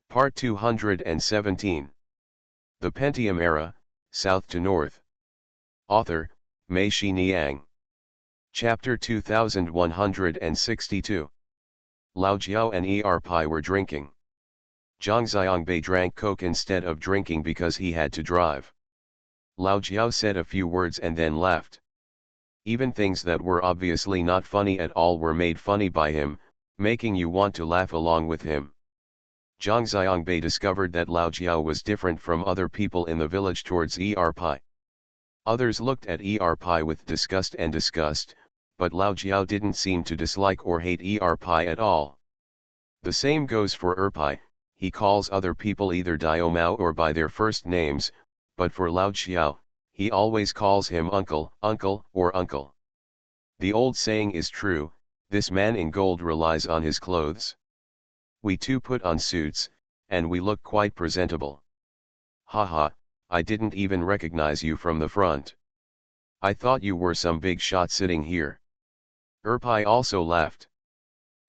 Part 217. The Pentium Era, South to North. Author, Mei Shi Niang. Chapter 2162. Lao Jiao and Erpai were drinking. Zhang Xiangbei drank coke instead of drinking because he had to drive. Lao Jiao said a few words and then left. Even things that were obviously not funny at all were made funny by him, making you want to laugh along with him. Zhang Xiangbei discovered that Lao Jiao was different from other people in the village towards Erpai. Others looked at Erpai with disgust, but Lao Jiao didn't seem to dislike or hate Erpai at all. The same goes for Erpai. He calls other people either Dio Mao or by their first names, but for Lao Jiao, he always calls him uncle, or uncle. The old saying is true, this man in gold relies on his clothes. We too put on suits, and we look quite presentable. Haha, I didn't even recognize you from the front. I thought you were some big shot sitting here. Erpai also laughed.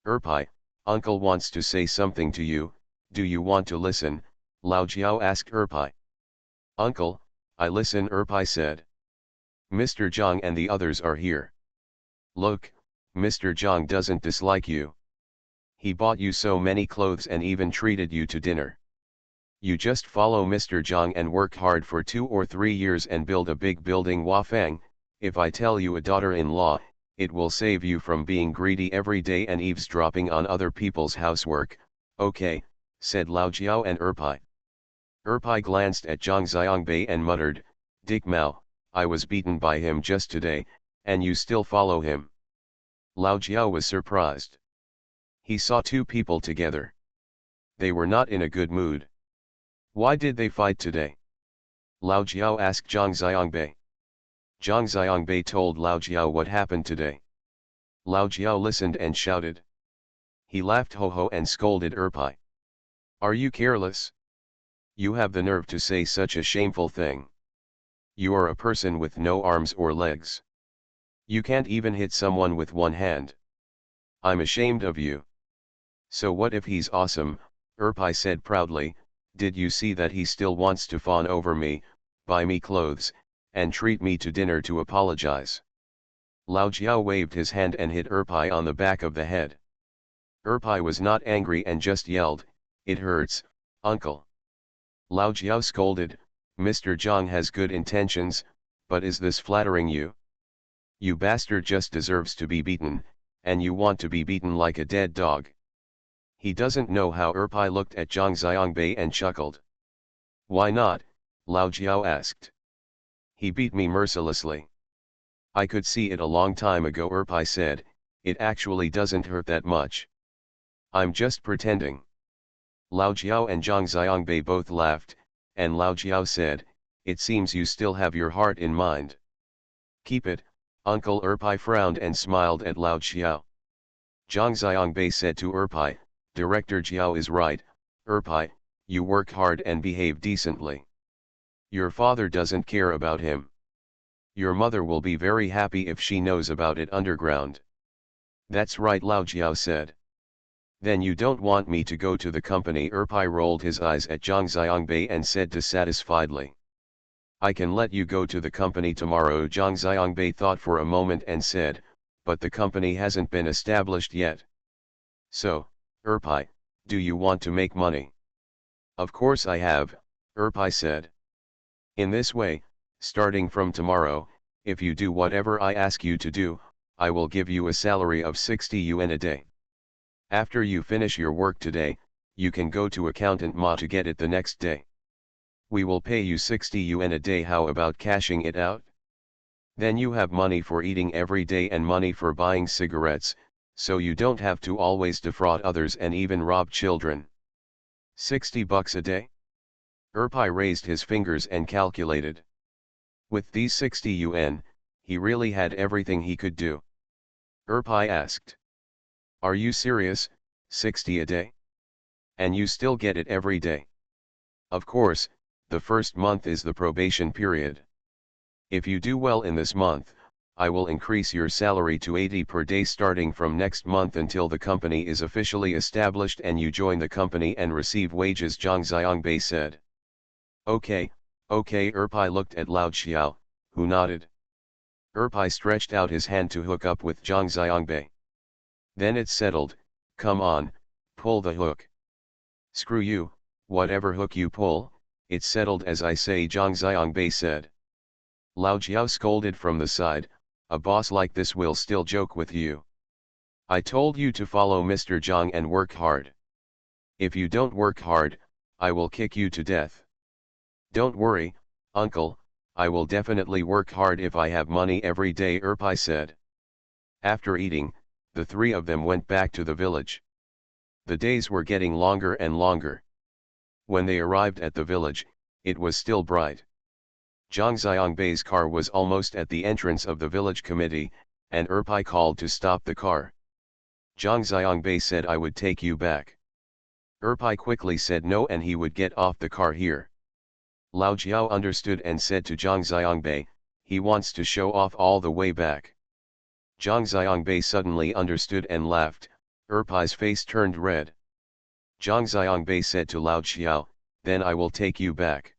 Erpai, uncle wants to say something to you, do you want to listen? Lao Jiao asked Erpai. Uncle, I listen, Erpai said. Mr. Zhang and the others are here. Look, Mr. Zhang doesn't dislike you. He bought you so many clothes and even treated you to dinner. You just follow Mr. Zhang and work hard for 2 or 3 years and build a big building. Wafang, if I tell you a daughter-in-law, it will save you from being greedy every day and eavesdropping on other people's housework. Okay, said Lao Jiao and Erpai. Erpai glanced at Zhang Xiangbei and muttered, Dick Mao, I was beaten by him just today, and you still follow him. Lao Jiao was surprised. He saw 2 people together. They were not in a good mood. Why did they fight today? Lao Jiao asked Zhang Xiangbei. Zhang Xiangbei told Lao Jiao what happened today. Lao Jiao listened and shouted. He laughed ho and scolded Erpai. Are you careless? You have the nerve to say such a shameful thing. You are a person with no arms or legs. You can't even hit someone with one hand. I'm ashamed of you. So what if he's awesome, Erpai said proudly, did you see that he still wants to fawn over me, buy me clothes, and treat me to dinner to apologize? Lao Jiao waved his hand and hit Erpai on the back of the head. Erpai was not angry and just yelled, it hurts, uncle. Lao Jiao scolded, Mr. Zhang has good intentions, but is this flattering you? You bastard just deserves to be beaten, and you want to be beaten like a dead dog. He doesn't know how. Erpai looked at Zhang Xiangbei and chuckled. Why not? Lao Jiao asked. He beat me mercilessly. I could see it a long time ago, Erpai said, it actually doesn't hurt that much. I'm just pretending. Lao Jiao and Zhang Xiangbei both laughed, and Lao Jiao said, it seems you still have your heart in mind. Keep it, uncle. Erpai frowned and smiled at Lao Jiao. Zhang Xiangbei said to Erpai, Director Jiao is right, Erpai, you work hard and behave decently. Your father doesn't care about him. Your mother will be very happy if she knows about it underground. That's right, Lao Jiao said. Then you don't want me to go to the company? Erpai rolled his eyes at Zhang Xiangbei and said dissatisfiedly. I can let you go to the company tomorrow. Zhang Xiangbei thought for a moment and said, but the company hasn't been established yet. So, Erpai, do you want to make money? Of course I have, Erpai said. In this way, starting from tomorrow, if you do whatever I ask you to do, I will give you a salary of 60 yuan a day. After you finish your work today, you can go to accountant Ma to get it the next day. We will pay you 60 yuan a day. How about cashing it out? Then you have money for eating every day and money for buying cigarettes, so you don't have to always defraud others and even rob children. 60 bucks a day? Erpai raised his fingers and calculated. With these 60 yuan, he really had everything he could do. Erpai asked. Are you serious, 60 a day? And you still get it every day? Of course, the first month is the probation period. If you do well in this month, I will increase your salary to 80 per day starting from next month until the company is officially established and you join the company and receive wages, Zhang Xiangbei said. Okay, okay. Erpai looked at Lao Xiao, who nodded. Erpai stretched out his hand to hook up with Zhang Xiangbei. Then it's settled, come on, pull the hook. Screw you, whatever hook you pull, it's settled as I say, Zhang Xiangbei said. Lao Jiao scolded from the side, a boss like this will still joke with you. I told you to follow Mr. Zhang and work hard. If you don't work hard, I will kick you to death. Don't worry, uncle, I will definitely work hard if I have money every day, Erpai said. After eating, the three of them went back to the village. The days were getting longer and longer. When they arrived at the village, it was still bright. Zhang Xiangbei's car was almost at the entrance of the village committee, and Erpai called to stop the car. Zhang Xiangbei said, I would take you back. Erpai quickly said no and he would get off the car here. Lao Jiao understood and said to Zhang Xiangbei, he wants to show off all the way back. Zhang Xiangbei suddenly understood and laughed, Erpai's face turned red. Zhang Xiangbei said to Lao Xiao, then I will take you back.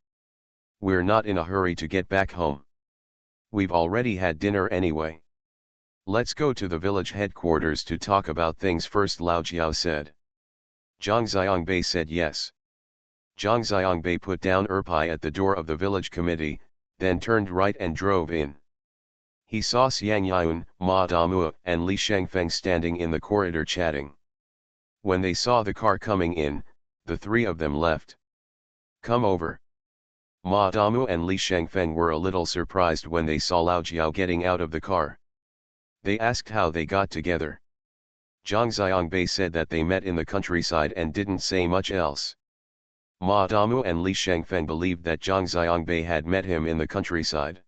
We're not in a hurry to get back home. We've already had dinner anyway. Let's go to the village headquarters to talk about things first, Lao Jiao said. Zhang Xiangbei said yes. Zhang Xiangbei put down Erpai at the door of the village committee, then turned right and drove in. He saw Xiang Yun, Ma Damua, and Li Shengfeng standing in the corridor chatting. When they saw the car coming in, the three of them left. Come over. Ma Damu and Li Shengfeng were a little surprised when they saw Lao Jiao getting out of the car. They asked how they got together. Zhang Xiangbei said that they met in the countryside and didn't say much else. Ma Damu and Li Shengfeng believed that Zhang Xiangbei had met him in the countryside.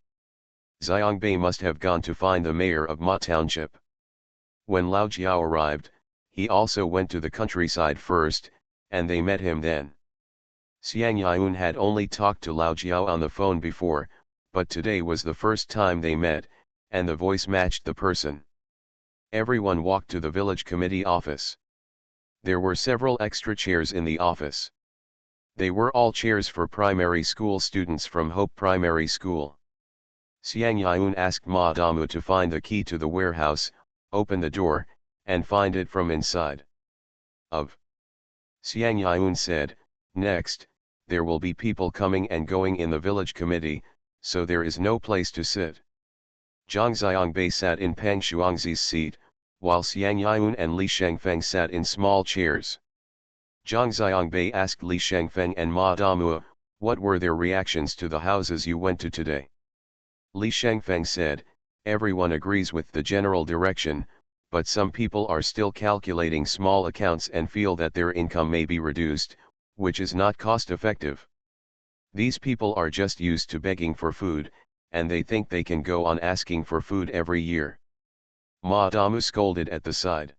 Xiangbei must have gone to find the mayor of Ma Township. When Lao Jiao arrived, he also went to the countryside first, and they met him then. Xiang Yun had only talked to Lao Jiao on the phone before, but today was the first time they met, and the voice matched the person. Everyone walked to the village committee office. There were several extra chairs in the office. They were all chairs for primary school students from Hope Primary School. Xiang Yun asked Ma Damu to find the key to the warehouse, open the door, and find it from inside. Xiang Yun said, next, there will be people coming and going in the village committee, so there is no place to sit. Zhang Xiangbei sat in Pang Shuangzi's seat, while Xiang Yun and Li Shengfeng sat in small chairs. Zhang Xiangbei asked Li Shengfeng and Ma Damua, what were their reactions to the houses you went to today? Li Shengfeng said, everyone agrees with the general direction, but some people are still calculating small accounts and feel that their income may be reduced, which is not cost-effective. These people are just used to begging for food, and they think they can go on asking for food every year. Ma Damu scolded at the side.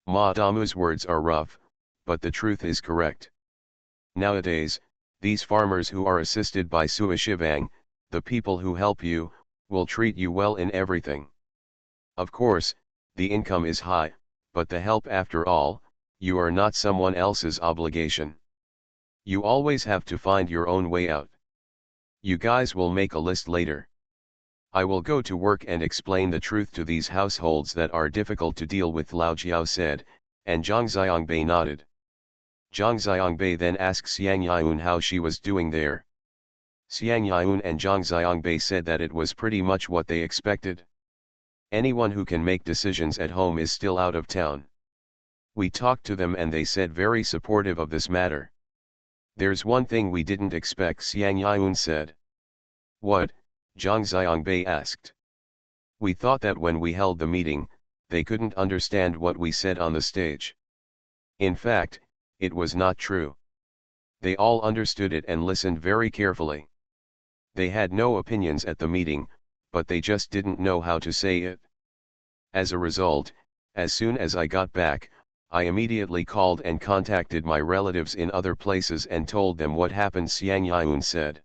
Ma Damu's words are rough, but the truth is correct. Nowadays, these farmers who are assisted by Sua Shivang, the people who help you, will treat you well in everything. Of course, the income is high, but the help after all, you are not someone else's obligation. You always have to find your own way out. You guys will make a list later. I will go to work and explain the truth to these households that are difficult to deal with, Lao Jiao said, and Zhang Xiangbei nodded. Zhang Xiangbei then asked Xiang Yun how she was doing there. Xiang Yun and Zhang Xiangbei said that it was pretty much what they expected. Anyone who can make decisions at home is still out of town. We talked to them and they said very supportive of this matter. There's one thing we didn't expect, Xiang Yun said. What? Zhang Xiangbei asked. We thought that when we held the meeting, they couldn't understand what we said on the stage. In fact, it was not true. They all understood it and listened very carefully. They had no opinions at the meeting, but they just didn't know how to say it. As a result, as soon as I got back, I immediately called and contacted my relatives in other places and told them what happened, Xiang Yun said.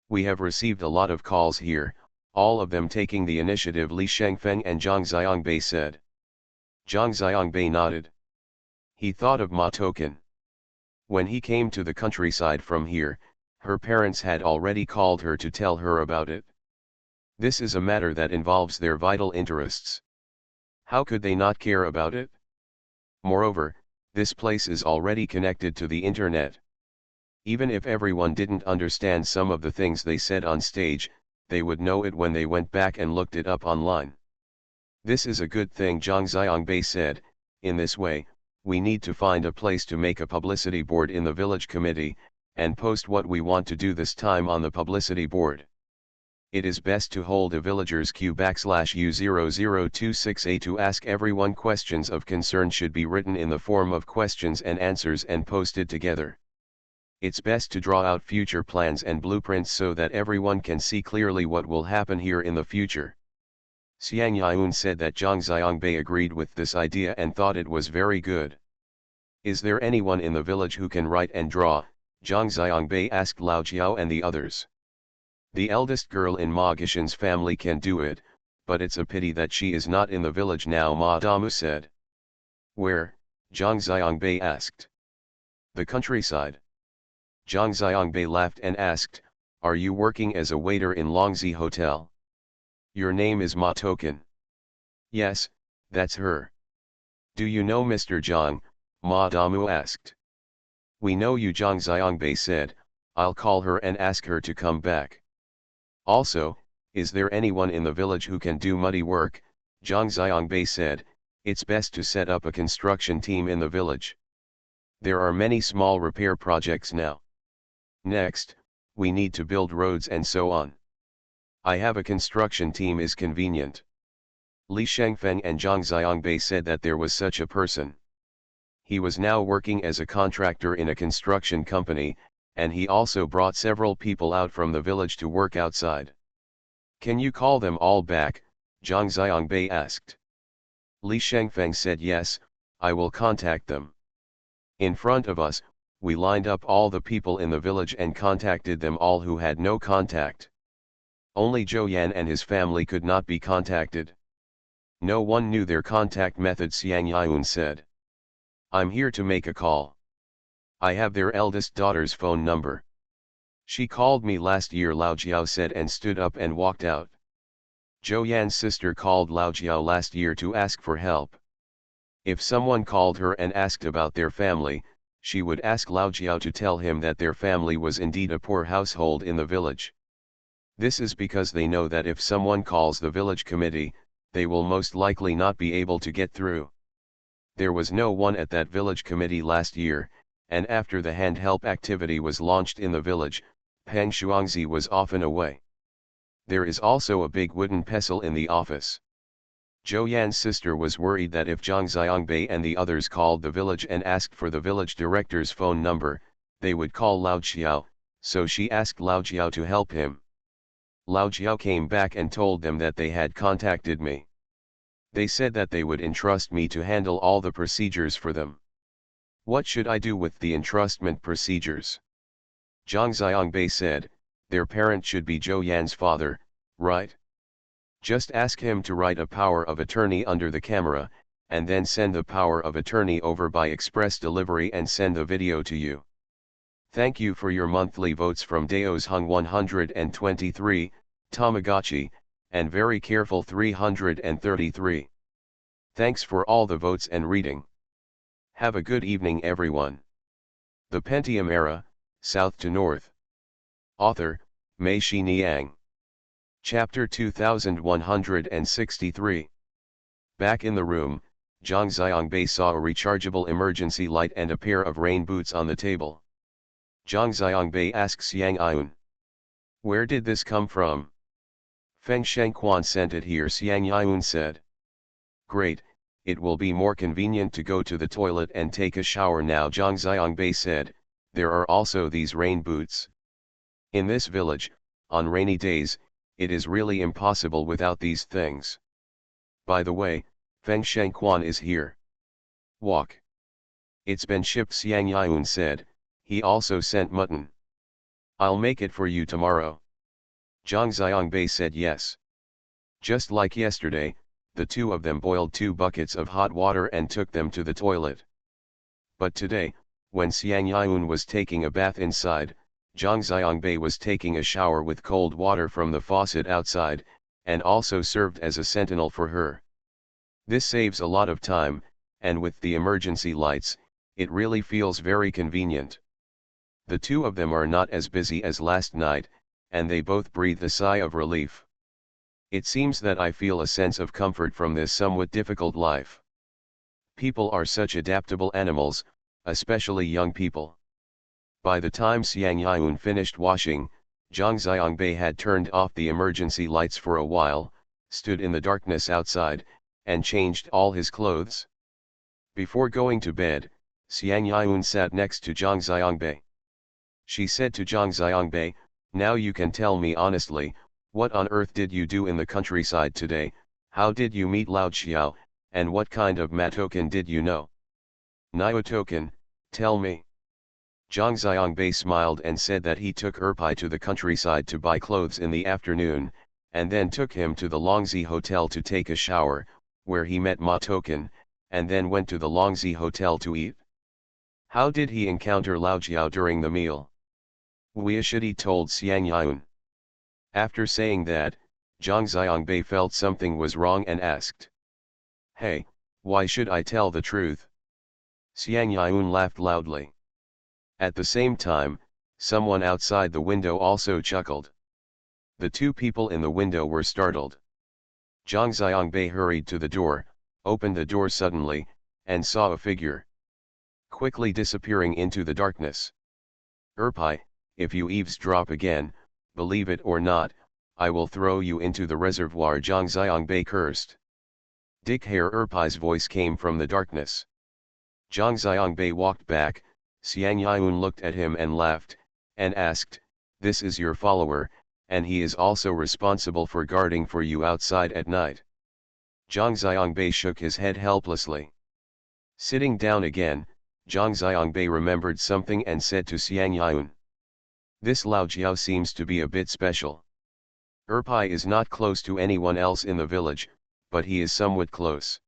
We have received a lot of calls here, all of them taking the initiative. Li Shengfeng and Zhang Xiangbei said. Zhang Xiangbei nodded. He thought of Ma Token. When he came to the countryside from here, her parents had already called her to tell her about it. This is a matter that involves their vital interests. How could they not care about it? Moreover, this place is already connected to the internet. Even if everyone didn't understand some of the things they said on stage, they would know it when they went back and looked it up online. This is a good thing, Zhang Xiangbei said. In this way, we need to find a place to make a publicity board in the village committee, and post what we want to do this time on the publicity board. It is best to hold a villagers queue /U0026A to ask everyone questions of concern should be written in the form of questions and answers and posted together. It's best to draw out future plans and blueprints so that everyone can see clearly what will happen here in the future. Xiang Yun said that Zhang Xiangbei agreed with this idea and thought it was very good. Is there anyone in the village who can write and draw? Zhang Xiangbei asked Lao Jiao and the others. The eldest girl in Ma Gishan's family can do it, but it's a pity that she is not in the village now, Ma Damu said. Where? Zhang Xiangbei asked. The countryside. Zhang Xiangbei laughed and asked, are you working as a waiter in Longzi Hotel? Your name is Ma Token. Yes, that's her. Do you know Mr. Zhang? Ma Damu asked. We know you, Zhang Xiangbei said. I'll call her and ask her to come back. Also, is there anyone in the village who can do muddy work? Zhang Xiangbei said. It's best to set up a construction team in the village. There are many small repair projects now. Next, we need to build roads and so on. I have a construction team is convenient. Li Shengfeng and Zhang Xiangbei said that there was such a person. He was now working as a contractor in a construction company, and he also brought several people out from the village to work outside. Can you call them all back? Zhang Xiangbei asked. Li Shengfeng said yes, I will contact them. In front of us, we lined up all the people in the village and contacted them all who had no contact. Only Zhou Yan and his family could not be contacted. No one knew their contact method, Xiang Yun said. I'm here to make a call. I have their eldest daughter's phone number. She called me last year, Lao Jiao said and stood up and walked out. Zhou Yan's sister called Lao Jiao last year to ask for help. If someone called her and asked about their family, she would ask Lao Jiao to tell him that their family was indeed a poor household in the village. This is because they know that if someone calls the village committee, they will most likely not be able to get through. There was no one at that village committee last year, and after the hand help activity was launched in the village, Peng Shuangzi was often away. There is also a big wooden pestle in the office. Zhou Yan's sister was worried that if Zhang Xiangbei and the others called the village and asked for the village director's phone number, they would call Lao Jiao, so she asked Lao Jiao to help him. Lao Jiao came back and told them that they had contacted me. They said that they would entrust me to handle all the procedures for them. What should I do with the entrustment procedures? Zhang Xiangbei said, their parent should be Zhou Yan's father, right? Just ask him to write a power of attorney under the camera, and then send the power of attorney over by express delivery and send the video to you. Thank you for your monthly votes from Daos Hung 123, Tamagotchi, and Very Careful 333. Thanks for all the votes and reading. Have a good evening, everyone. The Pentium Era, South to North. Author, Mei Shi Niang. Chapter 2163. Back in the room, Zhang Xiangbei saw a rechargeable emergency light and a pair of rain boots on the table. Zhang Xiangbei asked Xiang Yun, where did this come from? Feng Shengquan sent it here, Xiang Yun said. Great, it will be more convenient to go to the toilet and take a shower now, Zhang Xiangbei said. There are also these rain boots. In this village, on rainy days, it is really impossible without these things. By the way, Feng Shengquan is here. Walk. It's been shipped, Xiang Yun said. He also sent mutton. I'll make it for you tomorrow. Zhang Xiangbei said yes. Just like yesterday, the two of them boiled 2 buckets of hot water and took them to the toilet. But today, when Xiang Yun was taking a bath inside, Zhang Xiangbei was taking a shower with cold water from the faucet outside, and also served as a sentinel for her. This saves a lot of time, and with the emergency lights, it really feels very convenient. The two of them are not as busy as last night, and they both breathe a sigh of relief. It seems that I feel a sense of comfort from this somewhat difficult life. People are such adaptable animals, especially young people. By the time Xiang Yun finished washing, Zhang Xiangbei had turned off the emergency lights for a while, stood in the darkness outside, and changed all his clothes. Before going to bed, Xiang Yun sat next to Zhang Xiangbei. She said to Zhang Xiangbei, "Now you can tell me honestly, what on earth did you do in the countryside today? How did you meet Lao Xiao, and what kind of matoken did you know? Nyotoken, tell me." Zhang Xiangbei smiled and said that he took Erpai to the countryside to buy clothes in the afternoon, and then took him to the Longzi Hotel to take a shower, where he met Matoken, and then went to the Longzi Hotel to eat. How did he encounter Lao Jiao during the meal? Weishidi told Xiang Yun. After saying that, Zhang Xiangbei felt something was wrong and asked, "Hey, why should I tell the truth?" Xiang Yun laughed loudly. At the same time, someone outside the window also chuckled. The two people in the window were startled. Zhang Xiangbei hurried to the door, opened the door suddenly, and saw a figure quickly disappearing into the darkness. "Erpai, if you eavesdrop again, believe it or not, I will throw you into the reservoir," Zhang Xiangbei cursed. Dick Hare Erpai's voice came from the darkness. Zhang Xiangbei walked back, Xiang Yun looked at him and laughed, and asked, "This is your follower, and he is also responsible for guarding for you outside at night." Zhang Xiangbei shook his head helplessly. Sitting down again, Zhang Xiangbei remembered something and said to Xiang Yun, "This Lao Jiao seems to be a bit special. Erpai is not close to anyone else in the village, but he is somewhat close.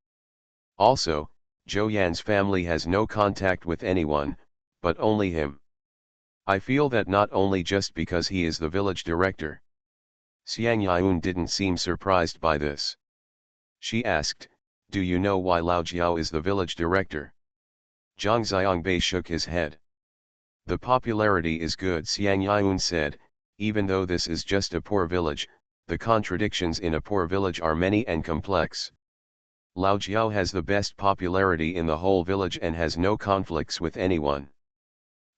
Also, Zhou Yan's family has no contact with anyone, but only him. I feel that not only just because he is the village director." Xiang Yun didn't seem surprised by this. She asked, "Do you know why Lao Jiao is the village director?" Zhang Xiangbei shook his head. "The popularity is good," Xiang Yun said, "even though this is just a poor village, the contradictions in a poor village are many and complex. Lao Jiao has the best popularity in the whole village and has no conflicts with anyone.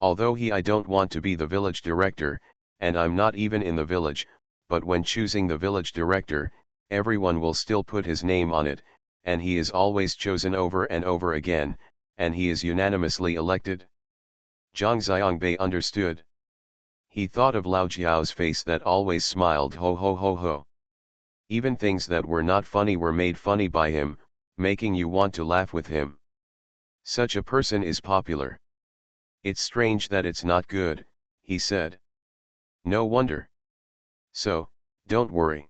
Although I don't want to be the village director, and I'm not even in the village, but when choosing the village director, everyone will still put his name on it, and he is always chosen over and over again, and he is unanimously elected." Zhang Xiangbei understood. He thought of Lao Jiao's face that always smiled ho ho ho ho. Even things that were not funny were made funny by him, making you want to laugh with him. Such a person is popular. "It's strange that it's not good," he said. "No wonder. So, don't worry.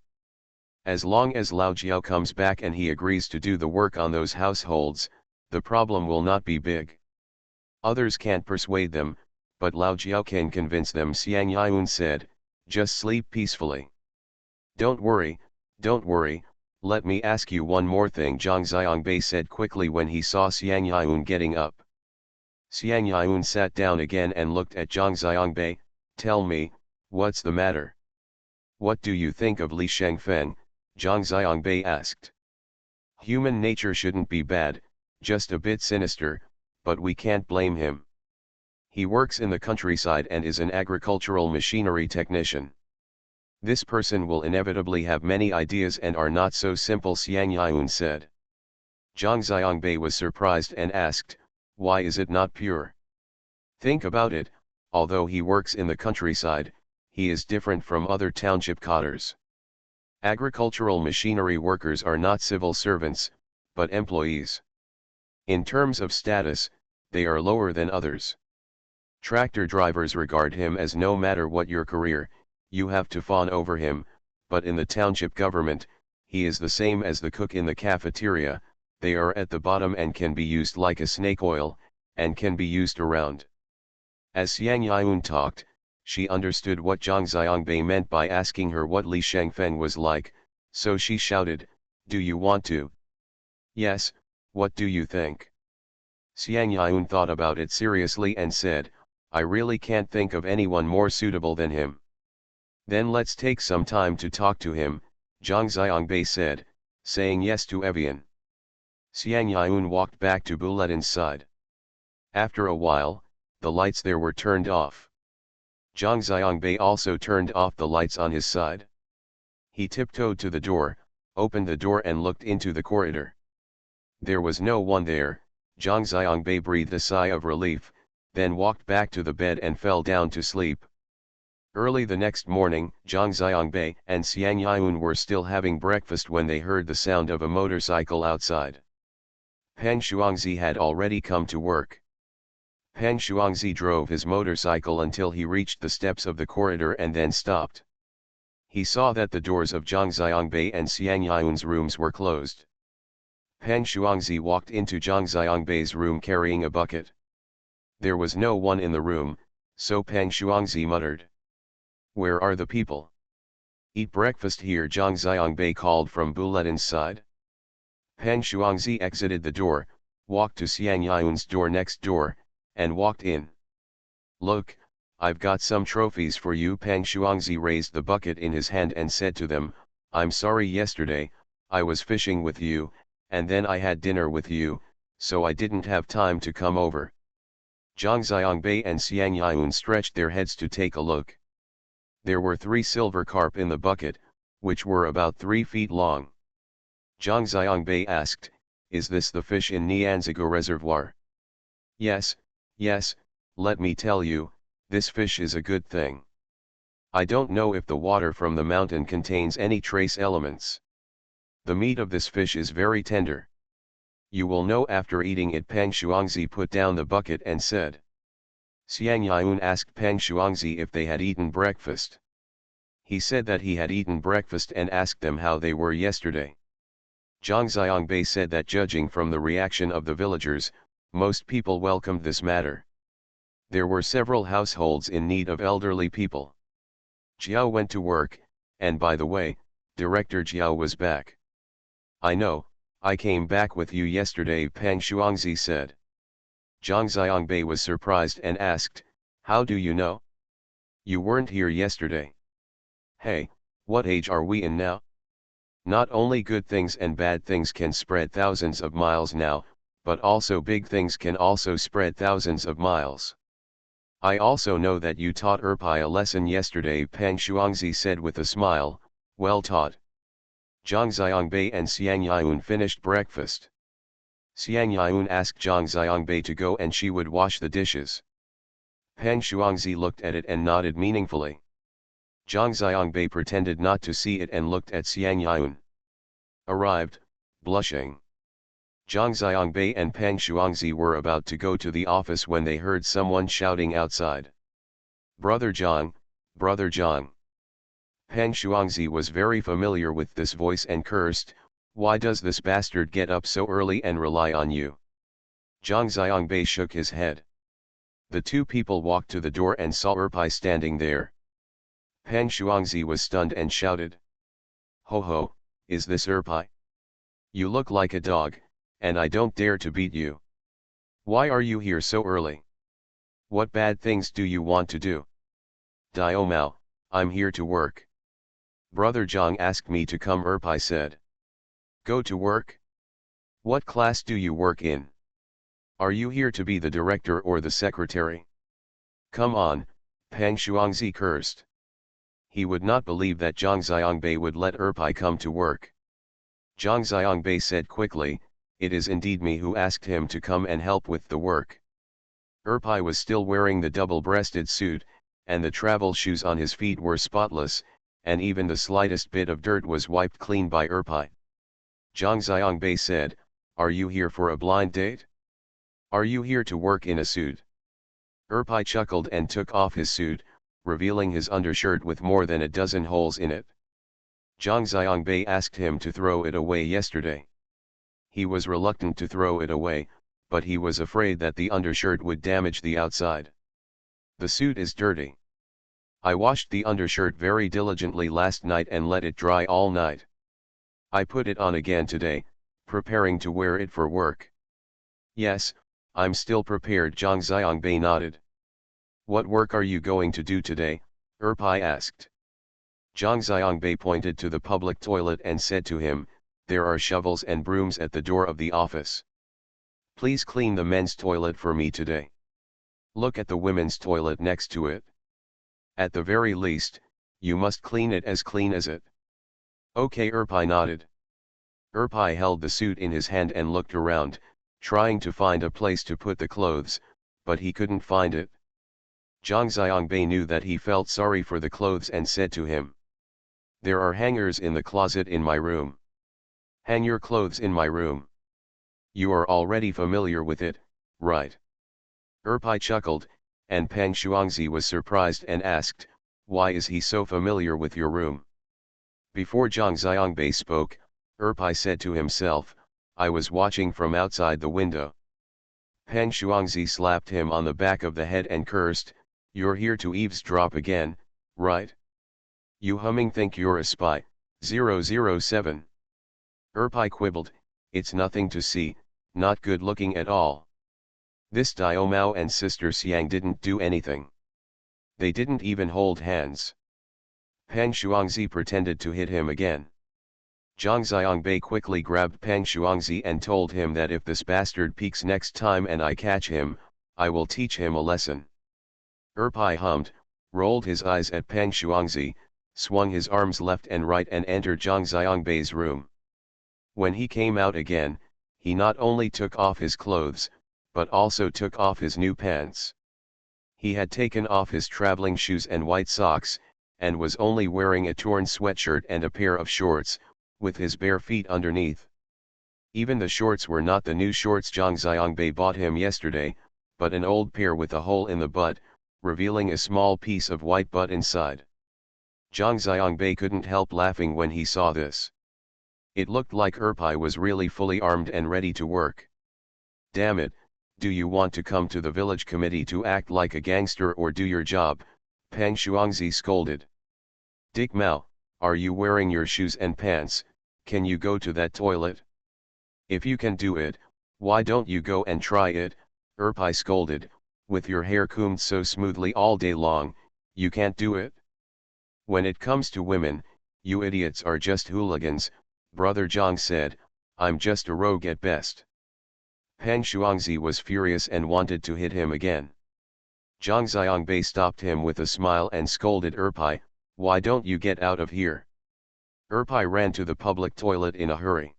As long as Lao Jiao comes back and he agrees to do the work on those households, the problem will not be big. Others can't persuade them, but Lao Jiao can convince them," Xiang Yun said. "Just sleep peacefully." Don't worry, let me ask you one more thing," Zhang Xiangbei said quickly when he saw Xiang Yun getting up. Xiang Yun sat down again and looked at Zhang Xiangbei. "Tell me, what's the matter?" "What do you think of Li Shengfeng?" Zhang Xiangbei asked. "Human nature shouldn't be bad, just a bit sinister, but we can't blame him. He works in the countryside and is an agricultural machinery technician. This person will inevitably have many ideas and are not so simple," Xiang Yun said. Zhang Xiangbei was surprised and asked, "Why is it not pure?" "Think about it, although he works in the countryside, he is different from other township cotters. Agricultural machinery workers are not civil servants, but employees. In terms of status, they are lower than others. Tractor drivers regard him as no matter what your career, you have to fawn over him, but in the township government, he is the same as the cook in the cafeteria, they are at the bottom and can be used like a snake oil, and can be used around. As Xiang Yun talked, she understood what Zhang Xiangbei meant by asking her what Li Shengfeng was like, so she shouted, "Do you want to?" "Yes, what do you think?" Xiang Yun thought about it seriously and said, "I really can't think of anyone more suitable than him." "Then let's take some time to talk to him," Zhang Xiangbei said, saying yes to Evian. Xiang Yun walked back to Buletin's side. After a while, the lights there were turned off. Zhang Xiangbei also turned off the lights on his side. He tiptoed to the door, opened the door and looked into the corridor. There was no one there. Zhang Xiangbei breathed a sigh of relief, then walked back to the bed and fell down to sleep. Early the next morning, Zhang Xiangbei and Xiang Yun were still having breakfast when they heard the sound of a motorcycle outside. Pan Shuangzi had already come to work. Pan Shuangzi drove his motorcycle until he reached the steps of the corridor and then stopped. He saw that the doors of Zhang Xiangbei and Xiang Yun's rooms were closed. Pan Shuangzi walked into Zhang Xiangbei's room carrying a bucket. There was no one in the room, so Pan Shuangzi muttered, "Where are the people?" "Eat breakfast here," Zhang Xiangbei called from Buletin's side. Pan Shuangzi exited the door, walked to Xiang Yun's door next door, and walked in. "Look, I've got some trophies for you." Pan Shuangzi raised the bucket in his hand and said to them, "I'm sorry yesterday, I was fishing with you, and then I had dinner with you, so I didn't have time to come over." Zhang Xiangbei and Xiang Yun stretched their heads to take a look. There were 3 silver carp in the bucket, which were about 3 feet long. Zhang Xiangbei asked, "Is this the fish in Nianzhigu Reservoir?" Yes, let me tell you, this fish is a good thing. I don't know if the water from the mountain contains any trace elements. The meat of this fish is very tender. You will know after eating it." Pan Shuangzi put down the bucket and said. Xiang Yun asked Pan Shuangzi if they had eaten breakfast. He said that he had eaten breakfast and asked them how they were yesterday. Zhang Xiangbei said that judging from the reaction of the villagers, most people welcomed this matter. There were several households in need of elderly people. Jiao went to work, and by the way, Director Jiao was back. "I know, I came back with you yesterday," Pan Shuangzi said. Zhang Xiangbei was surprised and asked, "How do you know? You weren't here yesterday." "Hey, what age are we in now? Not only good things and bad things can spread thousands of miles now, but also big things can also spread thousands of miles. I also know that you taught Erpai a lesson yesterday," Pan Shuangzi said with a smile. "Well taught." Zhang Xiangbei and Xiang Yun finished breakfast. Xiang Yun asked Zhang Xiangbei to go and she would wash the dishes. Pan Shuangzi looked at it and nodded meaningfully. Zhang Xiangbei pretended not to see it and looked at Xiang Yun. Arrived, blushing. Zhang Xiangbei and Pan Shuangzi were about to go to the office when they heard someone shouting outside. "Brother Zhang, Brother Zhang." Pan Shuangzi was very familiar with this voice and cursed, "Why does this bastard get up so early and rely on you?" Zhang Xiangbei shook his head. The 2 people walked to the door and saw Erpai standing there. Pan Shuangzi was stunned and shouted, "Ho ho, is this Erpai? You look like a dog, and I don't dare to beat you. Why are you here so early? What bad things do you want to do?" "Dio Mao, I'm here to work. Brother Zhang asked me to come," Erpai said. "Go to work? What class do you work in? Are you here to be the director or the secretary? Come on," Pan Shuangzi cursed. He would not believe that Zhang Xiangbei would let Erpai come to work. Zhang Xiangbei said quickly, "It is indeed me who asked him to come and help with the work." Erpai was still wearing the double-breasted suit, and the travel shoes on his feet were spotless, and even the slightest bit of dirt was wiped clean by Erpai. Zhang Xiangbei said, "Are you here for a blind date? Are you here to work in a suit?" Erpai chuckled and took off his suit, revealing his undershirt with more than a dozen holes in it. Zhang Xiangbei asked him to throw it away yesterday. He was reluctant to throw it away, but he was afraid that the undershirt would damage the outside. The suit is dirty. I washed the undershirt very diligently last night and let it dry all night. I put it on again today, preparing to wear it for work. Yes, I'm still prepared, Zhang Xiangbei nodded. What work are you going to do today? Erpai asked. Zhang Xiangbei pointed to the public toilet and said to him, there are shovels and brooms at the door of the office. Please clean the men's toilet for me today. Look at the women's toilet next to it. At the very least, you must clean it as it. Okay, Erpai nodded. Erpai held the suit in his hand and looked around, trying to find a place to put the clothes, but he couldn't find it. Zhang Xiangbei knew that he felt sorry for the clothes and said to him, there are hangers in the closet in my room. Hang your clothes in my room. You are already familiar with it, right? Erpai chuckled, and Peng Shuangzi was surprised and asked, why is he so familiar with your room? Before Zhang Xiangbei spoke, Erpai said to himself, I was watching from outside the window. Peng Shuangzi slapped him on the back of the head and cursed, you're here to eavesdrop again, right? You humming think you're a spy, 007. Erpai quibbled, it's nothing to see, not good looking at all. This Dio Mao and Sister Xiang didn't do anything. They didn't even hold hands. Peng Shuangzi pretended to hit him again. Zhang Xiangbei quickly grabbed Peng Shuangzi and told him that if this bastard peeks next time and I catch him, I will teach him a lesson. Erpai hummed, rolled his eyes at Peng Shuangzi, swung his arms left and right and entered Zhang Xiangbei's room. When he came out again, he not only took off his clothes, but also took off his new pants. He had taken off his traveling shoes and white socks, and was only wearing a torn sweatshirt and a pair of shorts, with his bare feet underneath. Even the shorts were not the new shorts Zhang Xiangbei bought him yesterday, but an old pair with a hole in the butt, revealing a small piece of white butt inside. Zhang Xiangbei couldn't help laughing when he saw this. It looked like Erpai was really fully armed and ready to work. Damn it, do you want to come to the village committee to act like a gangster or do your job? Peng Shuangzi scolded. Dick Mao, are you wearing your shoes and pants? Can you go to that toilet? If you can do it, why don't you go and try it? Erpai scolded, with your hair combed so smoothly all day long, you can't do it? When it comes to women, you idiots are just hooligans, Brother Zhang said, I'm just a rogue at best. Peng Shuangzi was furious and wanted to hit him again. Zhang Xiangbei stopped him with a smile and scolded Erpai, why don't you get out of here? Erpai ran to the public toilet in a hurry.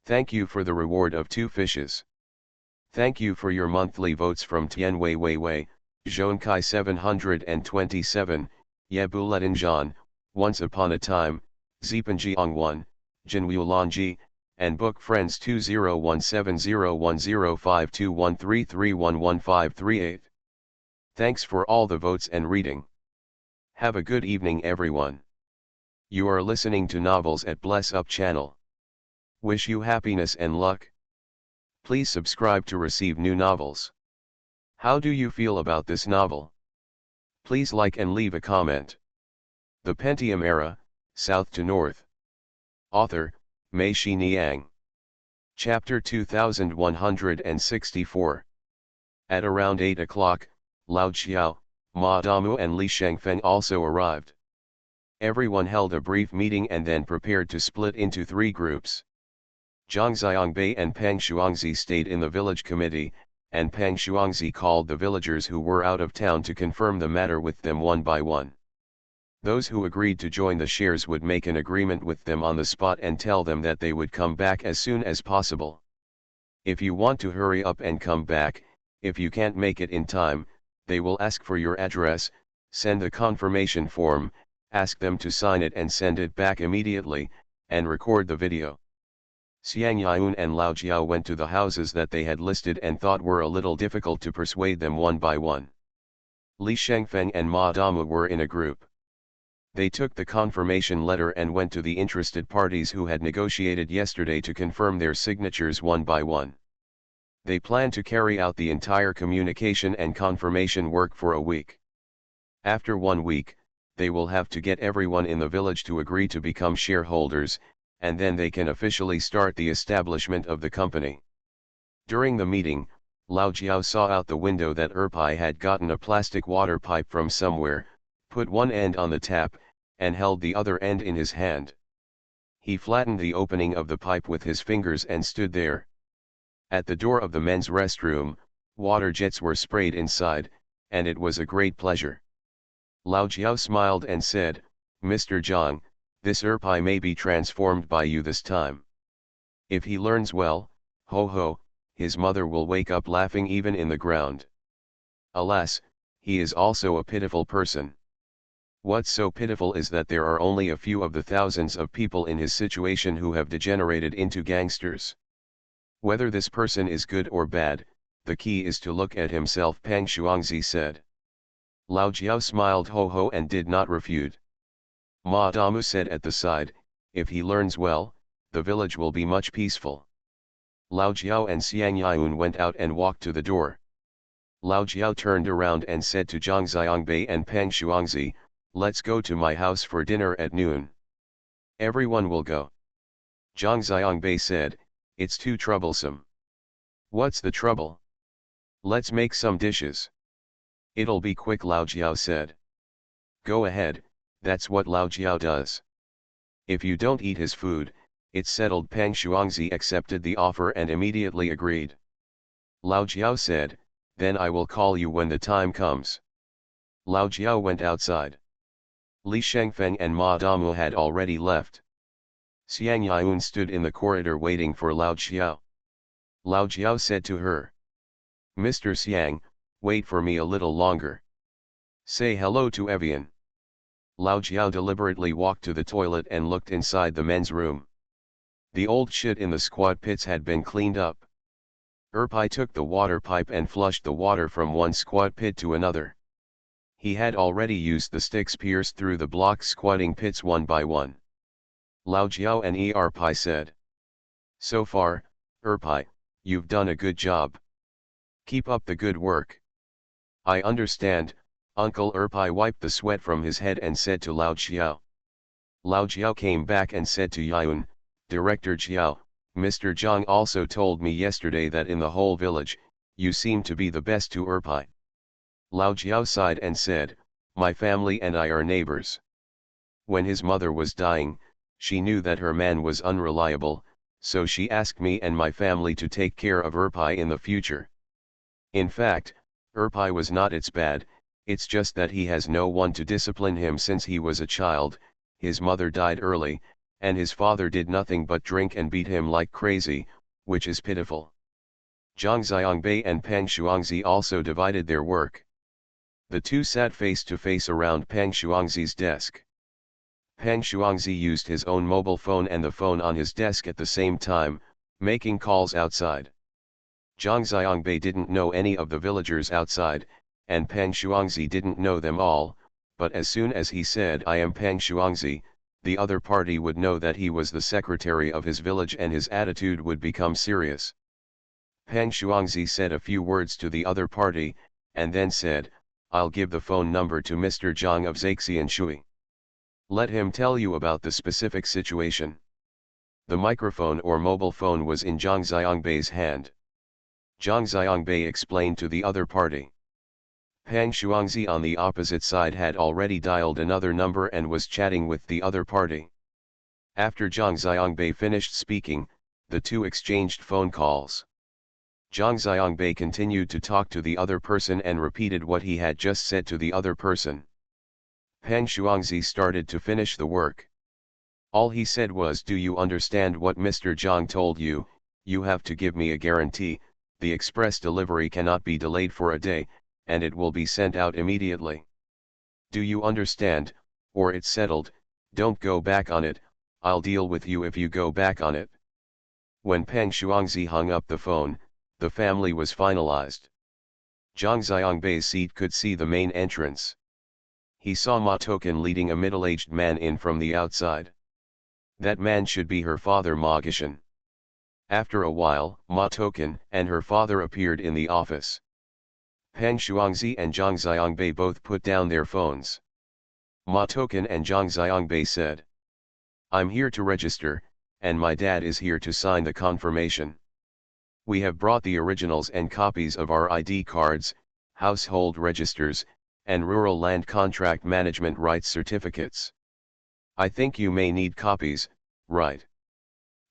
Thank you for the reward of 2 fishes. Thank you for your monthly votes from Tian Wei Wei Wei, Zhonkai 727, Yebuletin Zhan, Once Upon a Time, Zipanjiang 1, Jinwu Lanji, and Book Friends 201701052133111538. Thanks for all the votes and reading. Have a good evening everyone. You are listening to Novels at Bless Up channel. Wish you happiness and luck. Please subscribe to receive new novels. How do you feel about this novel? Please like and leave a comment. The Pentium Era, South to North. Author, Mei Shi Niang. Chapter 2164. At around 8 o'clock, Lao Qiao, Ma Damu and Li Shengfeng also arrived. Everyone held a brief meeting and then prepared to split into 3 groups. Zhang Xiangbei and Peng Shuangzi stayed in the village committee, and Peng Shuangzi called the villagers who were out of town to confirm the matter with them one by one. Those who agreed to join the shares would make an agreement with them on the spot and tell them that they would come back as soon as possible. If you want to hurry up and come back, if you can't make it in time, they will ask for your address, send the confirmation form, ask them to sign it and send it back immediately, and record the video. Xiang Yun and Lao Jiao went to the houses that they had listed and thought were a little difficult to persuade them one by one. Li Shengfeng and Ma Dama were in a group. They took the confirmation letter and went to the interested parties who had negotiated yesterday to confirm their signatures one by one. They plan to carry out the entire communication and confirmation work for a week. After 1 week, they will have to get everyone in the village to agree to become shareholders, and then they can officially start the establishment of the company. During the meeting, Lao Jiao saw out the window that Erpai had gotten a plastic water pipe from somewhere, put one end on the tap, and held the other end in his hand. He flattened the opening of the pipe with his fingers and stood there. At the door of the men's restroom, water jets were sprayed inside, and it was a great pleasure. Lao Jiao smiled and said, "Mr. Zhang, this Erpai may be transformed by you this time. If he learns well, ho ho, his mother will wake up laughing even in the ground. Alas, he is also a pitiful person. What's so pitiful is that there are only a few of the thousands of people in his situation who have degenerated into gangsters. Whether this person is good or bad, the key is to look at himself," Pang Shuangzi said. Lao Jiao smiled ho ho and did not refute. Ma Damu said at the side, "If he learns well, the village will be much peaceful." Lao Jiao and Xiang Yun went out and walked to the door. Lao Jiao turned around and said to Zhang Xiangbei and Pang Shuangzi, "Let's go to my house for dinner at noon." "Everyone will go." Zhang Xiangbei said, "It's too troublesome." "What's the trouble? Let's make some dishes." "It'll be quick," Lao Jiao said. "Go ahead, that's what Lao Jiao does. If you don't eat his food, it's settled." Pang Shuangzi accepted the offer and immediately agreed. Lao Jiao said, "Then I will call you when the time comes." Lao Jiao went outside. Li Shengfeng and Ma Damu had already left. Xiang Yun stood in the corridor waiting for Lao Jiao. Lao Jiao said to her, "Mr. Xiang, wait for me a little longer. Say hello to Evian." Lao Jiao deliberately walked to the toilet and looked inside the men's room. The old shit in the squat pits had been cleaned up. Erpai took the water pipe and flushed the water from one squat pit to another. He had already used the sticks pierced through the block squatting pits one by one. Lao Jiao and Erpai said, "So far, Erpai, you've done a good job. Keep up the good work." "I understand," Uncle Erpai wiped the sweat from his head and said to Lao Jiao. Lao Jiao came back and said to Yun, "Director Jiao, Mr. Zhang also told me yesterday that in the whole village, you seem to be the best to Erpai." Lao Jiao sighed and said, "My family and I are neighbors. When his mother was dying, she knew that her man was unreliable, so she asked me and my family to take care of Erpai in the future. In fact, Erpai was not it's bad, it's just that he has no one to discipline him since he was a child. His mother died early, and his father did nothing but drink and beat him like crazy, which is pitiful." Zhang Xiangbei and Pang Shuangzi also divided their work. The two sat face to face around Pang Shuangzi's desk. Pang Shuangzi used his own mobile phone and the phone on his desk at the same time, making calls outside. Zhang Xiangbei didn't know any of the villagers outside, and Pang Shuangzi didn't know them all, but as soon as he said, "I am Pang Shuangzi," the other party would know that he was the secretary of his village and his attitude would become serious. Pang Shuangzi said a few words to the other party, and then said, "I'll give the phone number to Mr. Zhang of Zaixian Shui. Let him tell you about the specific situation." The microphone or mobile phone was in Zhang Xiangbei's hand. Zhang Xiangbei explained to the other party. Pang Shuangzi on the opposite side had already dialed another number and was chatting with the other party. After Zhang Xiangbei finished speaking, the two exchanged phone calls. Zhang Xiangbei continued to talk to the other person and repeated what he had just said to the other person. Pang Shuangzi started to finish the work. All he said was, "Do you understand what Mr. Zhang told you? You have to give me a guarantee, the express delivery cannot be delayed for a day, and it will be sent out immediately. Do you understand, or it's settled, don't go back on it, I'll deal with you if you go back on it." When Pang Shuangzi hung up the phone, the family was finalized. Zhang Xiangbei's seat could see the main entrance. he saw Ma Token leading a middle-aged man in from the outside. That man should be her father Ma Gishan. After a while, Ma Token and her father appeared in the office. Peng Shuangzi and Zhang Xiangbei both put down their phones. Ma Token and Zhang Xiangbei said, "I'm here to register, and my dad is here to sign the confirmation. We have brought the originals and copies of our ID cards, household registers, and rural land contract management rights certificates. I think you may need copies, right?"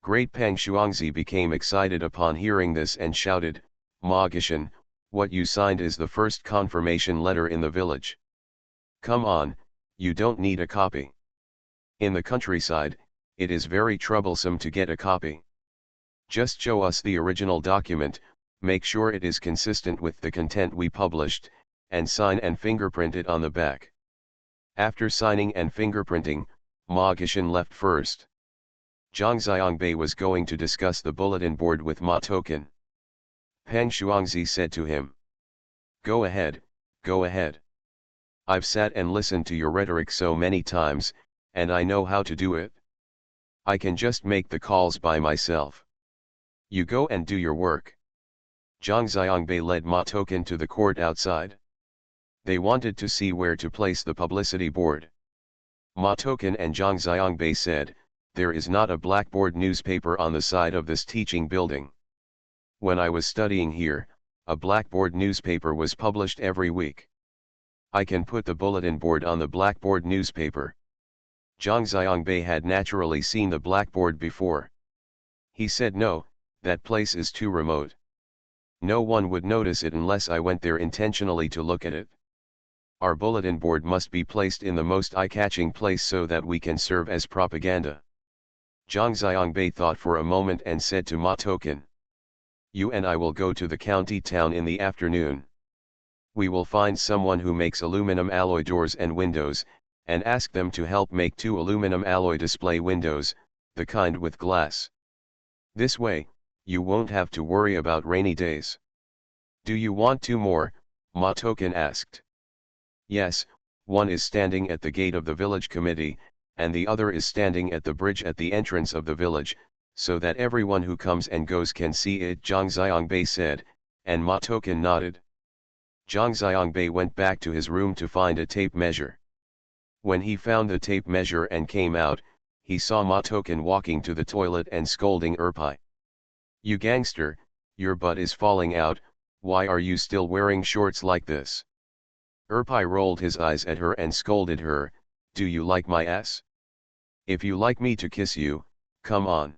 Great Peng Shuangzi became excited upon hearing this and shouted, "Ma Gishan, what you signed is the first confirmation letter in the village. Come on, you don't need a copy. In the countryside, it is very troublesome to get a copy. Just show us the original document, make sure it is consistent with the content we published, and sign and fingerprint it on the back." After signing and fingerprinting, Ma Gishan left first. Zhang Xiangbei was going to discuss the bulletin board with Ma Token. Peng Shuangzi said to him, go ahead, go ahead. I've sat and listened to your rhetoric so many times, and I know how to do it. I can just make the calls by myself. You go and do your work." Zhang Xiangbei led Ma Token to the court outside. They wanted to see where to place the publicity board. Ma Token and Zhang Xiangbei said, "There is not a blackboard newspaper on the side of this teaching building. When I was studying here, a blackboard newspaper was published every week. I can put the bulletin board on the blackboard newspaper." Zhang Xiangbei had naturally seen the blackboard before. He said, "No, that place is too remote. No one would notice it unless I went there intentionally to look at it. Our bulletin board must be placed in the most eye-catching place so that we can serve as propaganda." Zhang Xiangbei thought for a moment and said to Ma Token, "You and I will go to the county town in the afternoon. We will find someone who makes aluminum alloy doors and windows, and ask them to help make 2 aluminum alloy display windows, the kind with glass. This way, you won't have to worry about rainy days." "Do you want 2 more?" Ma Token asked. "Yes, one is standing at the gate of the village committee, and the other is standing at the bridge at the entrance of the village, so that everyone who comes and goes can see it," Zhang Xiangbei said, and Ma Token nodded. Zhang Xiangbei went back to his room to find a tape measure. When he found the tape measure and came out, he saw Ma Token walking to the toilet and scolding Erpai. "You gangster, your butt is falling out, why are you still wearing shorts like this?" Erpai rolled his eyes at her and scolded her, "Do you like my ass? If you like me to kiss you, come on."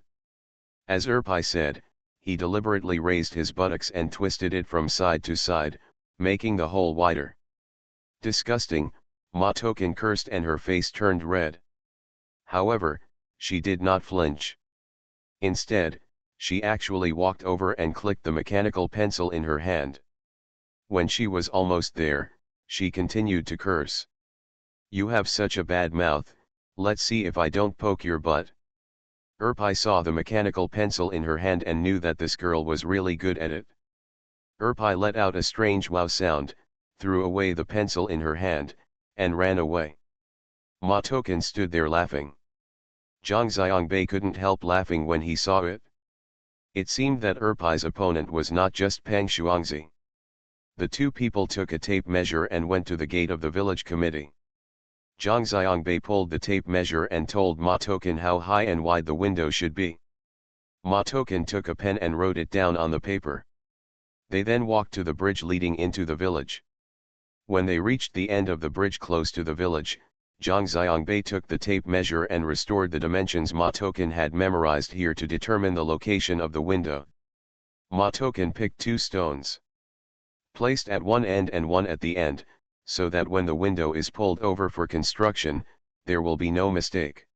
As Erpai said, he deliberately raised his buttocks and twisted it from side to side, making the hole wider. Disgusting, Ma Token cursed and her face turned red. However, she did not flinch. Instead, she actually walked over and clicked the mechanical pencil in her hand. When she was almost there, she continued to curse. "You have such a bad mouth, let's see if I don't poke your butt." Erpai saw the mechanical pencil in her hand and knew that this girl was really good at it. Erpai let out a strange wow sound, threw away the pencil in her hand, and ran away. Ma Token stood there laughing. Zhang Xiangbei couldn't help laughing when he saw it. It seemed that Erpai's opponent was not just Peng Shuangzi. The 2 people took a tape measure and went to the gate of the village committee. Zhang Xiangbei pulled the tape measure and told Ma Token how high and wide the window should be. Ma Token took a pen and wrote it down on the paper. They then walked to the bridge leading into the village. When they reached the end of the bridge close to the village, Zhang Xiangbei took the tape measure and restored the dimensions Ma Token had memorized here to determine the location of the window. Ma Token picked 2 stones, placed at one end and one at the end, so that when the window is pulled over for construction, there will be no mistake.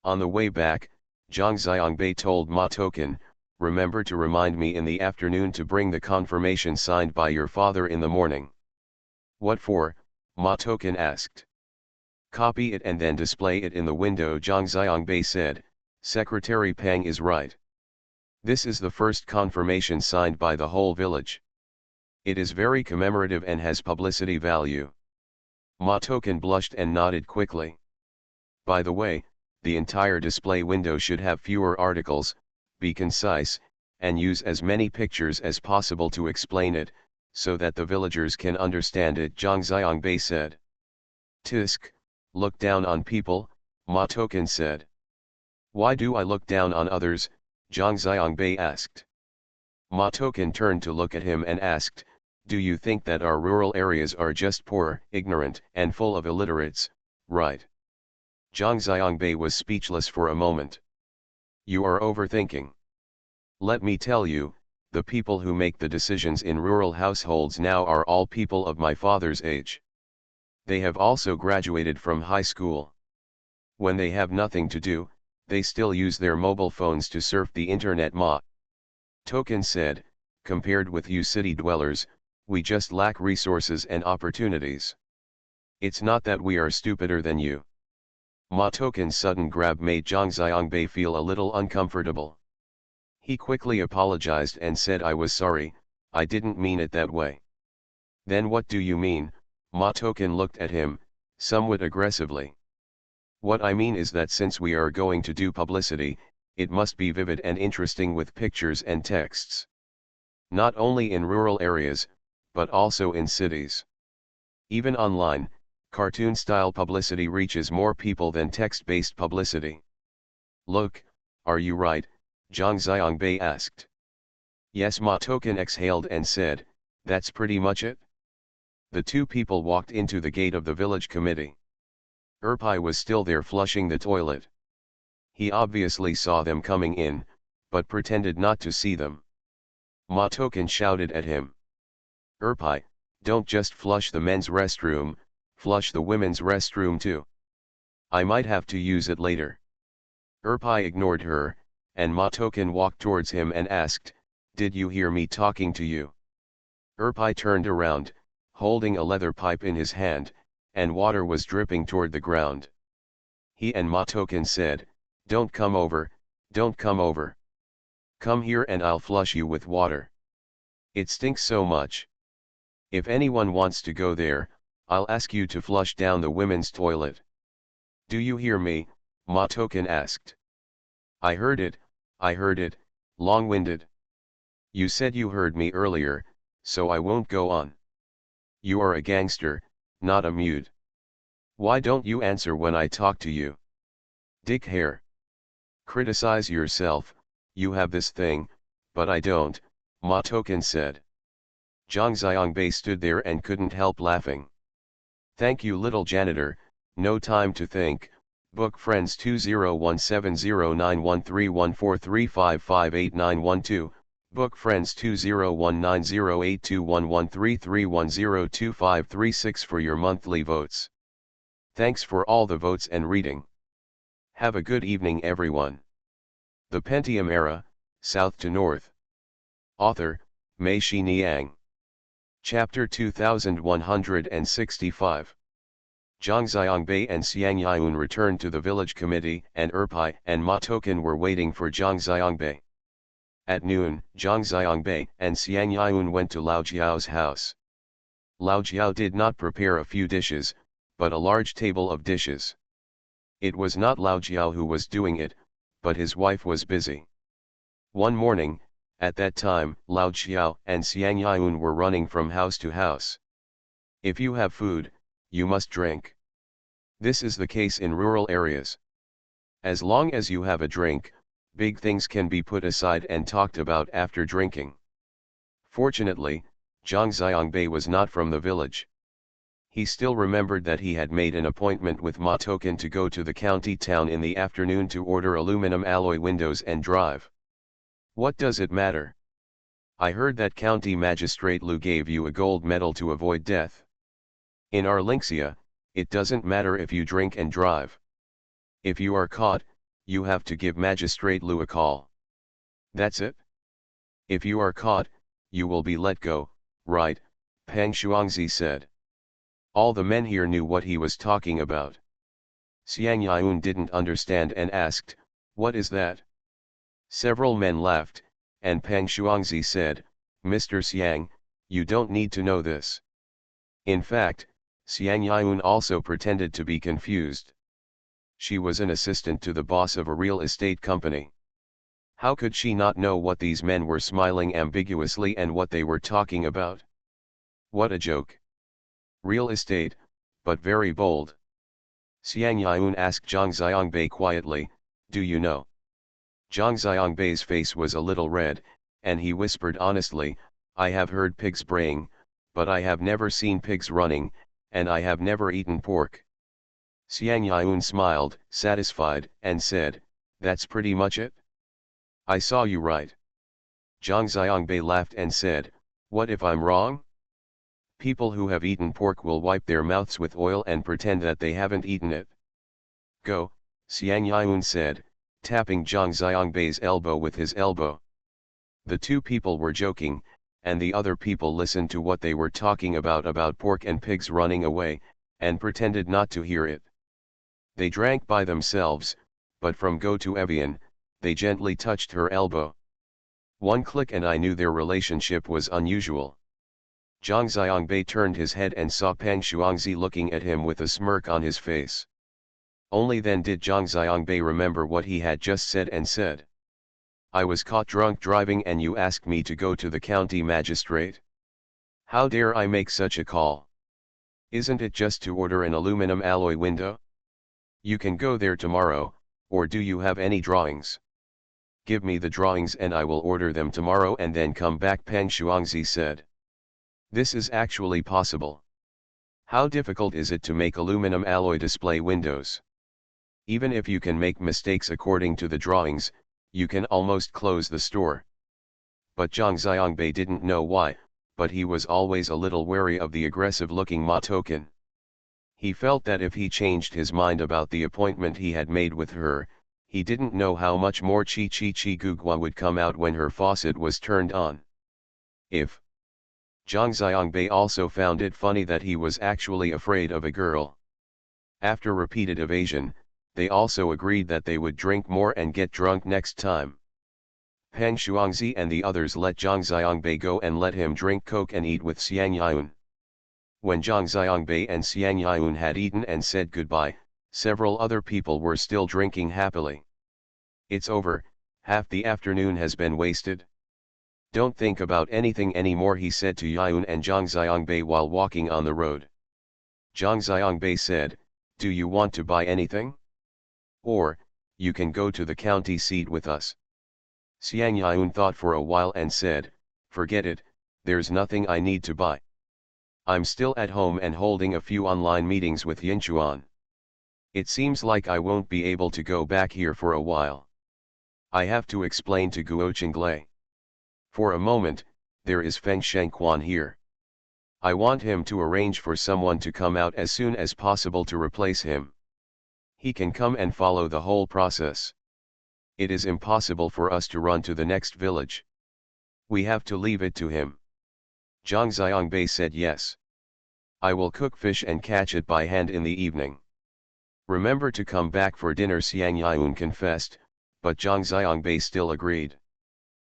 On the way back, Zhang Xiangbei told Ma Token, "Remember to remind me in the afternoon to bring the confirmation signed by your father in the morning." "What for?" Ma Token asked. "Copy it and then display it in the window," Zhang Xiangbei said. "Secretary Peng is right. This is the first confirmation signed by the whole village. It is very commemorative and has publicity value. Ma Token blushed and nodded quickly. By the way, the entire display window should have fewer articles, be concise, and use as many pictures as possible to explain it, so that the villagers can understand it, Zhang Xiangbei said. Tisk, look down on people, Ma Token said. Why do I look down on others? Zhang Xiangbei asked. Ma Token turned to look at him and asked, do you think that our rural areas are just poor, ignorant, and full of illiterates, right? Zhang Xiangbei was speechless for a moment. You are overthinking. Let me tell you, the people who make the decisions in rural households now are all people of my father's age. They have also graduated from high school. When they have nothing to do, they still use their mobile phones to surf the internet. Ma Token said, compared with you city dwellers, we just lack resources and opportunities. It's not that we are stupider than you. Ma Token's sudden grab made Zhang Xiangbei feel a little uncomfortable. He quickly apologized and said, I was sorry, I didn't mean it that way. Then what do you mean? Ma Token looked at him, somewhat aggressively. What I mean is that since we are going to do publicity, it must be vivid and interesting with pictures and texts. Not only in rural areas, but also in cities. Even online, cartoon-style publicity reaches more people than text-based publicity. Look, are you right? Zhang Xiangbei asked. Yes, Ma Token exhaled and said, that's pretty much it. The two people walked into the gate of the village committee. Erpai was still there flushing the toilet. He obviously saw them coming in, but pretended not to see them. Ma Token shouted at him. Erpai, don't just flush the men's restroom, flush the women's restroom too. I might have to use it later. Erpai ignored her, and Ma Token walked towards him and asked, did you hear me talking to you? Erpai turned around, holding a leather pipe in his hand, and water was dripping toward the ground. He and Ma Token said, don't come over, don't come over. Come here and I'll flush you with water. It stinks so much. If anyone wants to go there, I'll ask you to flush down the women's toilet. Do you hear me? Ma Token asked. I heard it, long-winded. You said you heard me earlier, so I won't go on. You are a gangster, not a mute. Why don't you answer when I talk to you? Dick hair. Criticize yourself, you have this thing, but I don't, Ma Token said. Zhang Xiangbei stood there and couldn't help laughing. Thank you, little janitor, no time to think. Book friends 201709131435589112, book friends 201908211331102536 for your monthly votes. Thanks for all the votes and reading. Have a good evening everyone. The Pentium Era, South to North. Author, Mei Shi Niang. Chapter 2165. Zhang Xiangbei and Xiang Yun returned to the village committee, and Erpai and Ma Token were waiting for Zhang Xiangbei. At noon, Zhang Xiangbei and Xiang Yun went to Lao Jiao's house. Lao Jiao did not prepare a few dishes, but a large table of dishes. It was not Lao Jiao who was doing it, but his wife was busy. One morning, at that time, Lao Jiao and Xiang Yun were running from house to house. If you have food, you must drink. This is the case in rural areas. As long as you have a drink, big things can be put aside and talked about after drinking. Fortunately, Zhang Xiangbei was not from the village. He still remembered that he had made an appointment with Ma Token to go to the county town in the afternoon to order aluminum alloy windows and drive. What does it matter? I heard that County Magistrate Lu gave you a gold medal to avoid death. In our Linxia, it doesn't matter if you drink and drive. If you are caught, you have to give Magistrate Lu a call. That's it? If you are caught, you will be let go, right? Peng Shuangzi said. All the men here knew what he was talking about. Xiang Yun didn't understand and asked, what is that? Several men laughed, and Peng Shuangzi said, Mr. Xiang, you don't need to know this. In fact, Xiang Yun also pretended to be confused. She was an assistant to the boss of a real estate company. How could she not know what these men were smiling ambiguously and what they were talking about? What a joke. Real estate, but very bold. Xiang Yun asked Zhang Xiangbei quietly, "Do you know?" Zhang Xiangbei's face was a little red, and he whispered honestly, "I have heard pigs braying, but I have never seen pigs running, and I have never eaten pork." Xiang Yun smiled, satisfied, and said, "That's pretty much it? I saw you right." Zhang Xiangbei laughed and said, "What if I'm wrong? People who have eaten pork will wipe their mouths with oil and pretend that they haven't eaten it." "Go," Xiang Yun said, tapping Zhang Xiangbei's elbow with his elbow. The two people were joking, and the other people listened to what they were talking about pork and pigs running away, and pretended not to hear it. They drank by themselves, but from Go to Evian, they gently touched her elbow. One click and I knew their relationship was unusual. Zhang Xiangbei turned his head and saw Peng Shuangzi looking at him with a smirk on his face. Only then did Zhang Xiangbei remember what he had just said and said, "I was caught drunk driving and you asked me to go to the county magistrate? How dare I make such a call? Isn't it just to order an aluminum alloy window? You can go there tomorrow, or do you have any drawings? Give me the drawings and I will order them tomorrow and then come back," Peng Shuangzi said. "This is actually possible. How difficult is it to make aluminum alloy display windows? Even if you can make mistakes according to the drawings, you can almost close the store." But Zhang Xiangbei didn't know why, but he was always a little wary of the aggressive-looking Ma Token. He felt that if he changed his mind about the appointment he had made with her, he didn't know how much more chi gugua would come out when her faucet was turned on. If Zhang Xiangbei also found it funny that he was actually afraid of a girl. After repeated evasion, they also agreed that they would drink more and get drunk next time. Peng Shuangzi and the others let Zhang Xiangbei go and let him drink coke and eat with Xiang Yun. When Zhang Xiangbei and Xiang Yun had eaten and said goodbye, several other people were still drinking happily. "It's over, half the afternoon has been wasted. Don't think about anything anymore," he said to Yun and Zhang Xiangbei while walking on the road. Zhang Xiangbei said, "Do you want to buy anything? Or, you can go to the county seat with us." Xiang Yun thought for a while and said, "Forget it, there's nothing I need to buy. I'm still at home and holding a few online meetings with Yinchuan. It seems like I won't be able to go back here for a while. I have to explain to Guo Qinglei. For a moment, there is Feng Shengquan here. I want him to arrange for someone to come out as soon as possible to replace him. He can come and follow the whole process. It is impossible for us to run to the next village. We have to leave it to him." Zhang Xiangbei said yes. "I will cook fish and catch it by hand in the evening. Remember to come back for dinner," Xiang Yun confessed, but Zhang Xiangbei still agreed.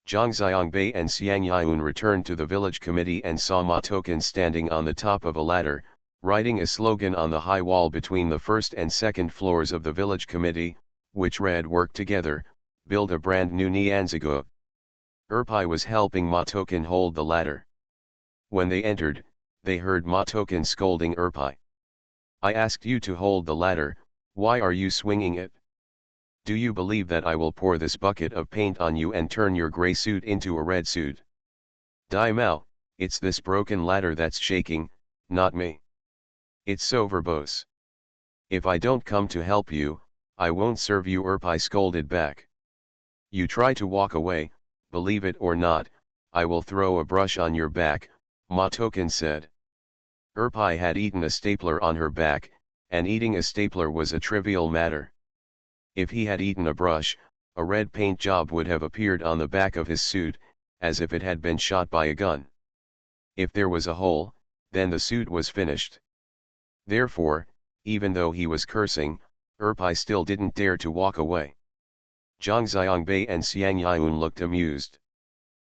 Zhang Xiangbei and Xiang Yun returned to the village committee and saw Ma Token standing on the top of a ladder, writing a slogan on the high wall between the first and second floors of the village committee, which read, "Work together, build a brand new Nianzigua." Erpai was helping Ma Token hold the ladder. When they entered, they heard Ma Token scolding Erpai. "I asked you to hold the ladder, why are you swinging it? Do you believe that I will pour this bucket of paint on you and turn your gray suit into a red suit? Dai Mao, it's this broken ladder that's shaking, not me. It's so verbose. If I don't come to help you, I won't serve you," Erpai scolded back. "You try to walk away, believe it or not, I will throw a brush on your back," Ma Token said. Erpai had eaten a stapler on her back, and eating a stapler was a trivial matter. If he had eaten a brush, a red paint job would have appeared on the back of his suit, as if it had been shot by a gun. If there was a hole, then the suit was finished. Therefore, even though he was cursing, Erpai still didn't dare to walk away. Zhang Xiangbei and Xiang Yun looked amused.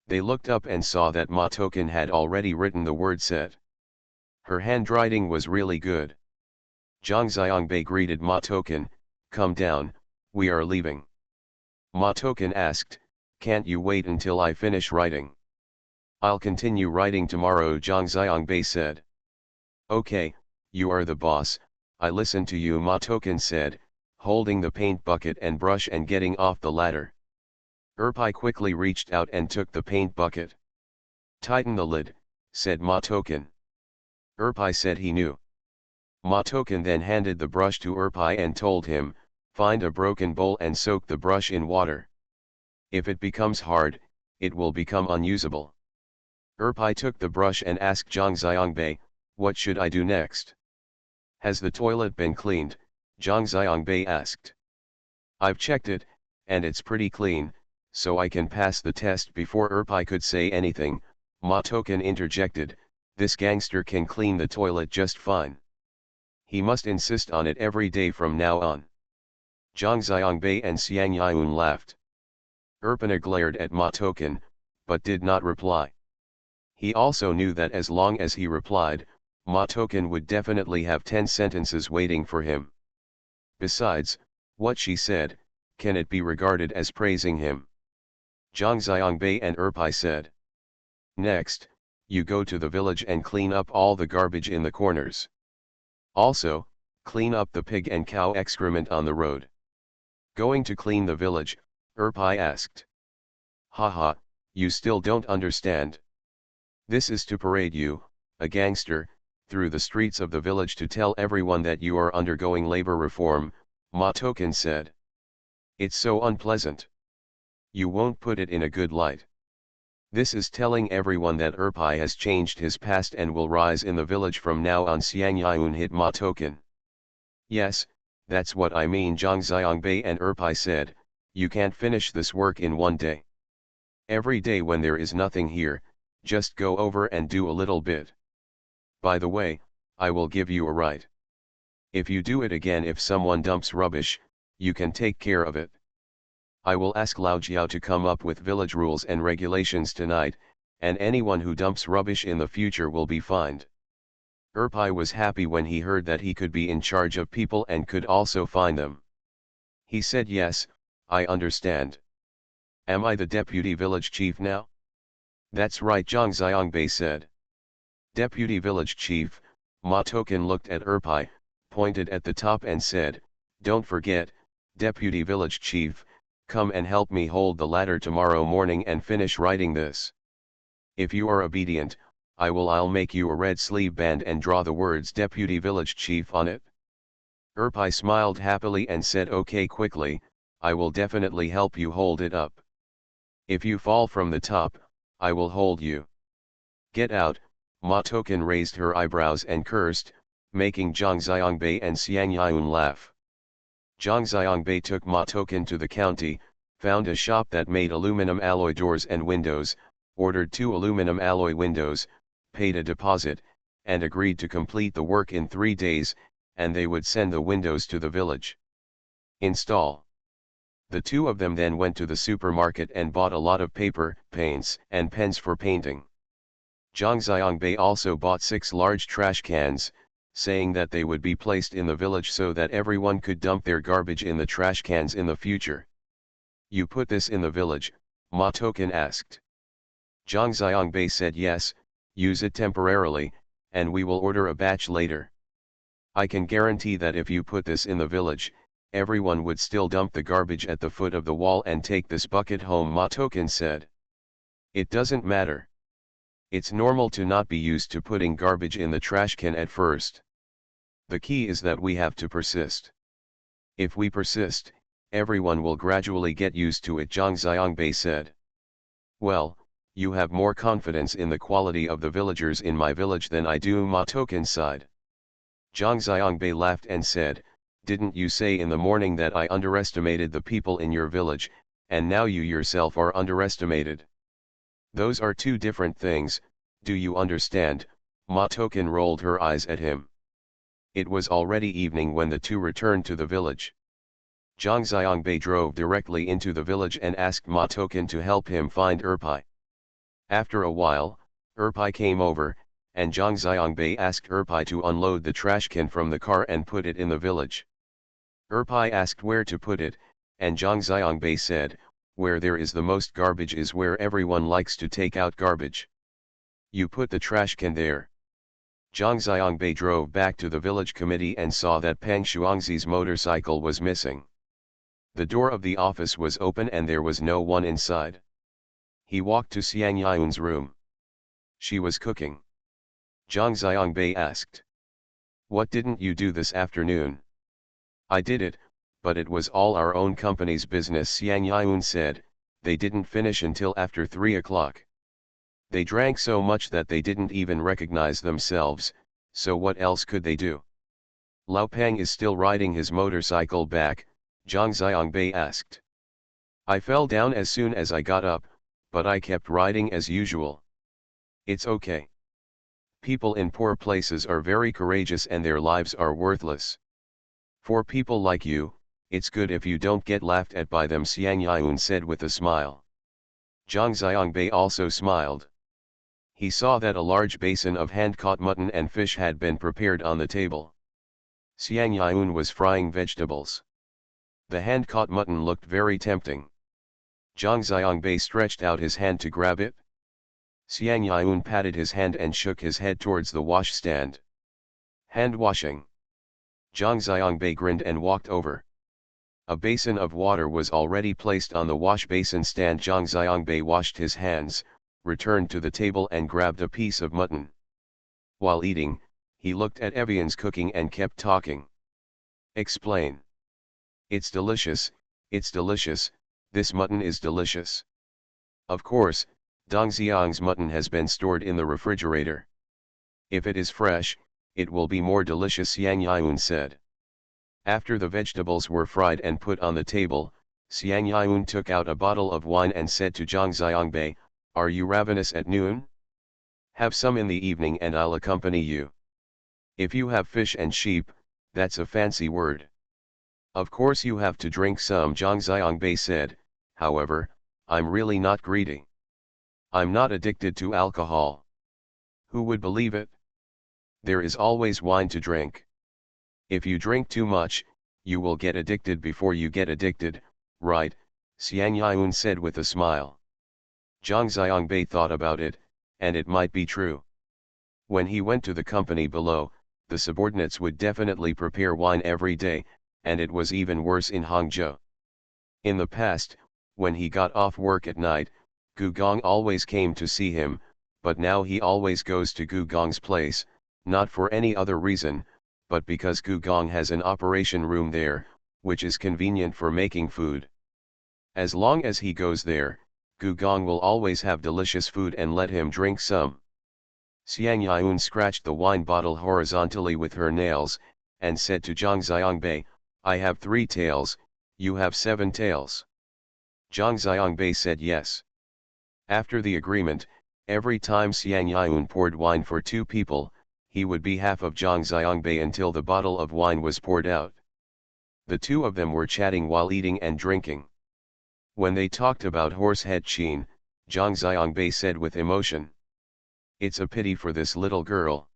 They looked up and saw that Ma Token had already written the word "set." Her handwriting was really good. Zhang Xiangbei greeted Ma Token, "Come down, we are leaving." Ma Token asked, "Can't you wait until I finish writing?" "I'll continue writing tomorrow," Zhang Xiangbei said. "Okay, you are the boss, I listen to you," Ma Token said, holding the paint bucket and brush and getting off the ladder. Erpai quickly reached out and took the paint bucket. "Tighten the lid," said Ma Token. Erpai said he knew. Ma Token then handed the brush to Erpai and told him, "Find a broken bowl and soak the brush in water. If it becomes hard, it will become unusable." Erpai took the brush and asked Zhang Xiangbei, "What should I do next?" "Has the toilet been cleaned?" Zhang Xiangbei asked. "I've checked it, and it's pretty clean, so I can pass the test." Before Erpai could say anything, Ma Token interjected, "This gangster can clean the toilet just fine. He must insist on it every day from now on." Zhang Xiangbei and Xiang Yun laughed. Erpana glared at Ma Token, but did not reply. He also knew that as long as he replied, Ma Token would definitely have 10 sentences waiting for him. Besides, what she said, can it be regarded as praising him? Zhang Xiangbei and Erpai said. "Next, you go to the village and clean up all the garbage in the corners. Also, clean up the pig and cow excrement on the road." "Going to clean the village?" Erpai asked. "Haha, you still don't understand. This is to parade you, a gangster, through the streets of the village to tell everyone that you are undergoing labor reform," Ma Token said. "It's so unpleasant. You won't put it in a good light. This is telling everyone that Erpai has changed his past and will rise in the village from now on." Xiang Yun hit Ma Token. "Yes, that's what I mean," Zhang Xiangbei and Erpai said. "You can't finish this work in one day. Every day when there is nothing here, just go over and do a little bit. By the way, I will give you a right. If you do it again, if someone dumps rubbish, you can take care of it. I will ask Lao Jiao to come up with village rules and regulations tonight, and anyone who dumps rubbish in the future will be fined." Erpai was happy when he heard that he could be in charge of people and could also fine them. He said, "Yes, I understand. Am I the deputy village chief now?" "That's right," Zhang Xiangbei said. "Deputy village chief." Ma Token looked at Erpai, pointed at the top and said, "Don't forget, deputy village chief, come and help me hold the ladder tomorrow morning and finish writing this. If you are obedient, I'll make you a red sleeve band and draw the words Deputy Village Chief on it." Erpai smiled happily and said, "Okay, quickly, I will definitely help you hold it up. If you fall from the top, I will hold you." "Get out." Ma Token raised her eyebrows and cursed, making Zhang Xiangbei and Xiang Yun laugh. Zhang Xiangbei took Ma Token to the county, found a shop that made aluminum alloy doors and windows, ordered 2 aluminum alloy windows, paid a deposit, and agreed to complete the work in 3 days, and they would send the windows to the village. Install. The two of them then went to the supermarket and bought a lot of paper, paints, and pens for painting. Zhang Xiangbei also bought 6 large trash cans, saying that they would be placed in the village so that everyone could dump their garbage in the trash cans in the future. "You put this in the village?" Ma Token asked. Zhang Xiangbei said, "Yes, use it temporarily, and we will order a batch later. I can guarantee that if you put this in the village, everyone would still dump the garbage at the foot of the wall and take this bucket home," Ma Token said. "It doesn't matter. It's normal to not be used to putting garbage in the trash can at first. The key is that we have to persist. If we persist, everyone will gradually get used to it," Zhang Xiangbei said. "Well, you have more confidence in the quality of the villagers in my village than I do," Ma Token sighed. Zhang Xiangbei laughed and said, "Didn't you say in the morning that I underestimated the people in your village, and now you yourself are underestimated? Those are 2 different things, do you understand?" Ma Token rolled her eyes at him. It was already evening when the two returned to the village. Zhang Xiangbei drove directly into the village and asked Ma Token to help him find Erpai. After a while, Erpai came over, and Zhang Xiangbei asked Erpai to unload the trash can from the car and put it in the village. Erpai asked where to put it, and Zhang Xiangbei said, where there is the most garbage is where everyone likes to take out garbage. You put the trash can there. Zhang Xiangbei drove back to the village committee and saw that Pang Shuangzi's motorcycle was missing. The door of the office was open and there was no one inside. He walked to Xiang Yun's room. She was cooking. Zhang Xiangbei asked. What didn't you do this afternoon? I did it, but it was all our own company's business, Xiang Yun said. They didn't finish until after 3 o'clock. They drank so much that they didn't even recognize themselves, so what else could they do? Lao Pang is still riding his motorcycle back, Zhang Xiangbei asked. I fell down as soon as I got up, but I kept riding as usual. It's okay. People in poor places are very courageous and their lives are worthless. For people like you, it's good if you don't get laughed at by them, Xiang Yun said with a smile. Zhang Xiangbei also smiled. He saw that a large basin of hand-caught mutton and fish had been prepared on the table. Xiang Yun was frying vegetables. The hand-caught mutton looked very tempting. Zhang Xiangbei stretched out his hand to grab it. Xiang Yun patted his hand and shook his head towards the washstand. Hand washing. Zhang Xiangbei grinned and walked over. A basin of water was already placed on the wash basin stand. Zhang Xiangbei washed his hands, returned to the table and grabbed a piece of mutton. While eating, he looked at Evian's cooking and kept talking. Explain. It's delicious, this mutton is delicious. Of course, Dongxiang's mutton has been stored in the refrigerator. If it is fresh, it will be more delicious, Xiang Yun said. After the vegetables were fried and put on the table, Xiang Yun took out a bottle of wine and said to Zhang Xiangbei, are you ravenous at noon? Have some in the evening and I'll accompany you. If you have fish and sheep, that's a fancy word. Of course you have to drink some, Zhang Xiangbei said, however, I'm really not greedy. I'm not addicted to alcohol. Who would believe it? There is always wine to drink. If you drink too much, you will get addicted before you get addicted, right? Xiang Yun said with a smile. Zhang Xiangbei thought about it, and it might be true. When he went to the company below, the subordinates would definitely prepare wine every day, and it was even worse in Hangzhou. In the past, when he got off work at night, Gu Gong always came to see him, but now he always goes to Gu Gong's place, not for any other reason, but because Gu Gong has an operation room there, which is convenient for making food. As long as he goes there, Gu Gong will always have delicious food and let him drink some. Xiang Yun scratched the wine bottle horizontally with her nails, and said to Zhang Xiangbei, I have 3 taels, you have 7 taels. Zhang Xiangbei said yes. After the agreement, every time Xiang Yun poured wine for 2 people, he would be half of Zhang Xiangbei until the bottle of wine was poured out. The 2 of them were chatting while eating and drinking. When they talked about horsehead Qin, Zhang Xiangbei said with emotion. It's a pity for this little girl.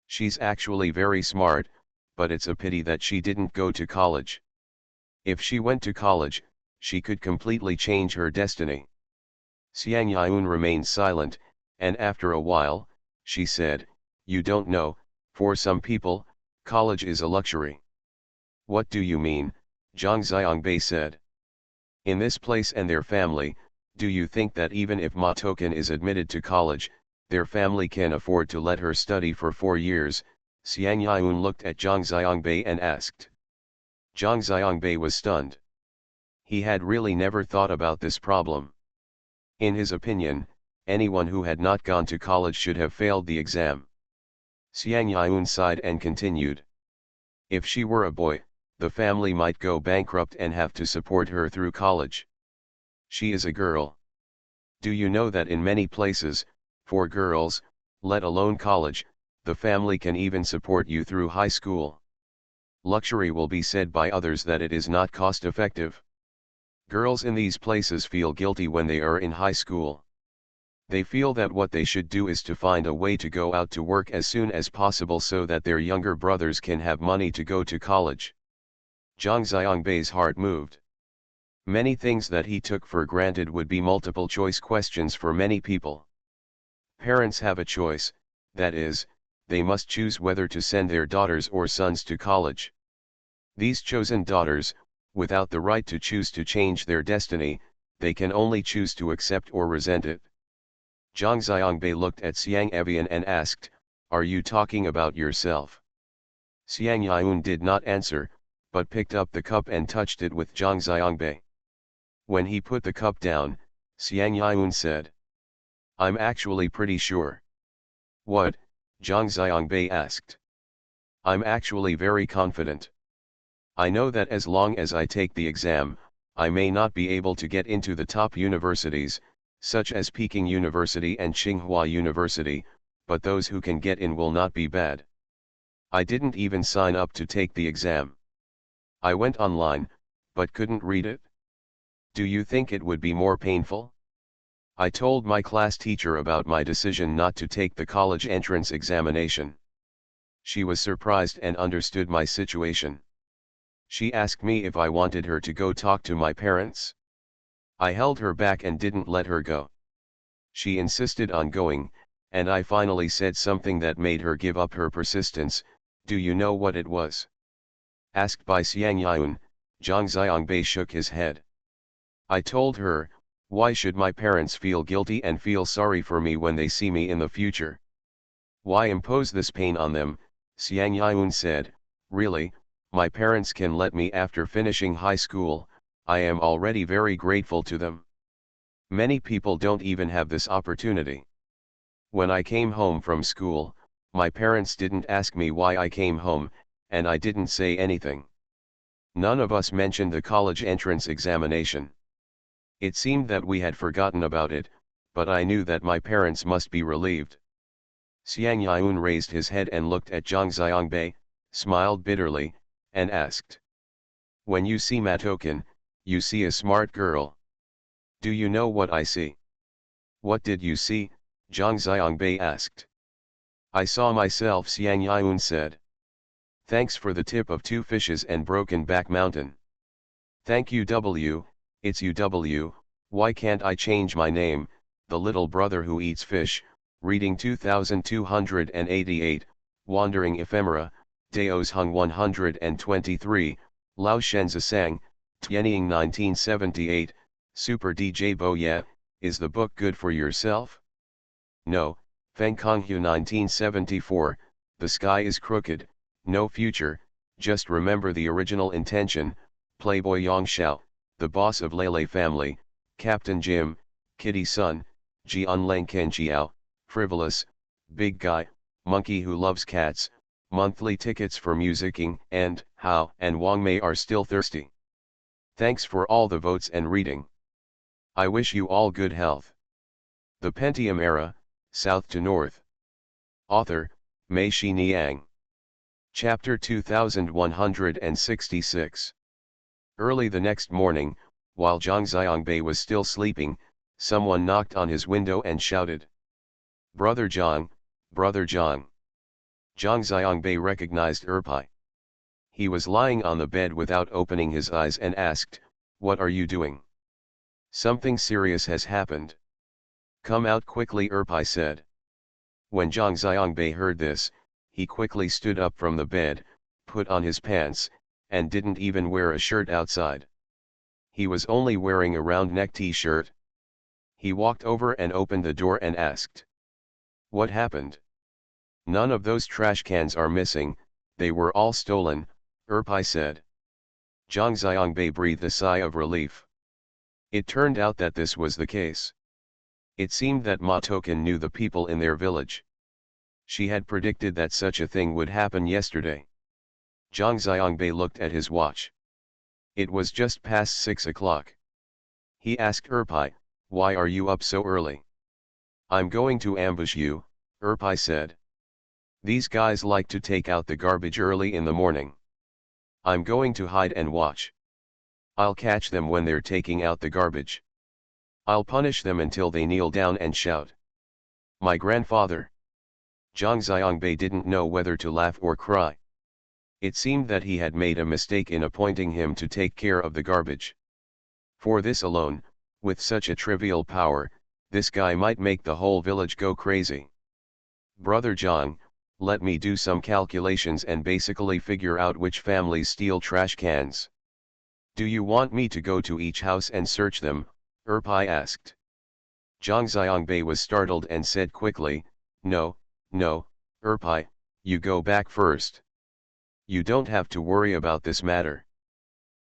She's actually very smart, but it's a pity that she didn't go to college. If she went to college, she could completely change her destiny. Xiang Yun remained silent, and after a while, she said, you don't know, for some people, college is a luxury. What do you mean? Zhang Xiangbei said. In this place and their family, do you think that even if Ma Token is admitted to college, their family can afford to let her study for 4 years? Xiang Yun looked at Zhang Xiangbei and asked. Zhang Xiangbei was stunned. He had really never thought about this problem. In his opinion, anyone who had not gone to college should have failed the exam. Xiang Yun sighed and continued. If she were a boy, the family might go bankrupt and have to support her through college. She is a girl. Do you know that in many places, for girls, let alone college, the family can even support you through high school? Luxury will be said by others that it is not cost-effective. Girls in these places feel guilty when they are in high school. They feel that what they should do is to find a way to go out to work as soon as possible so that their younger brothers can have money to go to college. Zhang Xiangbei's heart moved. Many things that he took for granted would be multiple choice questions for many people. Parents have a choice, that is, they must choose whether to send their daughters or sons to college. These chosen daughters, without the right to choose to change their destiny, they can only choose to accept or resent it. Zhang Xiangbei looked at Xiang Evian and asked, "Are you talking about yourself?" Xiang Yun did not answer, but picked up the cup and touched it with Zhang Xiangbei. When he put the cup down, Xiang Yun said, "I'm actually pretty sure." "What?" Zhang Xiangbei asked. "I'm actually very confident. I know that as long as I take the exam, I may not be able to get into the top universities, such as Peking University and Tsinghua University, but those who can get in will not be bad. I didn't even sign up to take the exam. I went online, but couldn't read it. Do you think it would be more painful?" I told my class teacher about my decision not to take the college entrance examination. She was surprised and understood my situation. She asked me if I wanted her to go talk to my parents. I held her back and didn't let her go. She insisted on going, and I finally said something that made her give up her persistence. "Do you know what it was?" Asked by Xiang Yun, Zhang Xiangbei shook his head. I told her, "Why should my parents feel guilty and feel sorry for me when they see me in the future? Why impose this pain on them?" Xiang Yun said, "Really, my parents can let me after finishing high school. I am already very grateful to them. Many people don't even have this opportunity. When I came home from school, my parents didn't ask me why I came home, and I didn't say anything. None of us mentioned the college entrance examination. It seemed that we had forgotten about it, but I knew that my parents must be relieved." Xiang Yun raised his head and looked at Zhang Xiangbei, smiled bitterly, and asked, "When you see Matoken, you see a smart girl. Do you know what I see?" "What did you see?" Zhang Xiangbei asked. "I saw myself," Xiang Yun said. "Thanks for the tip of 2 fishes and Broken Back Mountain." "Thank you W, it's UW, why can't I change my name, the little brother who eats fish." Reading 2288, Wandering Ephemera, Daos Hung 123, Lao Shenzi Sang, Tianying 1978, Super DJ Bo Ye, is the book good for yourself? No, Feng Konghu 1974, The Sky is Crooked, No Future, just remember the original intention. Playboy Yang Xiao, the boss of Lele family, Captain Jim, Kitty Sun, Jian Leng Kenjiao, Frivolous, Big Guy, Monkey Who Loves Cats, Monthly Tickets for Musicking, and How and Wang Mei Are Still Thirsty. Thanks for all the votes and reading. I wish you all good health. The Pentium Era, South to North. Author, Mei Shi Niang. Chapter 2166. Early the next morning, while Zhang Xiangbei was still sleeping, someone knocked on his window and shouted, "Brother Zhang, Brother Zhang." Zhang Xiangbei recognized Erpai. He was lying on the bed without opening his eyes and asked, "What are you doing?" "Something serious has happened." "Come out quickly," Erpai said. When Zhang Xiangbei heard this, he quickly stood up from the bed, put on his pants, and didn't even wear a shirt outside. He was only wearing a round neck t-shirt. He walked over and opened the door and asked, "What happened?" "None of those trash cans are missing, they were all stolen," Erpai said. Zhang Xiangbei breathed a sigh of relief. It turned out that this was the case. It seemed that Ma Token knew the people in their village. She had predicted that such a thing would happen yesterday. Zhang Xiangbei looked at his watch. It was just past 6 o'clock. He asked Erpai, "Why are you up so early?" "I'm going to ambush you," Erpai said. "These guys like to take out the garbage early in the morning. I'm going to hide and watch. I'll catch them when they're taking out the garbage. I'll punish them until they kneel down and shout." My grandfather. Zhang Xiangbei didn't know whether to laugh or cry. It seemed that he had made a mistake in appointing him to take care of the garbage. For this alone, with such a trivial power, this guy might make the whole village go crazy. Brother Zhang, let me do some calculations and basically figure out which families steal trash cans. Do you want me to go to each house and search them? Erpai asked. Zhang Xiangbei was startled and said quickly, No, Erpai, you go back first. You don't have to worry about this matter.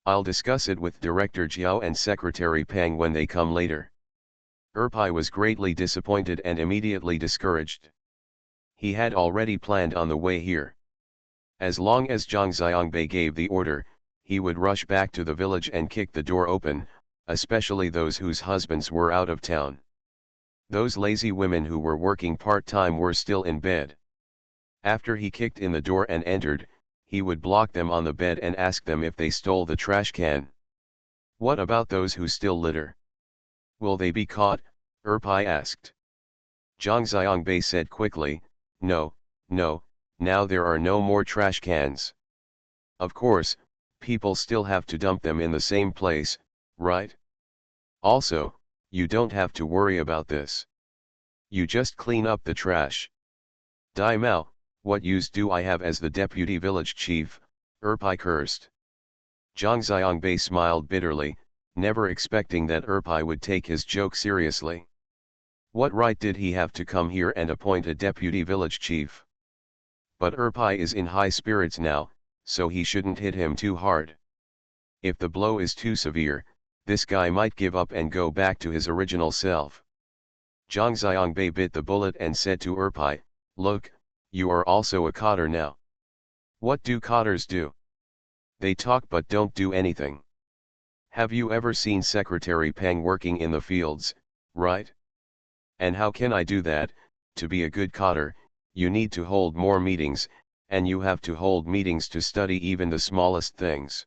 I'll discuss it with Director Jiao and Secretary Pang when they come later. Erpai was greatly disappointed and immediately discouraged. He had already planned on the way here. As long as Zhang Xiangbei gave the order, he would rush back to the village and kick the door open, especially those whose husbands were out of town. Those lazy women who were working part-time were still in bed. After he kicked in the door and entered, he would block them on the bed and ask them if they stole the trash can. What about those who still litter? Will they be caught? Erpai asked. Zhang Xiangbei said quickly, No, now there are no more trash cans. Of course, people still have to dump them in the same place, right? Also, you don't have to worry about this. You just clean up the trash. Dai Mao, what use do I have as the deputy village chief? Erpai cursed. Zhang Xiangbei smiled bitterly, never expecting that Erpai would take his joke seriously. What right did he have to come here and appoint a deputy village chief? But Erpai is in high spirits now, so he shouldn't hit him too hard. If the blow is too severe, this guy might give up and go back to his original self. Zhang Xiangbei bit the bullet and said to Erpai, Look, you are also a cotter now. What do cotters do? They talk but don't do anything. Have you ever seen Secretary Pang working in the fields, right? And how can I do that? To be a good cotter, you need to hold more meetings, and you have to hold meetings to study even the smallest things.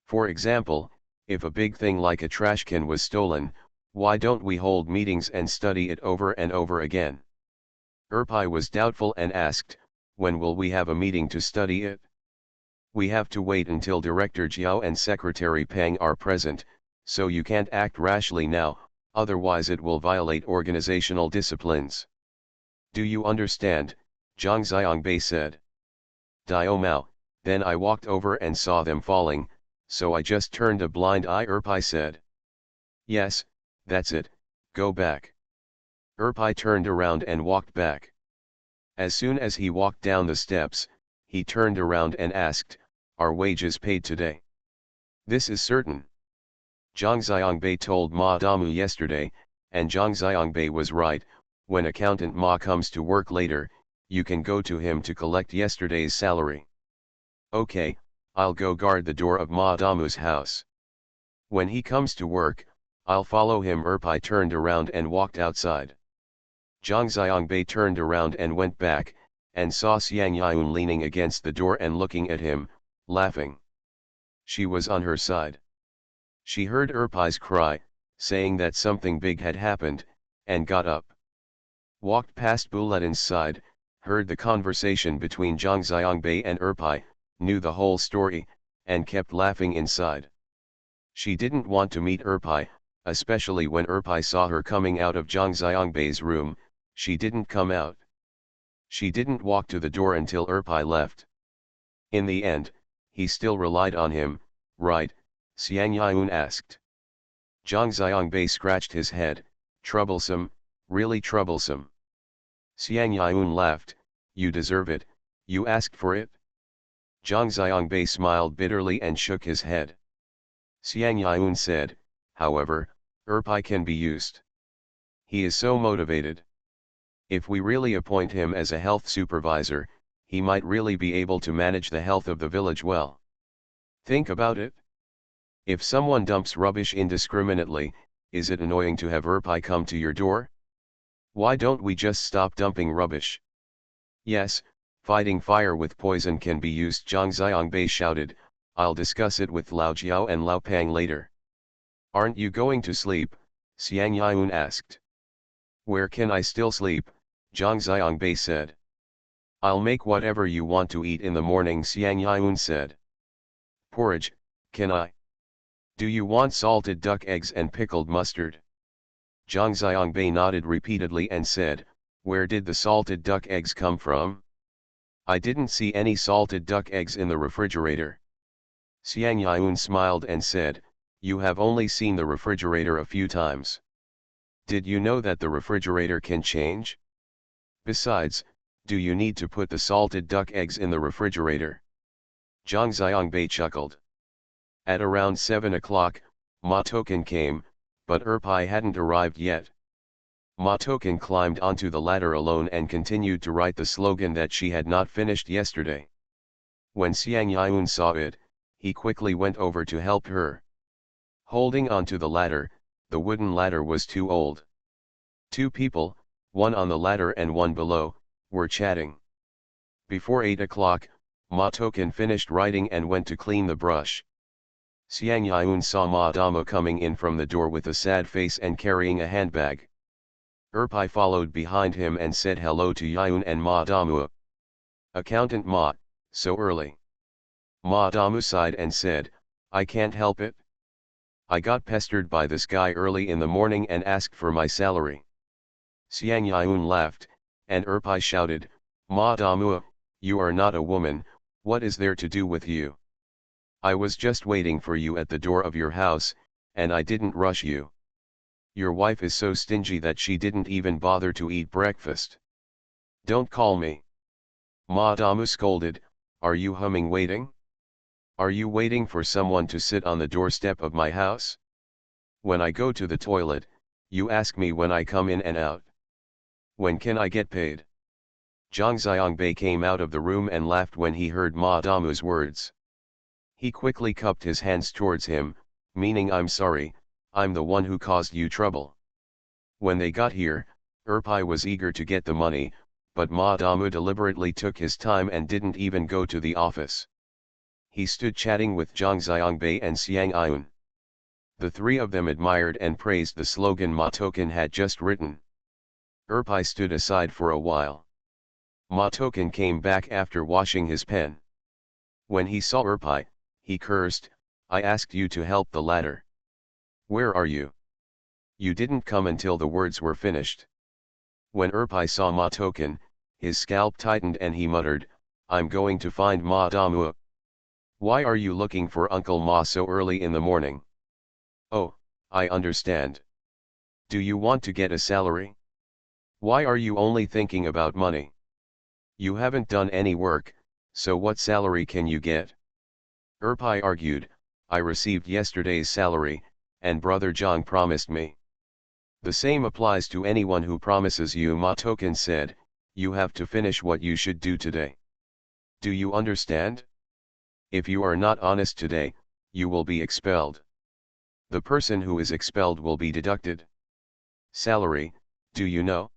For example, if a big thing like a trash can was stolen, why don't we hold meetings and study it over and over again? Erpai was doubtful and asked, When will we have a meeting to study it? We have to wait until Director Jiao and Secretary Pang are present, so you can't act rashly now, otherwise it will violate organizational disciplines. Do you understand? Zhang Xiangbei said. Dio Mao, then I walked over and saw them falling, so I just turned a blind eye, Erpai said. Yes, that's it, go back. Erpai turned around and walked back. As soon as he walked down the steps, he turned around and asked, Are wages paid today? This is certain. Zhang Xiangbei told Ma Damu yesterday, and Zhang Xiangbei was right. When accountant Ma comes to work later, you can go to him to collect yesterday's salary. Okay, I'll go guard the door of Ma Damu's house. When he comes to work, I'll follow him. Erpai turned around and walked outside. Zhang Xiangbei turned around and went back, and saw Xiang Yun leaning against the door and looking at him, laughing. She was on her side. She heard Erpai's cry, saying that something big had happened, and got up. Walked past Buletin's side, heard the conversation between Zhang Xiangbei and Erpai, knew the whole story, and kept laughing inside. She didn't want to meet Erpai, especially when Erpai saw her coming out of Zhang Xiangbei's room. She didn't come out. She didn't walk to the door until Erpai left. In the end, he still relied on him, right? Xiang Yun asked. Zhang Xiangbei scratched his head, troublesome, really troublesome. Xiang Yun laughed, You deserve it, you asked for it. Zhang Xiangbei smiled bitterly and shook his head. Xiang Yun said, However, Erpai can be used. He is so motivated. If we really appoint him as a health supervisor, he might really be able to manage the health of the village well. Think about it. If someone dumps rubbish indiscriminately, is it annoying to have Erpai come to your door? Why don't we just stop dumping rubbish? Yes, fighting fire with poison can be used, Zhang Xiangbei shouted. I'll discuss it with Lao Jiao and Lao Pang later. Aren't you going to sleep? Xiang Yun asked. Where can I still sleep? Zhang Xiangbei said. I'll make whatever you want to eat in the morning, Xiang Yun said. Porridge, can I? Do you want salted duck eggs and pickled mustard? Zhang Xiangbei nodded repeatedly and said, where did the salted duck eggs come from? I didn't see any salted duck eggs in the refrigerator. Xiang Yun smiled and said, you have only seen the refrigerator a few times. Did you know that the refrigerator can change? Besides, do you need to put the salted duck eggs in the refrigerator? Zhang Xiangbei chuckled. At around 7 o'clock, Ma Token came, but Erpai hadn't arrived yet. Ma Token climbed onto the ladder alone and continued to write the slogan that she had not finished yesterday. When Xiang Yun saw it, he quickly went over to help her. Holding onto the ladder, the wooden ladder was too old. Two people, one on the ladder and one below, were chatting. Before 8 o'clock, Ma Token finished writing and went to clean the brush. Xiang Yun saw Ma Dama coming in from the door with a sad face and carrying a handbag. Erpai followed behind him and said hello to Yun and Ma Damu. Accountant Ma, so early. Ma Damu sighed and said, I can't help it. I got pestered by this guy early in the morning and asked for my salary. Xiang Yun laughed, and Erpai shouted, Ma Damu, you are not a woman, what is there to do with you? I was just waiting for you at the door of your house, and I didn't rush you. Your wife is so stingy that she didn't even bother to eat breakfast. Don't call me. Ma Damu scolded, are you humming waiting? Are you waiting for someone to sit on the doorstep of my house? When I go to the toilet, you ask me when I come in and out. When can I get paid? Zhang Xiangbei came out of the room and laughed when he heard Ma Damu's words. He quickly cupped his hands towards him, meaning I'm sorry, I'm the one who caused you trouble. When they got here, Erpai was eager to get the money, but Ma Damu deliberately took his time and didn't even go to the office. He stood chatting with Zhang Xiangbei and Xiang Yun. The three of them admired and praised the slogan Ma Token had just written. Erpai stood aside for a while. Ma Token came back after washing his pen. When he saw Erpai, he cursed, I asked you to help the ladder. Where are you? You didn't come until the words were finished. When Erpai saw Ma Token, his scalp tightened and he muttered, I'm going to find Ma Damu. Why are you looking for Uncle Ma so early in the morning? Oh, I understand. Do you want to get a salary? Why are you only thinking about money? You haven't done any work, so what salary can you get? Erpai argued, I received yesterday's salary, and Brother Zhang promised me. The same applies to anyone who promises you, Ma Token said, you have to finish what you should do today. Do you understand? If you are not honest today, you will be expelled. The person who is expelled will be deducted. Salary, do you know?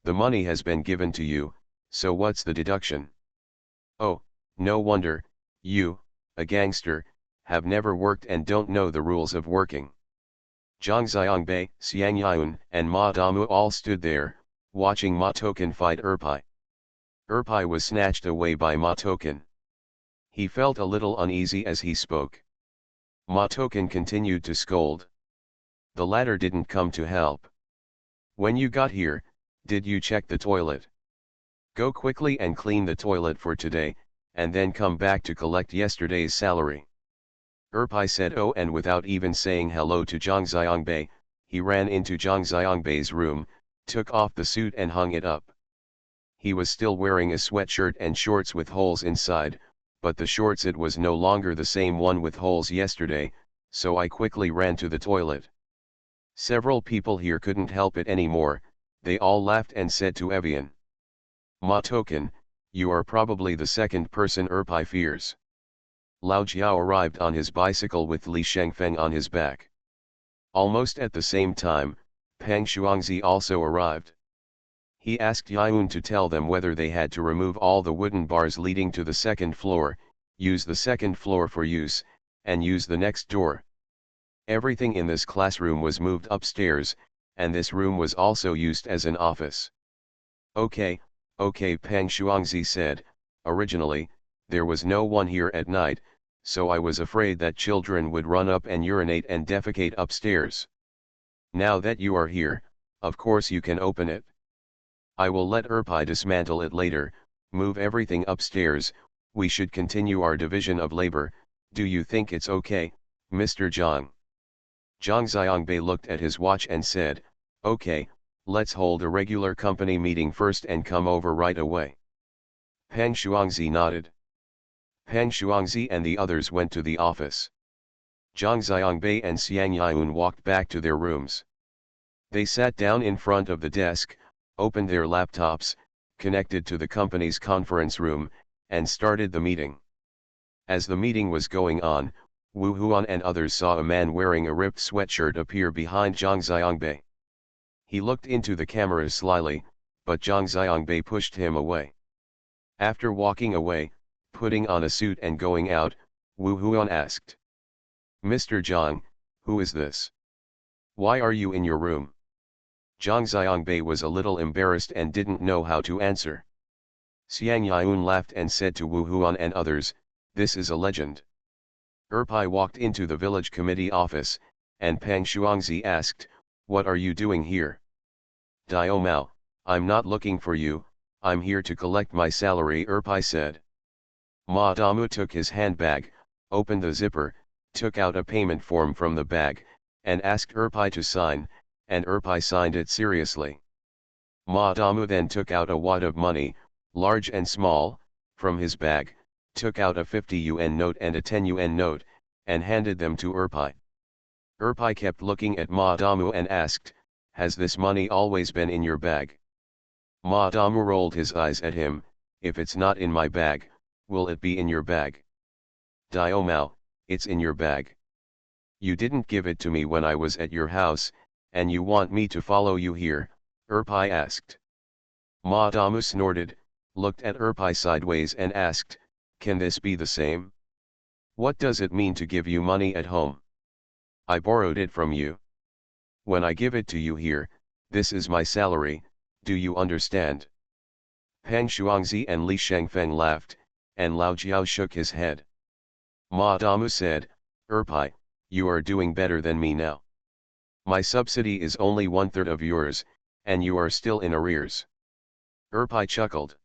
The money has been given to you, so what's the deduction? Oh, no wonder, you, a gangster, have never worked and don't know the rules of working. Zhang Xiangbei, Xiang Yun, and Ma Damu all stood there, watching Ma Token fight Erpai. Erpai was snatched away by Ma Token. He felt a little uneasy as he spoke. Ma Token continued to scold. The ladder didn't come to help. When you got here, did you check the toilet? Go quickly and clean the toilet for today, and then come back to collect yesterday's salary. Erpai said oh, and without even saying hello to Zhang Xiangbei, he ran into Zhang Xiangbei's room, took off the suit and hung it up. He was still wearing a sweatshirt and shorts with holes inside, but the shorts it was no longer the same one with holes yesterday, so I quickly ran to the toilet. Several people here couldn't help it anymore, they all laughed and said to Evian. Ma Token, you are probably the second person Erpai fears. Lao Jiao arrived on his bicycle with Li Shengfeng on his back. Almost at the same time, Peng Shuangzi also arrived. He asked Yun to tell them whether they had to remove all the wooden bars leading to the second floor, use the second floor for use, and use the next door. Everything in this classroom was moved upstairs, and this room was also used as an office. Okay, okay, Peng Shuangzi said. Originally, there was no one here at night, so I was afraid that children would run up and urinate and defecate upstairs. Now that you are here, of course you can open it. I will let Erpai dismantle it later, move everything upstairs. We should continue our division of labor. Do you think it's okay, Mr. Zhang? Zhang Xiangbei looked at his watch and said, okay, let's hold a regular company meeting first and come over right away. Peng Shuangzi nodded. Peng Shuangzi and the others went to the office. Zhang Xiangbei and Xiang Yun walked back to their rooms. They sat down in front of the desk, opened their laptops, connected to the company's conference room, and started the meeting. As the meeting was going on, Wu Huan and others saw a man wearing a ripped sweatshirt appear behind Zhang Xiangbei. He looked into the camera slyly, but Zhang Xiangbei pushed him away. After walking away, putting on a suit and going out, Wu Huan asked, Mr. Zhang, who is this? Why are you in your room? Zhang Xiangbei was a little embarrassed and didn't know how to answer. Xiang Yun laughed and said to Wu Huan and others, this is a legend. Erpai walked into the village committee office, and Peng Shuangzi asked, what are you doing here? Dio Mao, I'm not looking for you, I'm here to collect my salary, Erpai said. Ma Damu took his handbag, opened the zipper, took out a payment form from the bag, and asked Erpai to sign, and Erpai signed it seriously. Ma Damu then took out a wad of money, large and small, from his bag, took out a 50 yuan note and a 10 yuan note, and handed them to Erpai. Erpai kept looking at Ma Damu and asked, has this money always been in your bag? Ma Damu rolled his eyes at him, if it's not in my bag, will it be in your bag? Dio Mao, it's in your bag. You didn't give it to me when I was at your house, and you want me to follow you here, Erpai asked. Ma Damu snorted, looked at Erpai sideways and asked, can this be the same? What does it mean to give you money at home? I borrowed it from you. When I give it to you here, this is my salary, do you understand? Peng Shuangzi and Li Shengfeng laughed, and Lao Jiao shook his head. Ma Damu said, Erpai, you are doing better than me now. My subsidy is only 1/3 of yours, and you are still in arrears. Erpai chuckled.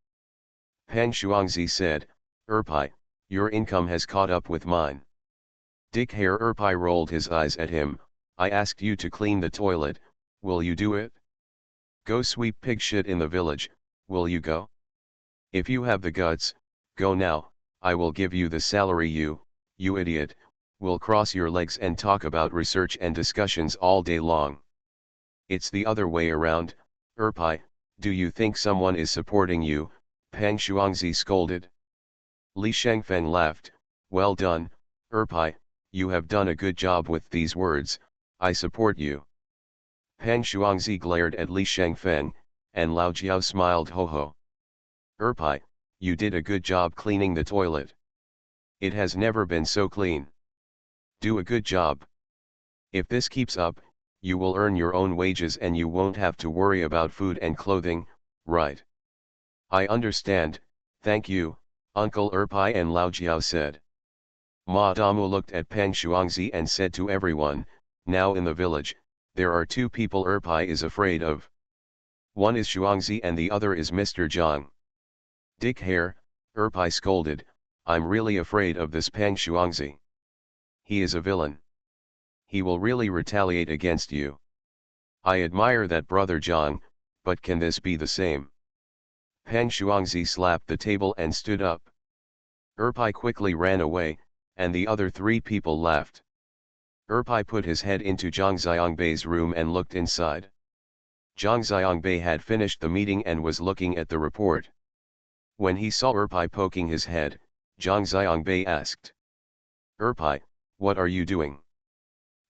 Peng Shuangzi said, Erpai, your income has caught up with mine. Dick Hare Erpai rolled his eyes at him, I asked you to clean the toilet, will you do it? Go sweep pig shit in the village, will you go? If you have the guts, go now, I will give you the salary you idiot, will cross your legs and talk about research and discussions all day long. It's the other way around, Erpai, do you think someone is supporting you? Peng Shuangzi scolded. Li Shengfeng laughed, well done, Erpai, you have done a good job with these words, I support you. Peng Shuangzi glared at Li Shengfeng, and Lao Jiao smiled ho ho. Erpai, you did a good job cleaning the toilet. It has never been so clean. Do a good job. If this keeps up, you will earn your own wages and you won't have to worry about food and clothing, right? I understand, thank you, Uncle Erpai and Lao Jiao said. Ma Damu looked at Peng Shuangzi and said to everyone, now in the village, there are two people Erpai is afraid of. One is Shuangzi and the other is Mr. Zhang. Dick Hare, Erpai scolded, I'm really afraid of this Peng Shuangzi. He is a villain. He will really retaliate against you. I admire that brother Zhang, but can this be the same? Peng Shuangzi slapped the table and stood up. Erpai quickly ran away, and the other three people laughed. Erpai put his head into Zhang Xiangbei's room and looked inside. Zhang Xiangbei had finished the meeting and was looking at the report. When he saw Erpai poking his head, Zhang Xiangbei asked, Erpai, what are you doing?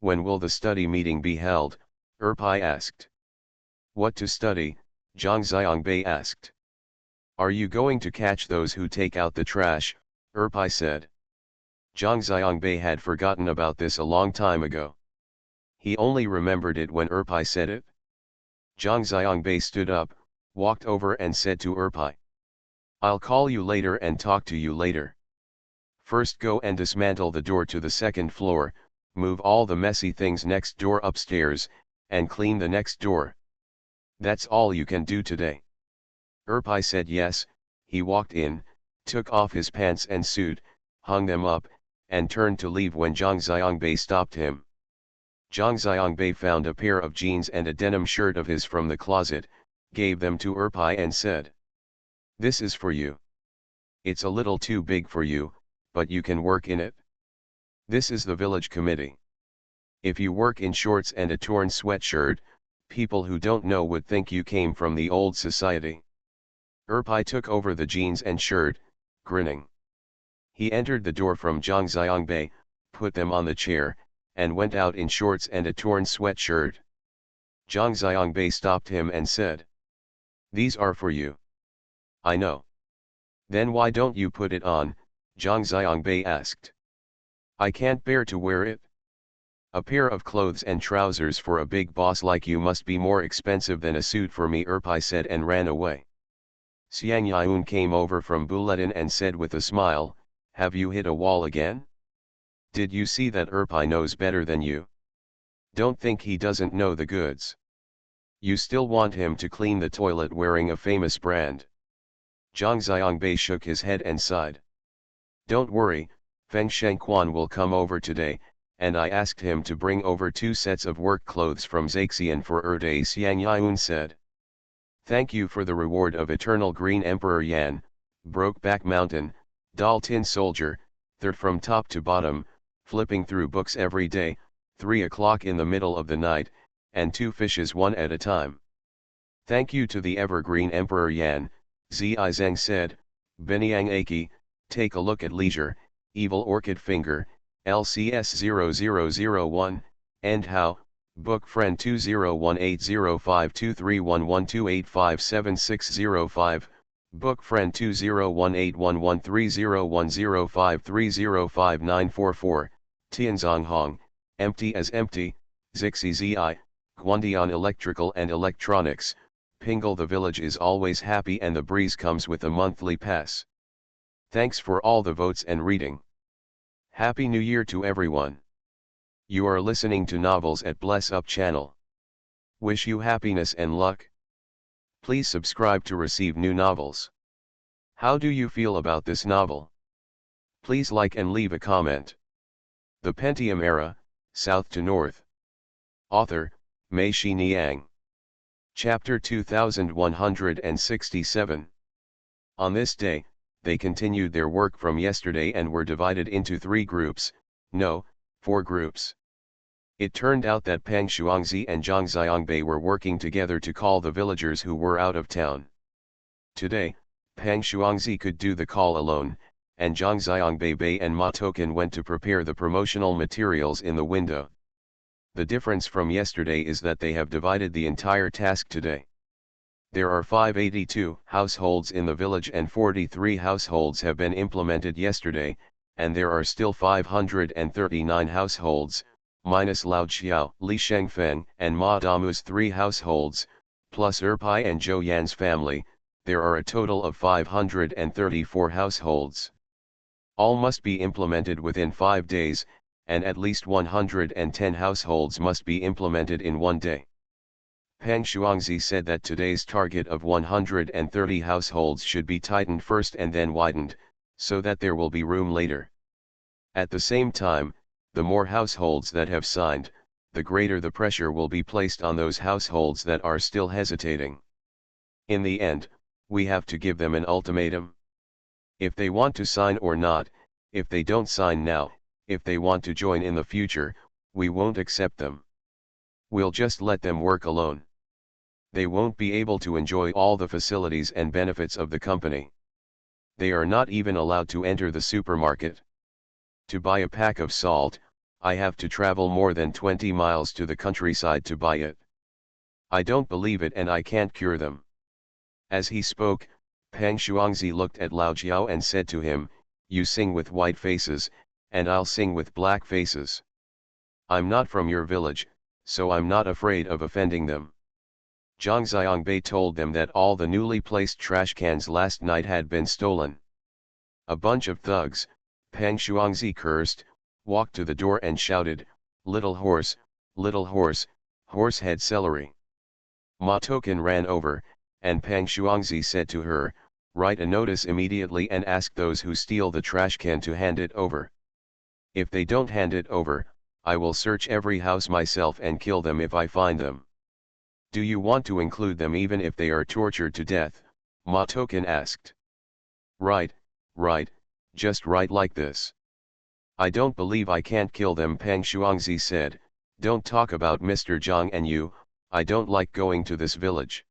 When will the study meeting be held? Erpai asked. What to study? Zhang Xiangbei asked. Are you going to catch those who take out the trash? Erpai said. Zhang Xiangbei had forgotten about this a long time ago. He only remembered it when Erpai said it. Zhang Xiangbei stood up, walked over and said to Erpai. I'll call you later and talk to you later. First go and dismantle the door to the second floor, move all the messy things next door upstairs, and clean the next door. That's all you can do today. Erpai said yes. He walked in, took off his pants and suit, hung them up, and turned to leave when Zhang Xiangbei stopped him. Zhang Xiangbei found a pair of jeans and a denim shirt of his from the closet, gave them to Erpai and said, "This is for you. It's a little too big for you, but you can work in it. This is the village committee. If you work in shorts and a torn sweatshirt, people who don't know would think you came from the old society." Erpai took over the jeans and shirt, grinning. He entered the door from Zhang Xiangbei, put them on the chair, and went out in shorts and a torn sweatshirt. Zhang Xiangbei stopped him and said, "These are for you." "I know." "Then why don't you put it on?" Zhang Xiangbei asked. "I can't bear to wear it." "A pair of clothes and trousers for a big boss like you must be more expensive than a suit for me," Erpai said and ran away. Xiang Yun came over from Bulletin and said with a smile, "Have you hit a wall again? Did you see that Erpai knows better than you? Don't think he doesn't know the goods. You still want him to clean the toilet wearing a famous brand." Zhang Xiangbei shook his head and sighed. "Don't worry, Feng Shengquan will come over today, and I asked him to bring over 2 sets of work clothes from Zaixian for Erday," Xiang Yun said. "Thank you for the reward of Eternal Green Emperor Yan, Brokeback Mountain, Dal Tin Soldier, third from top to bottom, flipping through books every day, 3 o'clock in the middle of the night, and 2 fishes one at a time." "Thank you to the Evergreen Emperor Yan," Zi Zheng said. "Beniang Aki, take a look at Leisure, Evil Orchid Finger, LCS 0001, and How, Book Friend 2018052311285765, Book Friend 201811301053053944, Tianzong Hong, Empty as Empty, Zixi Zi, Guandian Electrical and Electronics, Pingle. The village is always happy and the breeze comes with a monthly pass. Thanks for all the votes and reading. Happy New Year to everyone. You are listening to Novels at Bless Up channel. Wish you happiness and luck. Please subscribe to receive new novels. How do you feel about this novel? Please like and leave a comment. The Pentium Era, South to North. Author, Mei Shi Niang. Chapter 2167. On this day, they continued their work from yesterday and were divided into 3 groups, no, 4 groups. It turned out that Peng Shuangzi and Zhang Xiangbei were working together to call the villagers who were out of town. Today, Peng Shuangzi could do the call alone, and Zhang Xiangbei and Ma Token went to prepare the promotional materials in the window. The difference from yesterday is that they have divided the entire task today. There are 582 households in the village and 43 households have been implemented yesterday, and there are still 539 households, minus Lao Xiao, Li Shengfeng, and Ma Damu's 3 households, plus Erpai and Zhou Yan's family. There are a total of 534 households. All must be implemented within 5 days, and at least 110 households must be implemented in 1 day. Peng Shuangzi said that today's target of 130 households should be tightened first and then widened, so that there will be room later. At the same time, the more households that have signed, the greater the pressure will be placed on those households that are still hesitating. In the end, we have to give them an ultimatum. If they want to sign or not, if they don't sign now, if they want to join in the future, we won't accept them. We'll just let them work alone. They won't be able to enjoy all the facilities and benefits of the company. They are not even allowed to enter the supermarket. To buy a pack of salt, I have to travel more than 20 miles to the countryside to buy it. I don't believe it and I can't cure them. As he spoke, Peng Shuangzi looked at Lao Jiao and said to him, "You sing with white faces, and I'll sing with black faces. I'm not from your village, so I'm not afraid of offending them." Zhang Xiangbei told them that all the newly placed trash cans last night had been stolen. A bunch of thugs, Peng Shuangzi cursed, walked to the door and shouted, little horse, horsehead celery. Ma Token ran over, and Peng Shuangzi said to her, write a notice immediately and ask those who steal the trash can to hand it over. If they don't hand it over, I will search every house myself and kill them if I find them. Do you want to include them even if they are tortured to death? Ma Token asked. Right, just write like this. I don't believe I can't kill them, Peng Shuangzi said. Don't talk about Mr. Zhang and you, I don't like going to this village.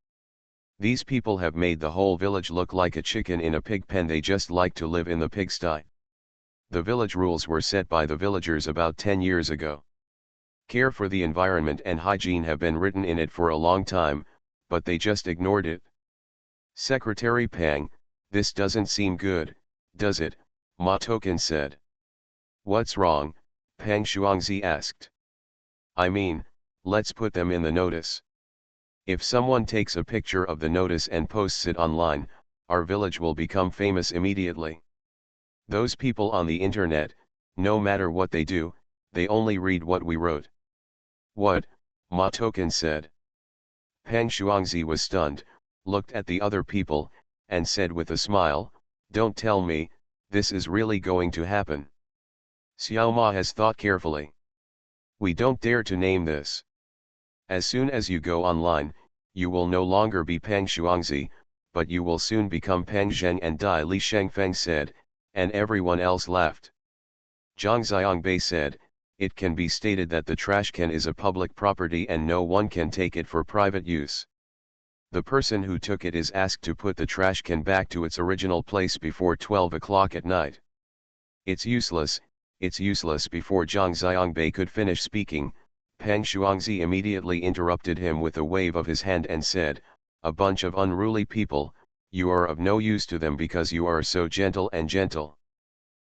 These people have made the whole village look like a chicken in a pig pen, they just like to live in the pigsty. The village rules were set by the villagers about 10 years ago. Care for the environment and hygiene have been written in it for a long time, but they just ignored it. Secretary Pang, this doesn't seem good, does it? Ma Token said. What's wrong? Peng Shuangzi asked. I mean, let's put them in the notice. If someone takes a picture of the notice and posts it online, our village will become famous immediately. Those people on the internet, no matter what they do, they only read what we wrote. What? Ma Token said. Peng Shuangzi was stunned, looked at the other people, and said with a smile, don't tell me, this is really going to happen. Xiao Ma has thought carefully. We don't dare to name this. As soon as you go online, you will no longer be Peng Shuangzi, but you will soon become Peng Zheng and Dai Li Shengfeng said, and everyone else laughed. Zhang Xiangbei said, it can be stated that the trash can is a public property and no one can take it for private use. The person who took it is asked to put the trash can back to its original place before 12 o'clock at night. It's useless. Before Zhang Xiangbei could finish speaking, Peng Shuangzi immediately interrupted him with a wave of his hand and said, a bunch of unruly people, you are of no use to them because you are so gentle.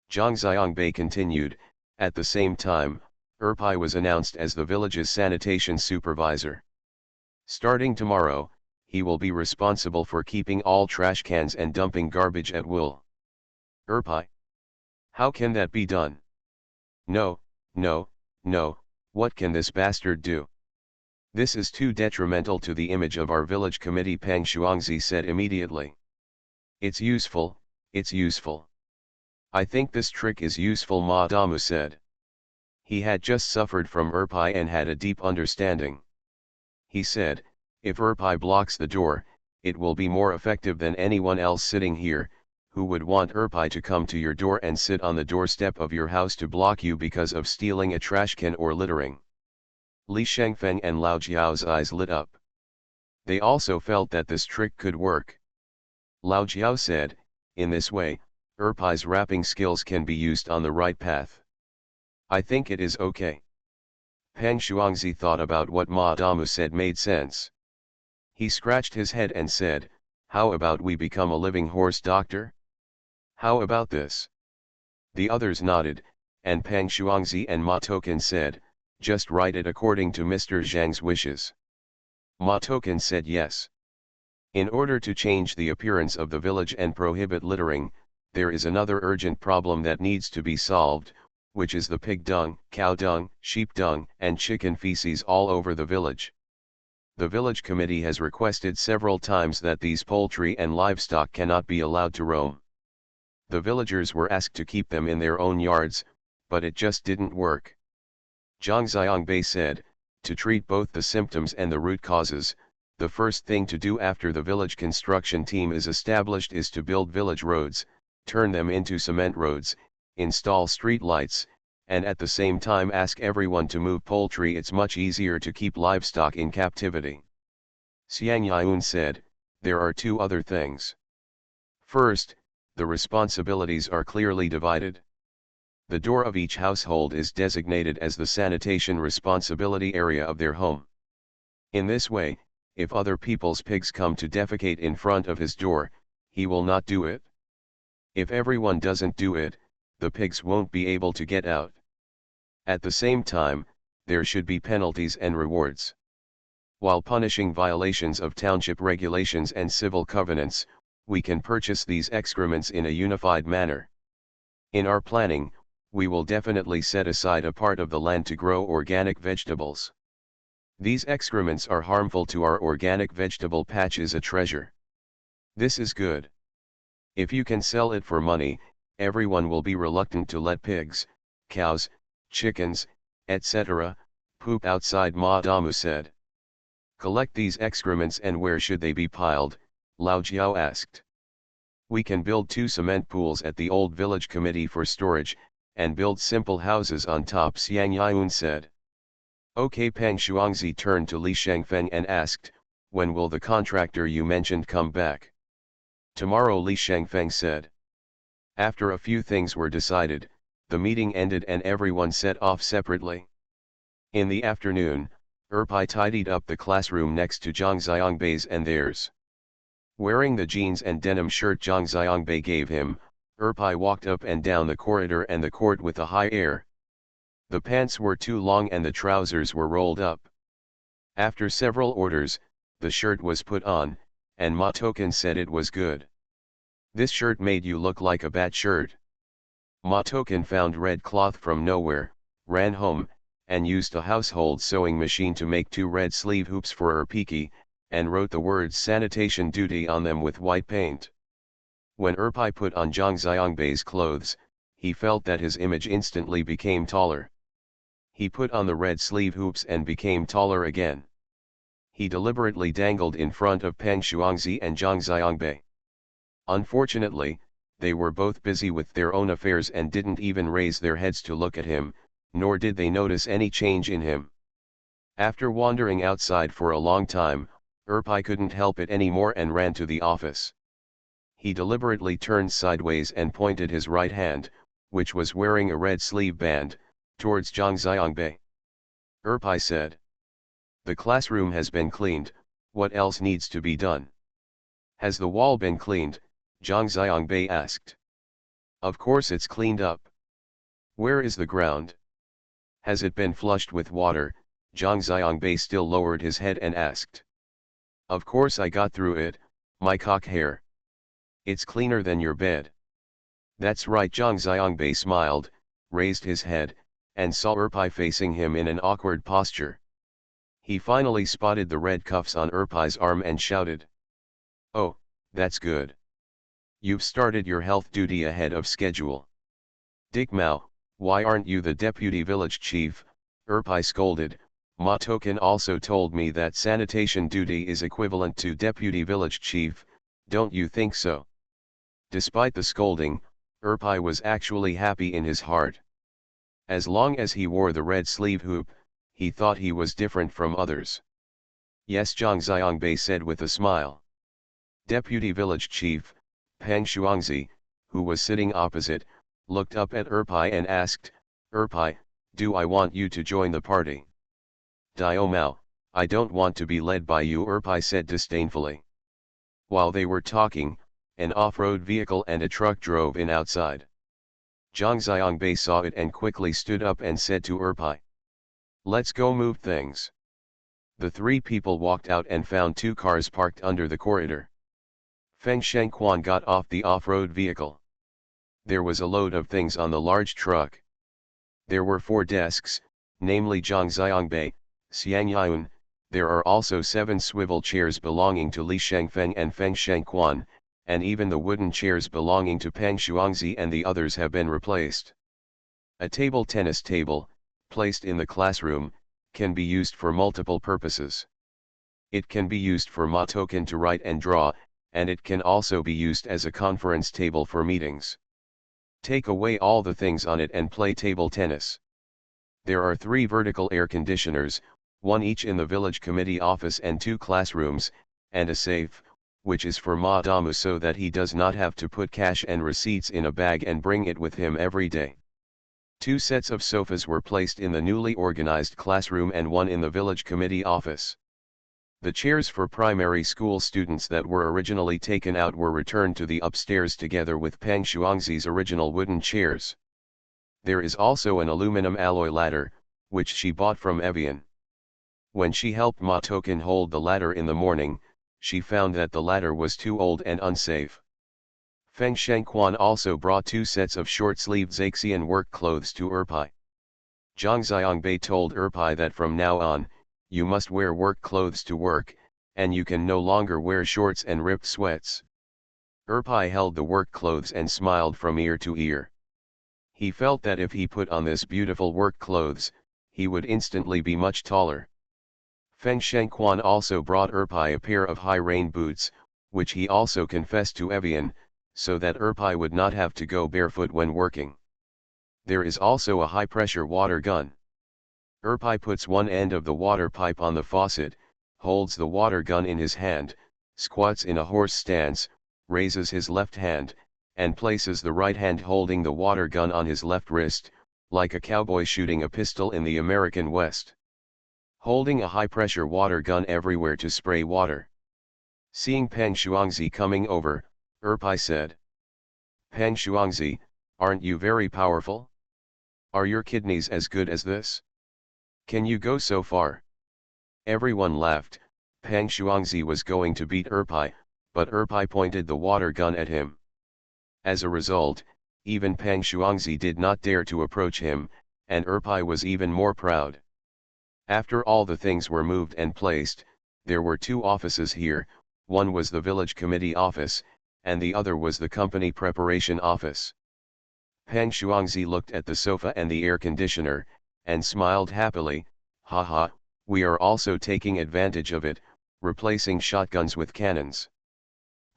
Zhang Xiangbei continued, at the same time, Erpai was announced as the village's sanitation supervisor. Starting tomorrow, he will be responsible for keeping all trash cans and dumping garbage at will. Erpai? How can that be done? No, what can this bastard do? This is too detrimental to the image of our village committee, Peng Shuangzi said immediately. It's useful. I think this trick is useful, Ma Damu said. He had just suffered from Erpai and had a deep understanding. He said, if Erpai blocks the door, it will be more effective than anyone else sitting here, who would want Erpai to come to your door and sit on the doorstep of your house to block you because of stealing a trash can or littering. Li Shengfeng and Lao Jiao's eyes lit up. They also felt that this trick could work. Lao Jiao said, in this way, Erpai's rapping skills can be used on the right path. I think it is okay. Peng Shuangzi thought about what Ma Damu said made sense. He scratched his head and said, how about we become a living horse doctor? How about this? The others nodded, and Peng Shuangzi and Ma Token said, just write it according to Mr. Zhang's wishes. Ma Token said yes. In order to change the appearance of the village and prohibit littering, there is another urgent problem that needs to be solved, which is the pig dung, cow dung, sheep dung, and chicken feces all over the village. The village committee has requested several times that these poultry and livestock cannot be allowed to roam. The villagers were asked to keep them in their own yards, but it just didn't work. Zhang Xiangbei said, to treat both the symptoms and the root causes, the first thing to do after the village construction team is established is to build village roads, turn them into cement roads, install street lights, and at the same time ask everyone to move poultry. It's much easier to keep livestock in captivity. Xiang Yun said, there are two other things. First, the responsibilities are clearly divided. The door of each household is designated as the sanitation responsibility area of their home. In this way, if other people's pigs come to defecate in front of his door, he will not do it. If everyone doesn't do it, the pigs won't be able to get out. At the same time, there should be penalties and rewards. While punishing violations of township regulations and civil covenants, we can purchase these excrements in a unified manner. In our planning, we will definitely set aside a part of the land to grow organic vegetables. These excrements are harmful to our organic vegetable patch is a treasure. This is good. If you can sell it for money, everyone will be reluctant to let pigs, cows, chickens, etc., poop outside, Madamu said. Collect these excrements and where should they be piled? Lao Jiao asked. We can build 2 cement pools at the old village committee for storage, and build simple houses on top, Xiang Yun said. Okay, Peng Shuangzi turned to Li Shengfeng and asked, when will the contractor you mentioned come back? Tomorrow, Li Shengfeng said. After a few things were decided, the meeting ended and everyone set off separately. In the afternoon, Erpai tidied up the classroom next to Zhang Xiangbei's and theirs. Wearing the jeans and denim shirt Zhang Xiangbei gave him, Erpai walked up and down the corridor and the court with a high air. The pants were too long and the trousers were rolled up. After several orders, the shirt was put on, and Ma Token said it was good. This shirt made you look like a bat shirt. Ma Token found red cloth from nowhere, ran home, and used a household sewing machine to make 2 red sleeve hoops for her piki, and wrote the words sanitation duty on them with white paint. When Erpai put on Zhang Xiangbei's clothes, he felt that his image instantly became taller. He put on the red sleeve hoops and became taller again. He deliberately dangled in front of Peng Shuangzi and Zhang Xiangbei. Unfortunately, they were both busy with their own affairs and didn't even raise their heads to look at him, nor did they notice any change in him. After wandering outside for a long time, Erpai couldn't help it anymore and ran to the office. He deliberately turned sideways and pointed his right hand, which was wearing a red sleeve band, towards Zhang Xiangbei. Erpai said. The classroom has been cleaned, what else needs to be done? Has the wall been cleaned? Zhang Xiangbei asked. Of course it's cleaned up. Where is the ground? Has it been flushed with water? Zhang Xiangbei still lowered his head and asked. Of course I got through it, my cock hair. It's cleaner than your bed. That's right, Zhang Xiangbei smiled, raised his head, and saw Erpai facing him in an awkward posture. He finally spotted the red cuffs on Erpai's arm and shouted. Oh, that's good. You've started your health duty ahead of schedule. Dick Mao, why aren't you the deputy village chief? Erpai scolded. Ma Token also told me that sanitation duty is equivalent to deputy village chief, don't you think so? Despite the scolding, Erpai was actually happy in his heart. As long as he wore the red sleeve hoop, he thought he was different from others. Yes, Zhang Xiangbei said with a smile. Deputy village chief, Peng Shuangzi, who was sitting opposite, looked up at Erpai and asked, Erpai, do I want you to join the party? Dio Mao, I don't want to be led by you, Erpai said disdainfully. While they were talking, an off-road vehicle and a truck drove in outside. Zhang Xiangbei saw it and quickly stood up and said to Erpai. Let's go move things. The 3 people walked out and found 2 cars parked under the corridor. Feng Shengquan got off the off-road vehicle. There was a load of things on the large truck. There were 4 desks, namely Zhang Xiangbei, Xiang Yun. There are also 7 swivel chairs belonging to Li Shengfeng and Feng Shengquan, and even the wooden chairs belonging to Peng Shuangzi and the others have been replaced. A table tennis table, placed in the classroom, can be used for multiple purposes. It can be used for Ma Token to write and draw, and it can also be used as a conference table for meetings. Take away all the things on it and play table tennis. There are 3 vertical air conditioners, 1 each in the village committee office and 2 classrooms, and a safe, which is for Ma Damu so that he does not have to put cash and receipts in a bag and bring it with him every day. 2 sets of sofas were placed in the newly organized classroom and 1 in the village committee office. The chairs for primary school students that were originally taken out were returned to the upstairs together with Peng Shuangzi's original wooden chairs. There is also an aluminum alloy ladder, which she bought from Evian. When she helped Ma Token hold the ladder in the morning, she found that the ladder was too old and unsafe. Feng Shengquan also brought 2 sets of short-sleeved Zaxian work clothes to Erpai. Zhang Xiangbei told Erpai that from now on, you must wear work clothes to work, and you can no longer wear shorts and ripped sweats. Erpai held the work clothes and smiled from ear to ear. He felt that if he put on this beautiful work clothes, he would instantly be much taller. Feng Shengquan also brought Erpai a pair of high rain boots, which he also confessed to Evian, so that Erpai would not have to go barefoot when working. There is also a high-pressure water gun. Erpai puts one end of the water pipe on the faucet, holds the water gun in his hand, squats in a horse stance, raises his left hand, and places the right hand holding the water gun on his left wrist, like a cowboy shooting a pistol in the American West. Holding a high-pressure water gun everywhere to spray water. Seeing Peng Shuangzi coming over, Erpai said, "Peng Shuangzi, aren't you very powerful? Are your kidneys as good as this? Can you go so far?" Everyone laughed. Peng Shuangzi was going to beat Erpai, but Erpai pointed the water gun at him. As a result, even Peng Shuangzi did not dare to approach him, and Erpai was even more proud. After all the things were moved and placed, there were 2 offices here, one was the village committee office, and the other was the company preparation office. Peng Shuangzi looked at the sofa and the air conditioner, and smiled happily, "Haha, we are also taking advantage of it, replacing shotguns with cannons.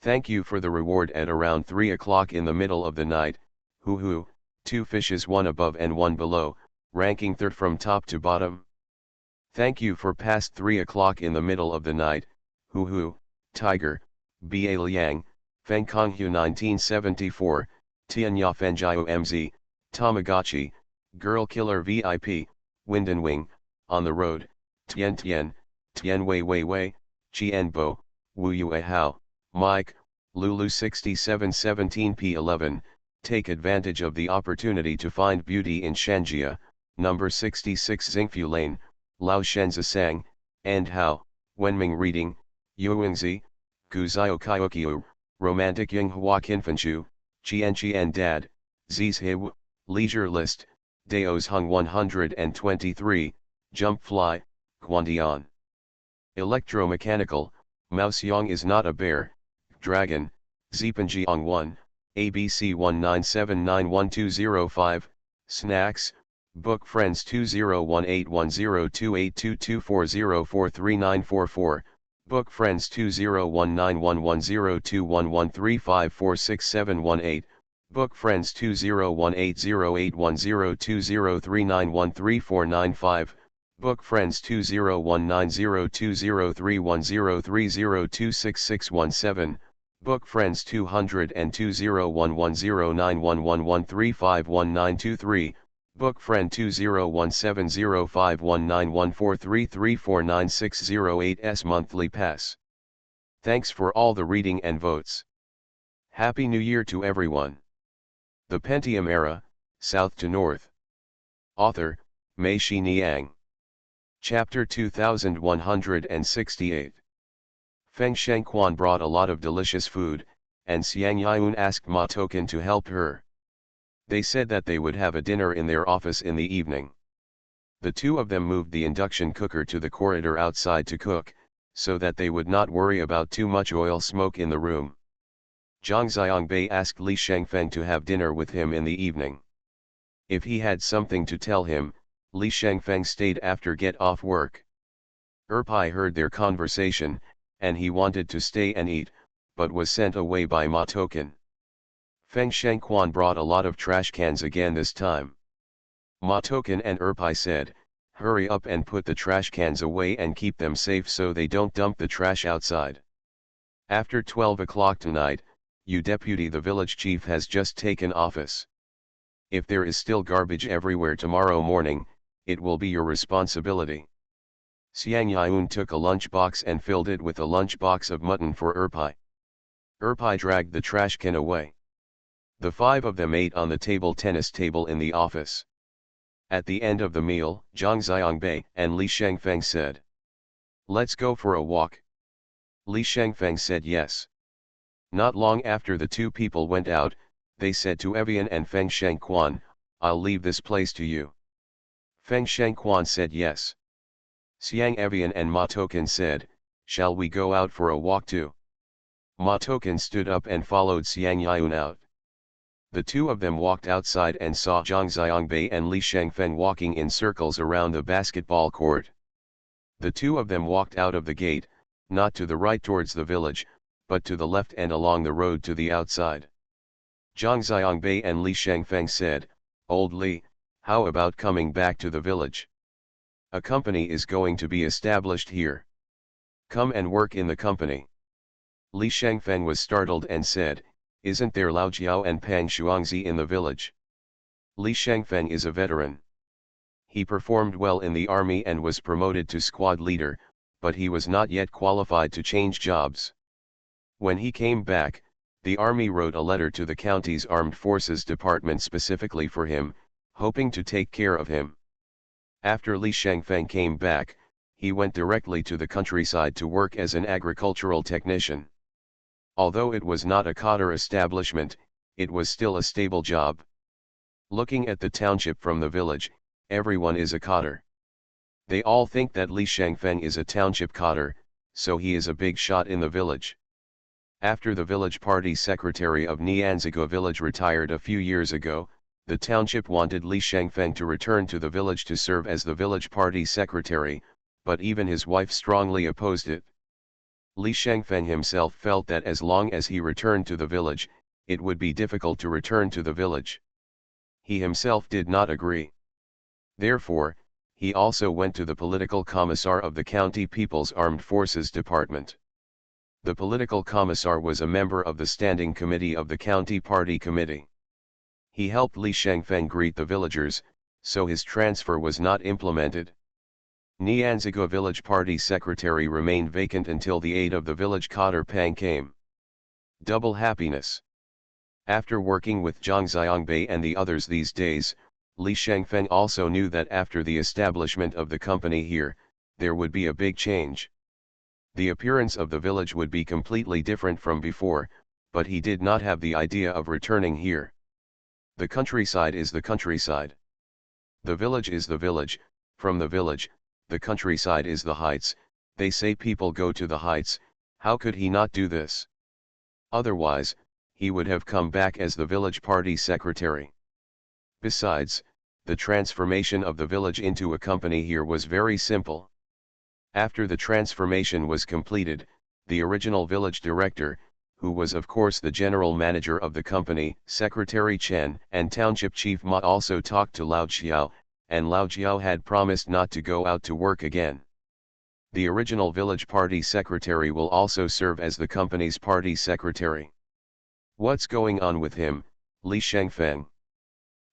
Thank you for the reward at around 3 o'clock in the middle of the night, hoo, 2 fishes, one above and one below, ranking third from top to bottom. Thank you for past 3 o'clock in the middle of the night, hoo, tiger, ba liang, Feng Konghu 1974, Tianya Fenjiao MZ, Tamagotchi, Girl Killer VIP, Wind and Wing, On the Road, Tian Wei Wei, Chien Bo, Wu Yue Hao, Mike, Lulu 6717 P11, take advantage of the opportunity to find beauty in Shanjia, number 66 Xingfu Lane, Lao Shenzi Sang, and Hao, Wenming Reading, Yuengzi, Guzio Kaiokyu, Romantic Yung Hua Kinfanshu, Chien Dad, Ziz He, Leisure List, Daos Hung 123, Jump Fly, Guandian. Electromechanical, Mouse Yang is not a bear, Dragon, Zipanjiang 1, ABC 19791205, Snacks, Book Friends 201810282240439444, Book Friends 201911021135464718, Book Friends 2018081020391345, Book Friends 201902031030366617, Book Friends 20020110911351923, Book Friend 201705191433496008's monthly pass. Thanks for all the reading and votes. Happy New Year to everyone. The Pentium Era, South to North. Author, Mei Shi Niang. Chapter 2168. Feng Shengquan brought a lot of delicious food, and Xiang Yun asked Ma Token to help her. They said that they would have a dinner in their office in the evening. The 2 of them moved the induction cooker to the corridor outside to cook, so that they would not worry about too much oil smoke in the room. Zhang Xiangbei asked Li Shengfeng to have dinner with him in the evening. If he had something to tell him, Li Shengfeng stayed after get off work. Erpai heard their conversation, and he wanted to stay and eat, but was sent away by Ma Token. Feng Shengquan brought a lot of trash cans again this time. Ma Token and Erpai said, "Hurry up and put the trash cans away and keep them safe so they don't dump the trash outside. After 12 o'clock tonight, you deputy the village chief has just taken office. If there is still garbage everywhere tomorrow morning, it will be your responsibility." Xiang Yun took a lunch box and filled it with a lunch box of mutton for Erpai. Erpai dragged the trash can away. The 5 of them ate on the tennis table in the office. At the end of the meal, Zhang Xiangbei and Li Shengfeng said, Let's go for a walk. Li Shangfeng said yes. Not long after the two people went out, they said to Evian and Feng Shengquan, I'll leave this place to you. Feng Shengquan said yes. Xiang Evian and Ma Token said, shall we go out for a walk too? Ma Token stood up and followed Xiang Yun out. The two of them walked outside and saw Zhang Xiangbei and Li Shangfeng walking in circles around the basketball court. The two of them walked out of the gate, not to the right towards the village, but to the left and along the road to the outside. Zhang Xiangbei and Li Shangfeng said, Old Li, how about coming back to the village? A company is going to be established here. Come and work in the company. Li Shangfeng was startled and said, isn't there Lao Jiao and Pang Shuangzi in the village? Li Shangfeng is a veteran. He performed well in the army and was promoted to squad leader, but he was not yet qualified to change jobs. When he came back, the army wrote a letter to the county's armed forces department specifically for him, hoping to take care of him. After Li Shangfeng came back, he went directly to the countryside to work as an agricultural technician. Although it was not a cotter establishment, it was still a stable job. Looking at the township from the village, everyone is a cotter. They all think that Li Shangfeng is a township cotter, so he is a big shot in the village. After the village party secretary of Nianzigua village retired a few years ago, the township wanted Li Shangfeng to return to the village to serve as the village party secretary, but even his wife strongly opposed it. Li Shangfeng himself felt that as long as he returned to the village, it would be difficult to return to the village. He himself did not agree. Therefore, he also went to the political commissar of the county People's Armed Forces Department. The political commissar was a member of the standing committee of the county party committee. He helped Li Shangfeng greet the villagers, so his transfer was not implemented. Nianzigua village party secretary remained vacant until the aid of the village cotter Pang came. Double happiness. After working with Zhang Xiangbei and the others these days, Li Shangfeng also knew that after the establishment of the company here, there would be a big change. The appearance of the village would be completely different from before, but he did not have the idea of returning here. The countryside is the countryside. The village is the village, from the village, the countryside is the heights. They say people go to the heights, how could he not do this? Otherwise, he would have come back as the village party secretary. Besides, the transformation of the village into a company here was very simple. After the transformation was completed, the original village director, who was of course the general manager of the company, Secretary Chen and Township Chief Ma also talked to Lao Jiao, and Lao Jiao had promised not to go out to work again. The original village party secretary will also serve as the company's party secretary. What's going on with him, Li Shangfeng?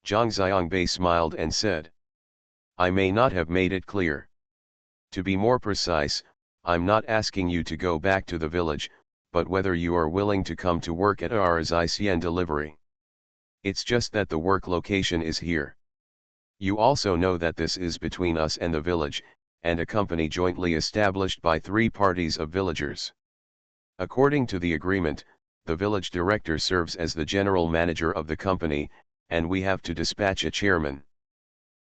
Zhang Xiangbei smiled and said. I may not have made it clear. To be more precise, I'm not asking you to go back to the village, but whether you are willing to come to work at our Zicien delivery. It's just that the work location is here. You also know that this is between us and the village, and a company jointly established by 3 parties of villagers. According to the agreement, the village director serves as the general manager of the company, and we have to dispatch a chairman.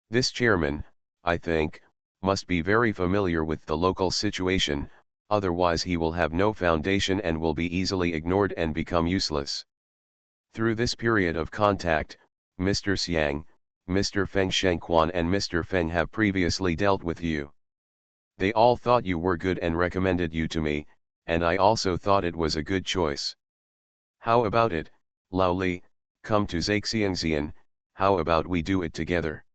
This chairman, I think, must be very familiar with the local situation, otherwise he will have no foundation and will be easily ignored and become useless. Through this period of contact, Mr. Xiang, Mr. Feng Shengquan and Mr. Feng have previously dealt with you. They all thought you were good and recommended you to me, and I also thought it was a good choice. How about it, Lao Li, come to Zaixiangxian, how about we do it together?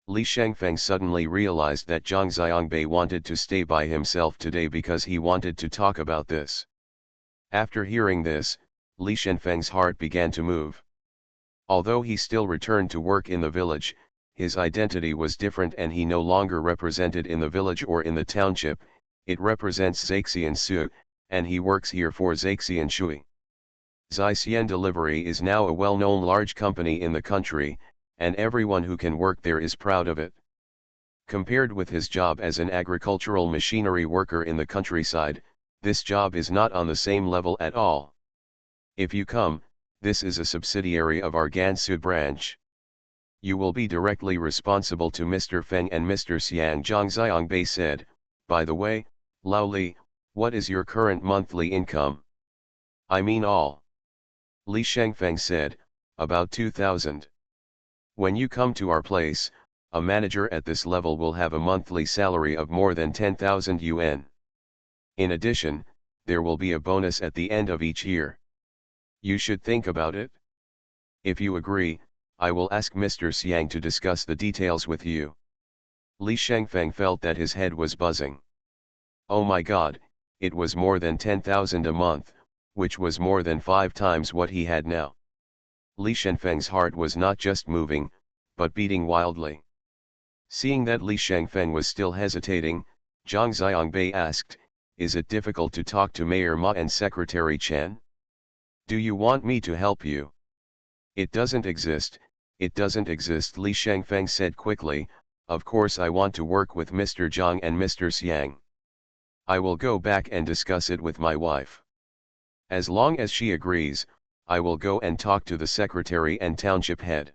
Li Shangfeng suddenly realized that Zhang Xiangbei wanted to stay by himself today because he wanted to talk about this. After hearing this, Li Shangfeng's heart began to move. Although he still returned to work in the village, his identity was different and he no longer represented in the village or in the township, it represents Zaixian Su, and he works here for Zaixian Shui. Zicien Delivery is now a well-known large company in the country, and everyone who can work there is proud of it. Compared with his job as an agricultural machinery worker in the countryside, this job is not on the same level at all. If you come, this is a subsidiary of our Gansu branch. You will be directly responsible to Mr. Feng and Mr. Xiang. Zhang Xiangbei said. By the way, Lao Li, what is your current monthly income? I mean all. Li Shengfeng said, about 2,000. When you come to our place, a manager at this level will have a monthly salary of more than 10,000 yuan. In addition, there will be a bonus at the end of each year. You should think about it. If you agree, I will ask Mr. Xiang to discuss the details with you. Li Shengfeng felt that his head was buzzing. Oh my god, it was more than 10,000 a month, which was more than 5 times what he had now. Li Shengfeng's heart was not just moving, but beating wildly. Seeing that Li Shengfeng was still hesitating, Zhang Xiangbei asked, is it difficult to talk to Mayor Ma and Secretary Chen? Do you want me to help you? It doesn't exist, Li Shengfeng said quickly, of course I want to work with Mr. Zhang and Mr. Xiang. I will go back and discuss it with my wife. As long as she agrees, I will go and talk to the secretary and township head.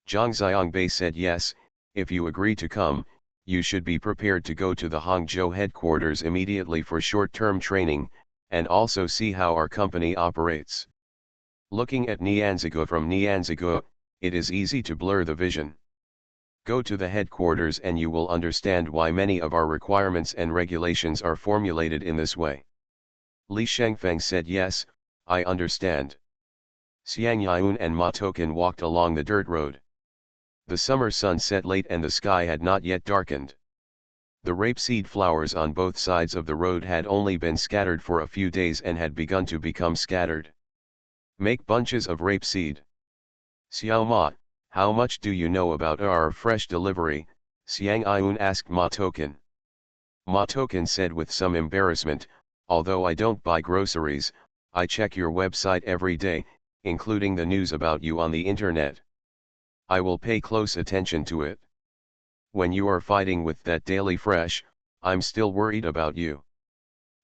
Zhang Xiangbei said yes, if you agree to come, you should be prepared to go to the Hangzhou headquarters immediately for short-term training, and also see how our company operates. Looking at Nianzigou from Nianzigou, it is easy to blur the vision. Go to the headquarters and you will understand why many of our requirements and regulations are formulated in this way. Li Shengfeng said yes, I understand. Xiang Yun and Ma Token walked along the dirt road. The summer sun set late and the sky had not yet darkened. The rapeseed flowers on both sides of the road had only been scattered for a few days and had begun to become scattered. Make bunches of rapeseed. Xiao Ma, how much do you know about our fresh delivery? Xiang Yun asked Ma Token. Ma Token said with some embarrassment, although I don't buy groceries, I check your website every day, including the news about you on the internet. I will pay close attention to it. When you are fighting with that Daily Fresh, I'm still worried about you.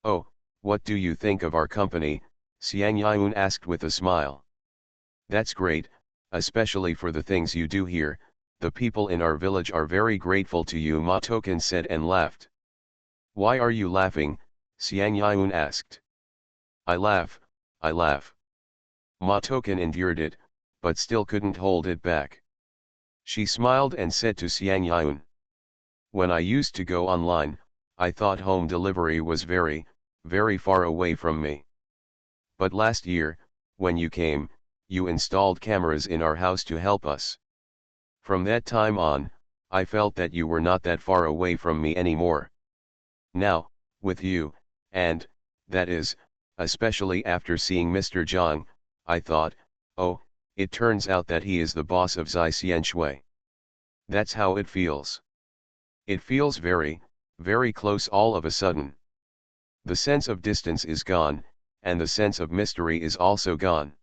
Oh, what do you think of our company? Xiang Yun asked with a smile. That's great, especially for the things you do here, the people in our village are very grateful to you, Ma Token said and laughed. Why are you laughing? Xiang Yun asked. I laugh. Ma Token endured it, but still couldn't hold it back. She smiled and said to Xiang Yun. When I used to go online, I thought home delivery was very, very far away from me. But last year, when you came, you installed cameras in our house to help us. From that time on, I felt that you were not that far away from me anymore. Now, with you, and, that is, especially after seeing Mr. Zhang, I thought, oh, it turns out that he is the boss of Zai Xianshui. That's how it feels. It feels very, very close all of a sudden. The sense of distance is gone, and the sense of mystery is also gone.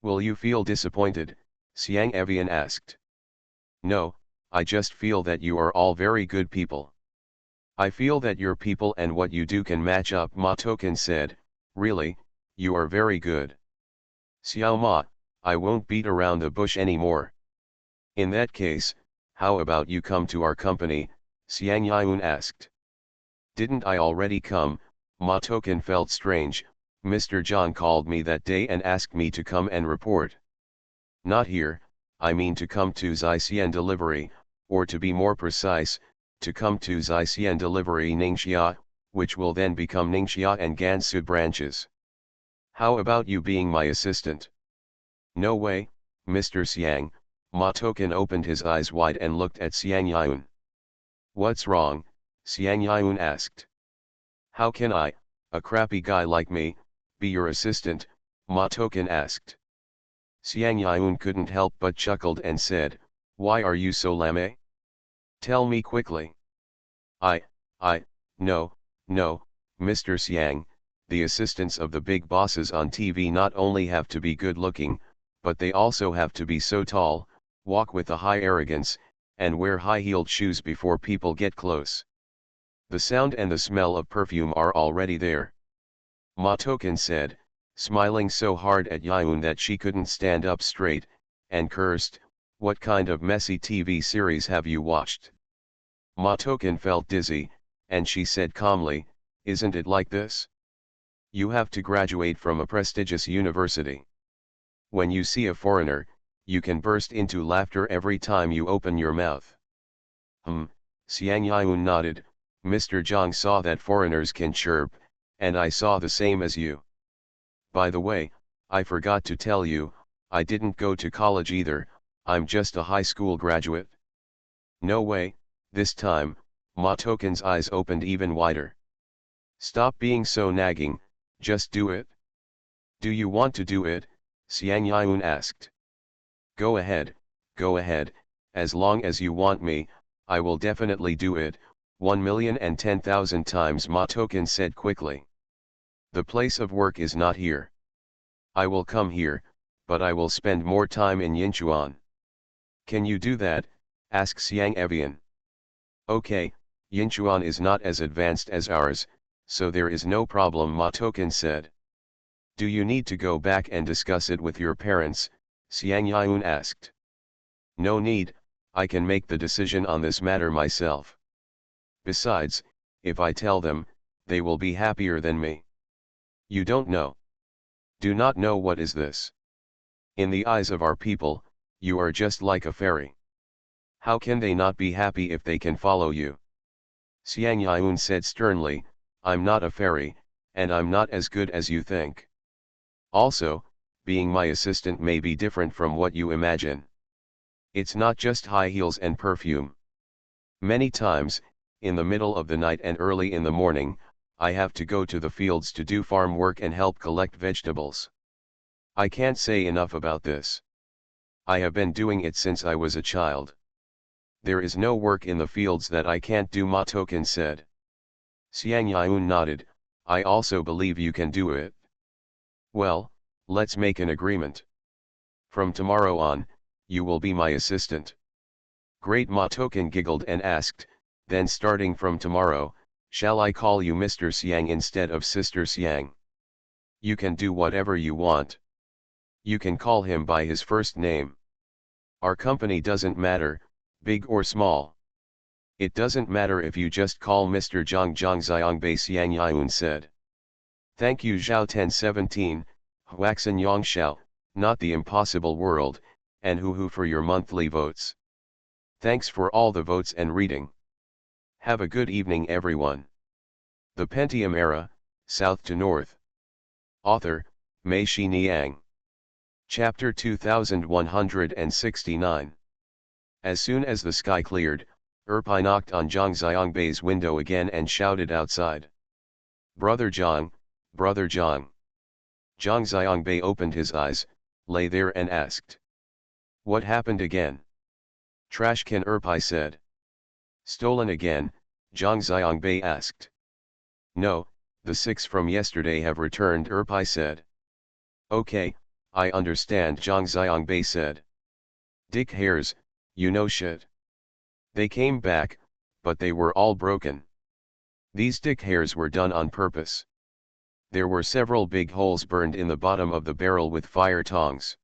Will you feel disappointed? Xiang Evian asked. No, I just feel that you are all very good people. I feel that your people and what you do can match up, Ma Token said. Really, you are very good. Xiao Ma, I won't beat around the bush anymore. In that case, how about you come to our company? Xiang Yun asked. Didn't I already come? Ma Token felt strange. Mr. Zhang called me that day and asked me to come and report. Not here, I mean to come to Zaixian Delivery, or to be more precise, to come to Zaixian Delivery Ningxia, which will then become Ningxia and Gansu branches. How about you being my assistant? No way, Mr. Xiang. Ma Token opened his eyes wide and looked at Xiang Yun. What's wrong? Xiang Yun asked. How can I, a crappy guy like me, be your assistant? Ma Token asked. Xiang Yun couldn't help but chuckled and said, why are you so lame? Tell me quickly. No, Mr. Xiang, the assistants of the big bosses on TV not only have to be good looking, but they also have to be so tall, walk with a high arrogance, and wear high-heeled shoes before people get close. The sound and the smell of perfume are already there. MaleProtagonist said, smiling so hard at Yoon that she couldn't stand up straight, and cursed, "What kind of messy TV series have you watched?" MaleProtagonist felt dizzy, and she said calmly, "Isn't it like this? You have to graduate from a prestigious university. When you see a foreigner, you can burst into laughter every time you open your mouth." Siang Yoon nodded. "Mr. Jong saw that foreigners can chirp, and I saw the same as you. By the way, I forgot to tell you, I didn't go to college either, I'm just a high school graduate." "No way," this time, MaleProtagonist's eyes opened even wider. "Stop being so nagging, just do it." "Do you want to do it?" Siang Yoon asked. Go ahead, as long as you want me, I will definitely do it, 1,010,000 times, MaleProtagonist said quickly. "The place of work is not here. I will come here, but I will spend more time in Yinchuan." "Can you do that?" asked Siang Evian. "Okay, Yinchuan is not as advanced as ours, so there is no problem," MaleProtagonist said. "Do you need to go back and discuss it with your parents?" Siang Yoon asked. "No need, I can make the decision on this matter myself. Besides, if I tell them, they will be happier than me." "You don't know." "Do not know what is this? In the eyes of our people, you are just like a fairy. How can they not be happy if they can follow you?" Siang Yoon said sternly, "I'm not a fairy, and I'm not as good as you think. Also, being my assistant may be different from what you imagine. It's not just high heels and perfume. Many times, in the middle of the night and early in the morning, I have to go to the fields to do farm work and help collect vegetables. I can't say enough about this. I have been doing it since I was a child. There is no work in the fields that I can't do," MaleProtagonist said. Siang Yoon nodded. "I also believe you can do it." "Well, let's make an agreement. From tomorrow on, you will be my assistant." "Great," MaleProtagonist giggled and asked, "Then starting from tomorrow, shall I call you Mr. Siang instead of Sister Siang?" "You can do whatever you want. You can call him by his first name. Our company doesn't matter, big or small. It doesn't matter if you just call Mr. Zhang Zhangziongbei," Siang Yoon said. "Thank you Zhao 1017, Huaxin Yongxiao, not the impossible world, and Hu for your monthly votes. Thanks for all the votes and reading. Have a good evening everyone." The Pentium Era, South to North. Author, Mei Shi Niang. Chapter 2169. As soon as the sky cleared, Erpai knocked on Zhang Ziongbei's window again and shouted outside. "Brother Zhang, Brother Zhang." Zhang Ziongbei opened his eyes, lay there and asked. "What happened again?" "Trash can," Erpai said. "Stolen again?" Zhang Ziongbei asked. "No, the 6 from yesterday have returned," Erpai said. "Okay, I understand," Zhang Ziongbei said. "Dick hairs, you know shit. They came back, but they were all broken. These dick hairs were done on purpose. There were several big holes burned in the bottom of the barrel with fire tongs."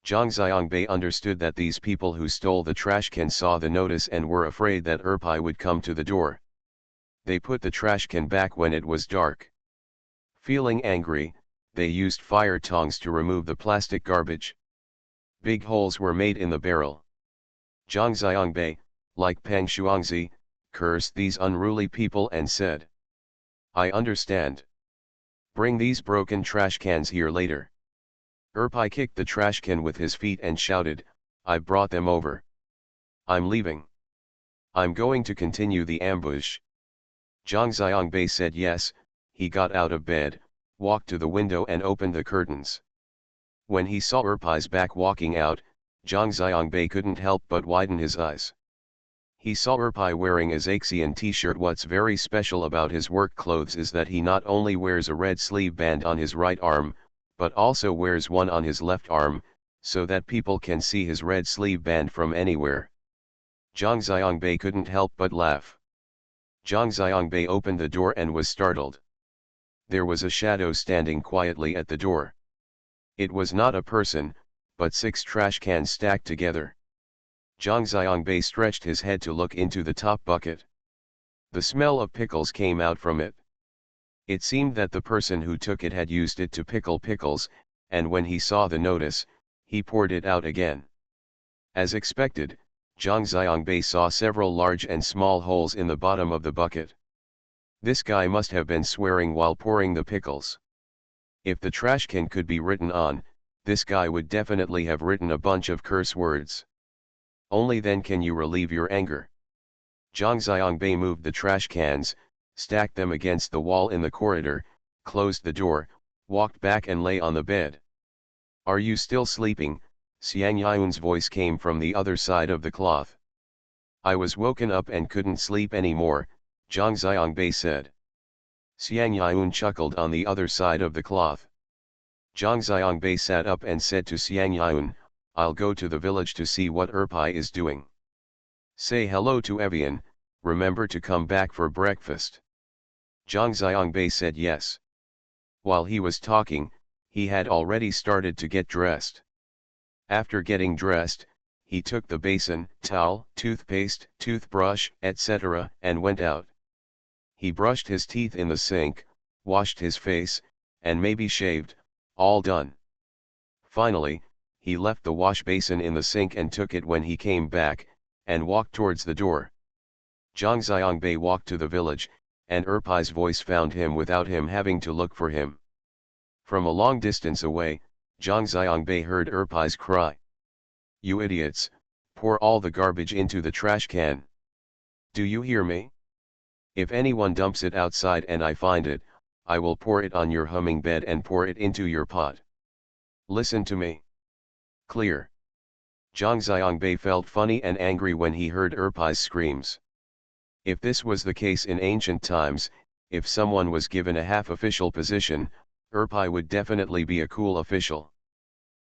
Zhang Ziongbei understood that these people who stole the trash can saw the notice and were afraid that Erpai would come to the door. They put the trash can back when it was dark. Feeling angry, they used fire tongs to remove the plastic garbage. Big holes were made in the barrel. Zhang Ziongbei, like Pang Shuangzi, cursed these unruly people and said, "I understand. Bring these broken trash cans here later." Erpai kicked the trash can with his feet and shouted, "I've brought them over. I'm leaving. I'm going to continue the ambush." Zhang Ziongbei said yes. He got out of bed, walked to the window and opened the curtains. When he saw Erpai's back walking out, Zhang Ziongbei couldn't help but widen his eyes. He saw Erpai wearing a Zaxian t-shirt. What's very special about his work clothes is that he not only wears a red sleeve band on his right arm, but also wears one on his left arm, so that people can see his red sleeve band from anywhere. Zhang Xiangbei couldn't help but laugh. Zhang Xiangbei opened the door and was startled. There was a shadow standing quietly at the door. It was not a person, but 6 trash cans stacked together. Zhang Xiangbei stretched his head to look into the top bucket. The smell of pickles came out from it. It seemed that the person who took it had used it to pickle pickles, and when he saw the notice, he poured it out again. As expected, Zhang Xiangbei saw several large and small holes in the bottom of the bucket. This guy must have been swearing while pouring the pickles. If the trash can could be written on, this guy would definitely have written a bunch of curse words. Only then can you relieve your anger. Zhang Xiangbei moved the trash cans, stacked them against the wall in the corridor, closed the door, walked back and lay on the bed. "Are you still sleeping?" Xiang Yun's voice came from the other side of the cloth. "I was woken up and couldn't sleep anymore," Zhang Xiangbei said. Xiang Yun chuckled on the other side of the cloth. Zhang Xiangbei sat up and said to Xiang Yun, "I'll go to the village to see what Erpai is doing. Say hello to Evian, remember to come back for breakfast." Zhang Xiangbei said yes. While he was talking, he had already started to get dressed. After getting dressed, he took the basin, towel, toothpaste, toothbrush, etc., and went out. He brushed his teeth in the sink, washed his face, and maybe shaved, all done. Finally, he left the wash basin in the sink and took it when he came back, and walked towards the door. Zhang Xiangbei walked to the village, and Erpai's voice found him without him having to look for him. From a long distance away, Zhang Xiangbei heard Erpai's cry. "You idiots, pour all the garbage into the trash can. Do you hear me? If anyone dumps it outside and I find it, I will pour it on your humming bed and pour it into your pot. Listen to me. Clear?" Zhang Xiangbei felt funny and angry when he heard Erpai's screams. If this was the case in ancient times, if someone was given a half-official position, Erpai would definitely be a cool official.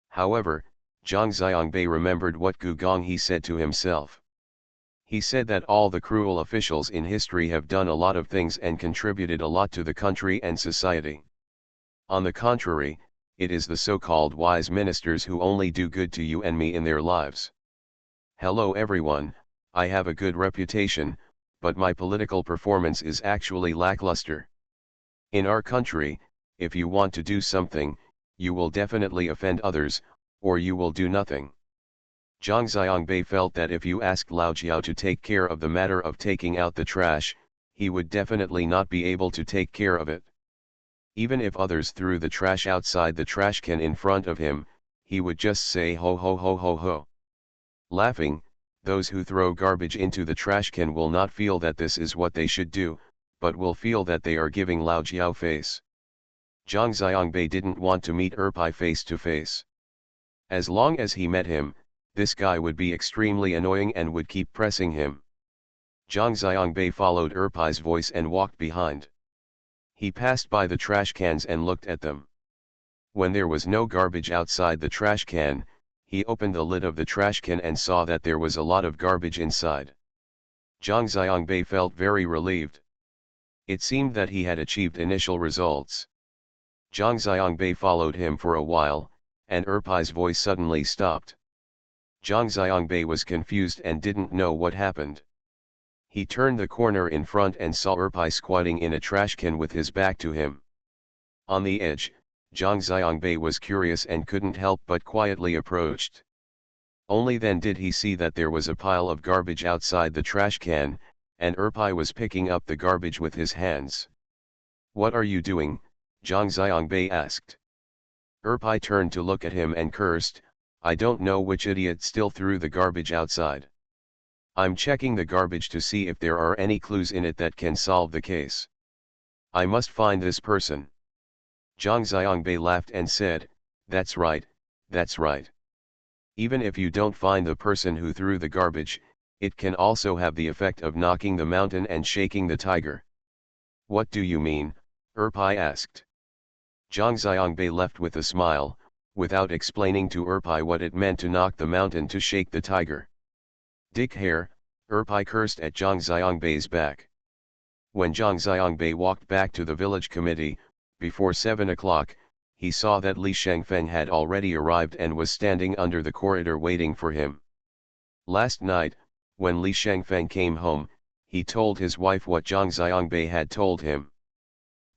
However, Zhang Xiangbei remembered what Gu Gonghe said to himself. He said that all the cruel officials in history have done a lot of things and contributed a lot to the country and society. On the contrary, it is the so-called wise ministers who only do good to you and me in their lives. Hello everyone, I have a good reputation, but my political performance is actually lackluster. In our country, if you want to do something, you will definitely offend others, or you will do nothing. Zhang Xiangbei felt that if you asked Lao Jiao to take care of the matter of taking out the trash, he would definitely not be able to take care of it. Even if others threw the trash outside the trash can in front of him, he would just say ho ho ho ho ho. Laughing, those who throw garbage into the trash can will not feel that this is what they should do, but will feel that they are giving Lao Jiao face. Zhang Xiangbei didn't want to meet Erpai face to face. As long as he met him, this guy would be extremely annoying and would keep pressing him. Zhang Xiangbei followed Erpai's voice and walked behind. He passed by the trash cans and looked at them. When there was no garbage outside the trash can, he opened the lid of the trash can and saw that there was a lot of garbage inside. Zhang Xiangbei felt very relieved. It seemed that he had achieved initial results. Zhang Xiangbei followed him for a while, and Erpai's voice suddenly stopped. Zhang Xiangbei was confused and didn't know what happened. He turned the corner in front and saw Erpai squatting in a trash can with his back to him. On the edge, Zhang Xiangbei was curious and couldn't help but quietly approached. Only then did he see that there was a pile of garbage outside the trash can, and Erpai was picking up the garbage with his hands. "What are you doing?" Zhang Xiangbei asked. Erpai turned to look at him and cursed, "I don't know which idiot still threw the garbage outside. I'm checking the garbage to see if there are any clues in it that can solve the case. I must find this person." Zhang Xiangbei laughed and said, that's right, that's right. Even if you don't find the person who threw the garbage, it can also have the effect of knocking the mountain and shaking the tiger." "What do you mean?" Erpai asked. Zhang Xiangbei left with a smile, without explaining to Erpai what it meant to knock the mountain to shake the tiger. "Dick hair, Erpai cursed at Zhang Xiangbei's back. When Zhang Xiangbei walked back to the village committee, before 7 o'clock, he saw that Li Shangfeng had already arrived and was standing under the corridor waiting for him. Last night, when Li Shangfeng came home, he told his wife what Zhang Xiangbei had told him.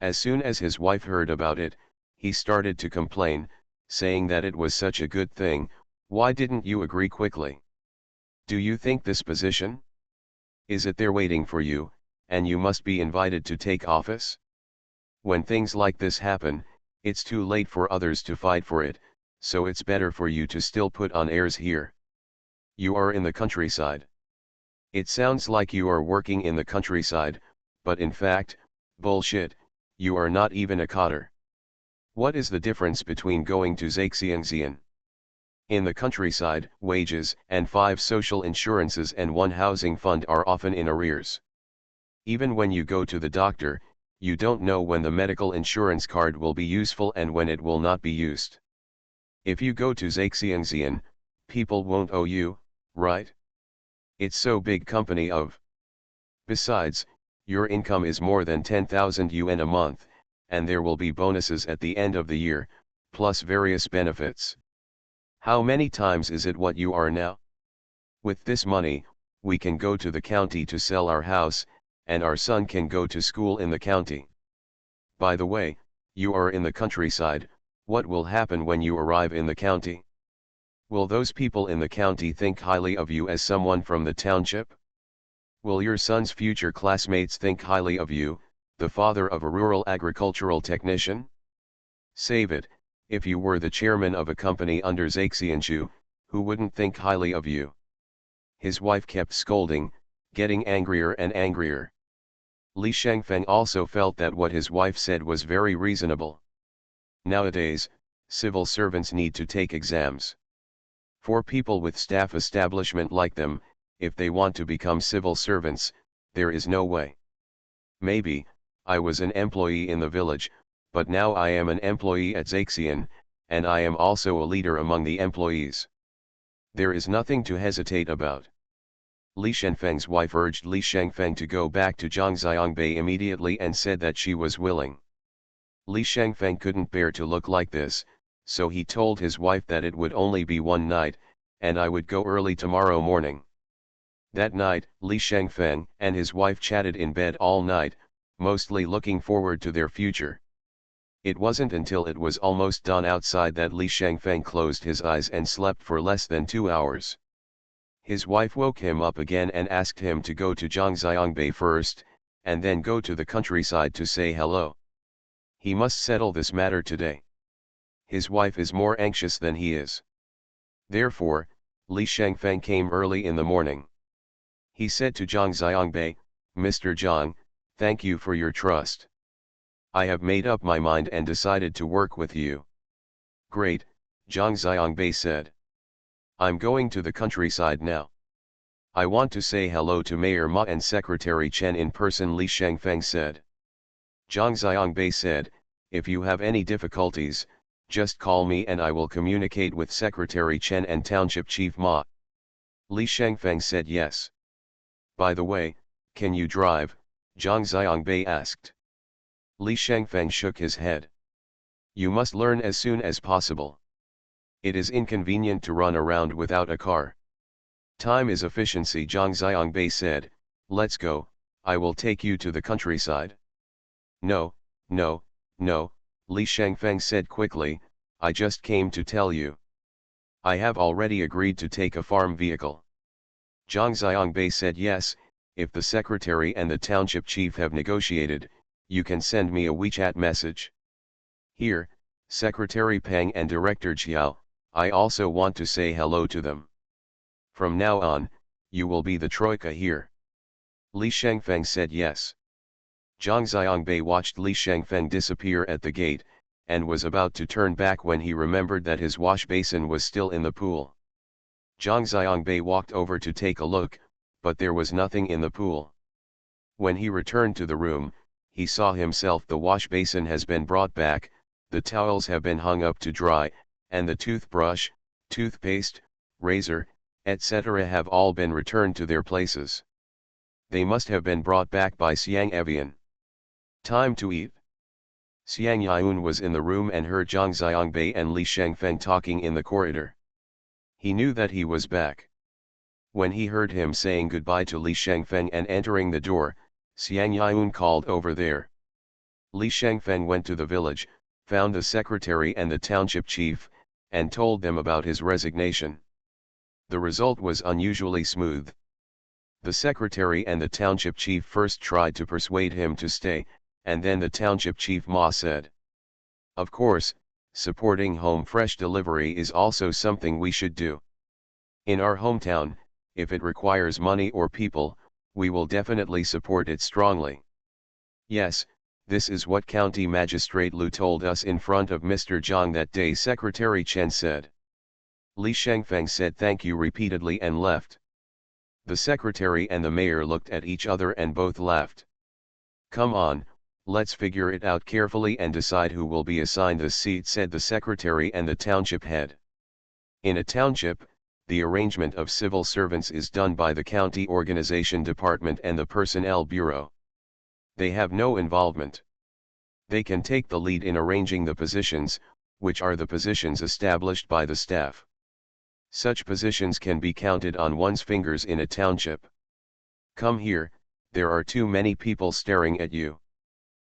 As soon as his wife heard about it, he started to complain, saying that it was such a good thing, why didn't you agree quickly? Do you think this position? Is it there waiting for you, and you must be invited to take office? When things like this happen, it's too late for others to fight for it, so it's better for you to still put on airs here. You are in the countryside. It sounds like you are working in the countryside, but in fact, bullshit, you are not even a cotter. What is the difference between going to Zaixiangxian? In the countryside, wages and 5 social insurances and 1 housing fund are often in arrears. Even when you go to the doctor, you don't know when the medical insurance card will be useful and when it will not be used. If you go to Zaixiangxian, people won't owe you, right? It's so big company of. Besides, your income is more than 10,000 yuan a month, and there will be bonuses at the end of the year, plus various benefits. How many times is it what you are now? With this money, we can go to the county to sell our house, and our son can go to school in the county. By the way, you are in the countryside, what will happen when you arrive in the county? Will those people in the county think highly of you as someone from the township? Will your son's future classmates think highly of you, the father of a rural agricultural technician? Save it, if you were the chairman of a company under Zaixianshu, who wouldn't think highly of you? His wife kept scolding, getting angrier and angrier. Li Shangfeng also felt that what his wife said was very reasonable. Nowadays, civil servants need to take exams. For people with staff establishment like them, if they want to become civil servants, there is no way. Maybe, I was an employee in the village, but now I am an employee at Zaixian, and I am also a leader among the employees. There is nothing to hesitate about. Li Shangfeng's wife urged Li Shangfeng to go back to Zhang Xiangbei immediately and said that she was willing. Li Shangfeng couldn't bear to look like this, so he told his wife that it would only be 1 night, and I would go early tomorrow morning. That night, Li Shangfeng and his wife chatted in bed all night, mostly looking forward to their future. It wasn't until it was almost dawn outside that Li Shangfeng closed his eyes and slept for less than 2 hours. His wife woke him up again and asked him to go to Zhang Xiangbei first, and then go to the countryside to say hello. He must settle this matter today. His wife is more anxious than he is. Therefore, Li Shangfeng came early in the morning. He said to Zhang Xiangbei, "Mr. Zhang, thank you for your trust. I have made up my mind and decided to work with you." "Great," Zhang Xiangbei said. "I'm going to the countryside now. I want to say hello to Mayor Ma and Secretary Chen in person," Li Shangfeng said. Zhang Xiangbei said, "If you have any difficulties, just call me and I will communicate with Secretary Chen and Township Chief Ma." Li Shangfeng said yes. "By the way, can you drive?" Zhang Xiangbei asked. Li Shangfeng shook his head. "You must learn as soon as possible. It is inconvenient to run around without a car." "Time is efficiency," Zhang Xiangbei said. "Let's go, I will take you to the countryside." No, no, Li Shangfeng said quickly, "I just came to tell you. I have already agreed to take a farm vehicle." Zhang Xiangbei said yes, if the secretary and the township chief have negotiated, you can send me a WeChat message. "Here, Secretary Peng and Director Qiao, I also want to say hello to them. From now on, you will be the troika here." Li Shangfeng said yes. Zhang Xiangbei watched Li Shangfeng disappear at the gate, and was about to turn back when he remembered that his wash basin was still in the pool. Zhang Xiangbei walked over to take a look, but there was nothing in the pool. When he returned to the room, he saw himself the wash basin has been brought back, the towels have been hung up to dry, and the toothbrush, toothpaste, razor, etc. have all been returned to their places. They must have been brought back by Xiang Evian. Time to eat. Xiang Yun was in the room and heard Zhang Xiangbei and Li Shengfeng talking in the corridor. He knew that he was back. When he heard him saying goodbye to Li Shengfeng and entering the door, Xiang Yun called over there. Li Shengfeng went to the village, found the secretary and the township chief, and told them about his resignation. The result was unusually smooth. The secretary and the township chief first tried to persuade him to stay, and then the township chief Ma said, "Of course, supporting home fresh delivery is also something we should do. In our hometown, if it requires money or people, we will definitely support it strongly." Yes, this is what County Magistrate Lu told us in front of Mr. Zhang that day, Secretary Chen said. Li Shengfeng said thank you repeatedly and left. The secretary and the mayor looked at each other and both laughed. "Come on, let's figure it out carefully and decide who will be assigned this seat," said the secretary and the township head. In a township, the arrangement of civil servants is done by the county organization department and the personnel bureau. They have no involvement. They can take the lead in arranging the positions, which are the positions established by the staff. Such positions can be counted on one's fingers in a township. Come here, there are too many people staring at you.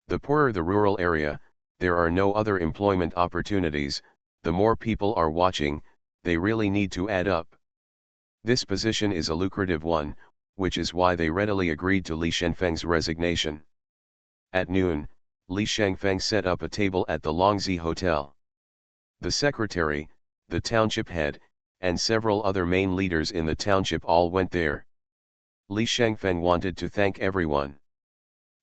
The poorer the rural area, there are no other employment opportunities, the more people are watching, they really need to add up. This position is a lucrative one, which is why they readily agreed to Li Shengfeng's resignation. At noon, Li Shengfeng set up a table at the Longzi Hotel. The secretary, the township head, and several other main leaders in the township all went there. Li Shengfeng wanted to thank everyone.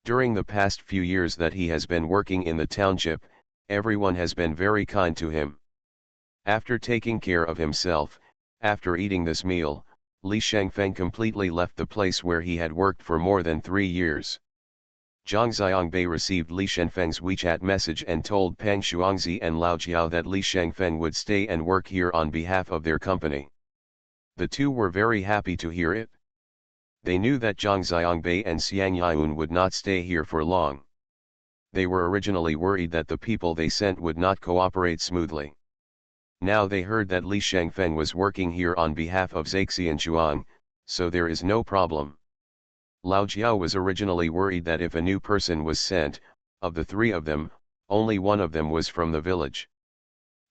During the past few years that he has been working in the township, everyone has been very kind to him. After taking care of himself, after eating this meal, Li Shengfeng completely left the place where he had worked for more than 3 years. Zhang Xiangbei received Li Shengfeng's WeChat message and told Peng Shuangzi and Lao Jiao that Li Shengfeng would stay and work here on behalf of their company. The two were very happy to hear it. They knew that Zhang Xiangbei and Xiang Yun would not stay here for long. They were originally worried that the people they sent would not cooperate smoothly. Now they heard that Li Shengfeng was working here on behalf of Zaixian Chuang, so there is no problem. Lao Jiao was originally worried that if a new person was sent, of the 3 of them, only one of them was from the village.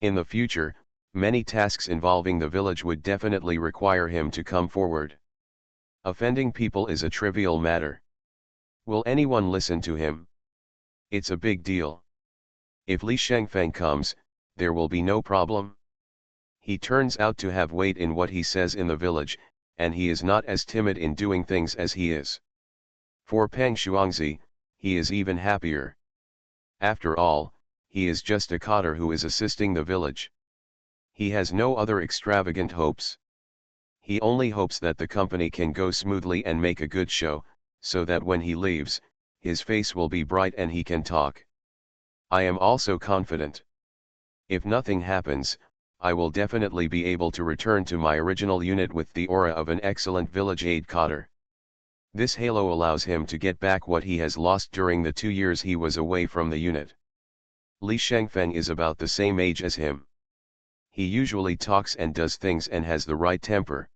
In the future, many tasks involving the village would definitely require him to come forward. Offending people is a trivial matter. Will anyone listen to him? It's a big deal. If Li Shengfeng comes, there will be no problem. He turns out to have weight in what he says in the village, and he is not as timid in doing things as he is. For Peng Shuangzi, he is even happier. After all, he is just a cotter who is assisting the village. He has no other extravagant hopes. He only hopes that the company can go smoothly and make a good show, so that when he leaves, his face will be bright and he can talk. I am also confident. If nothing happens, I will definitely be able to return to my original unit with the aura of an excellent village aide cotter. This halo allows him to get back what he has lost during the 2 years he was away from the unit. Li Shengfeng is about the same age as him. He usually talks and does things and has the right temper.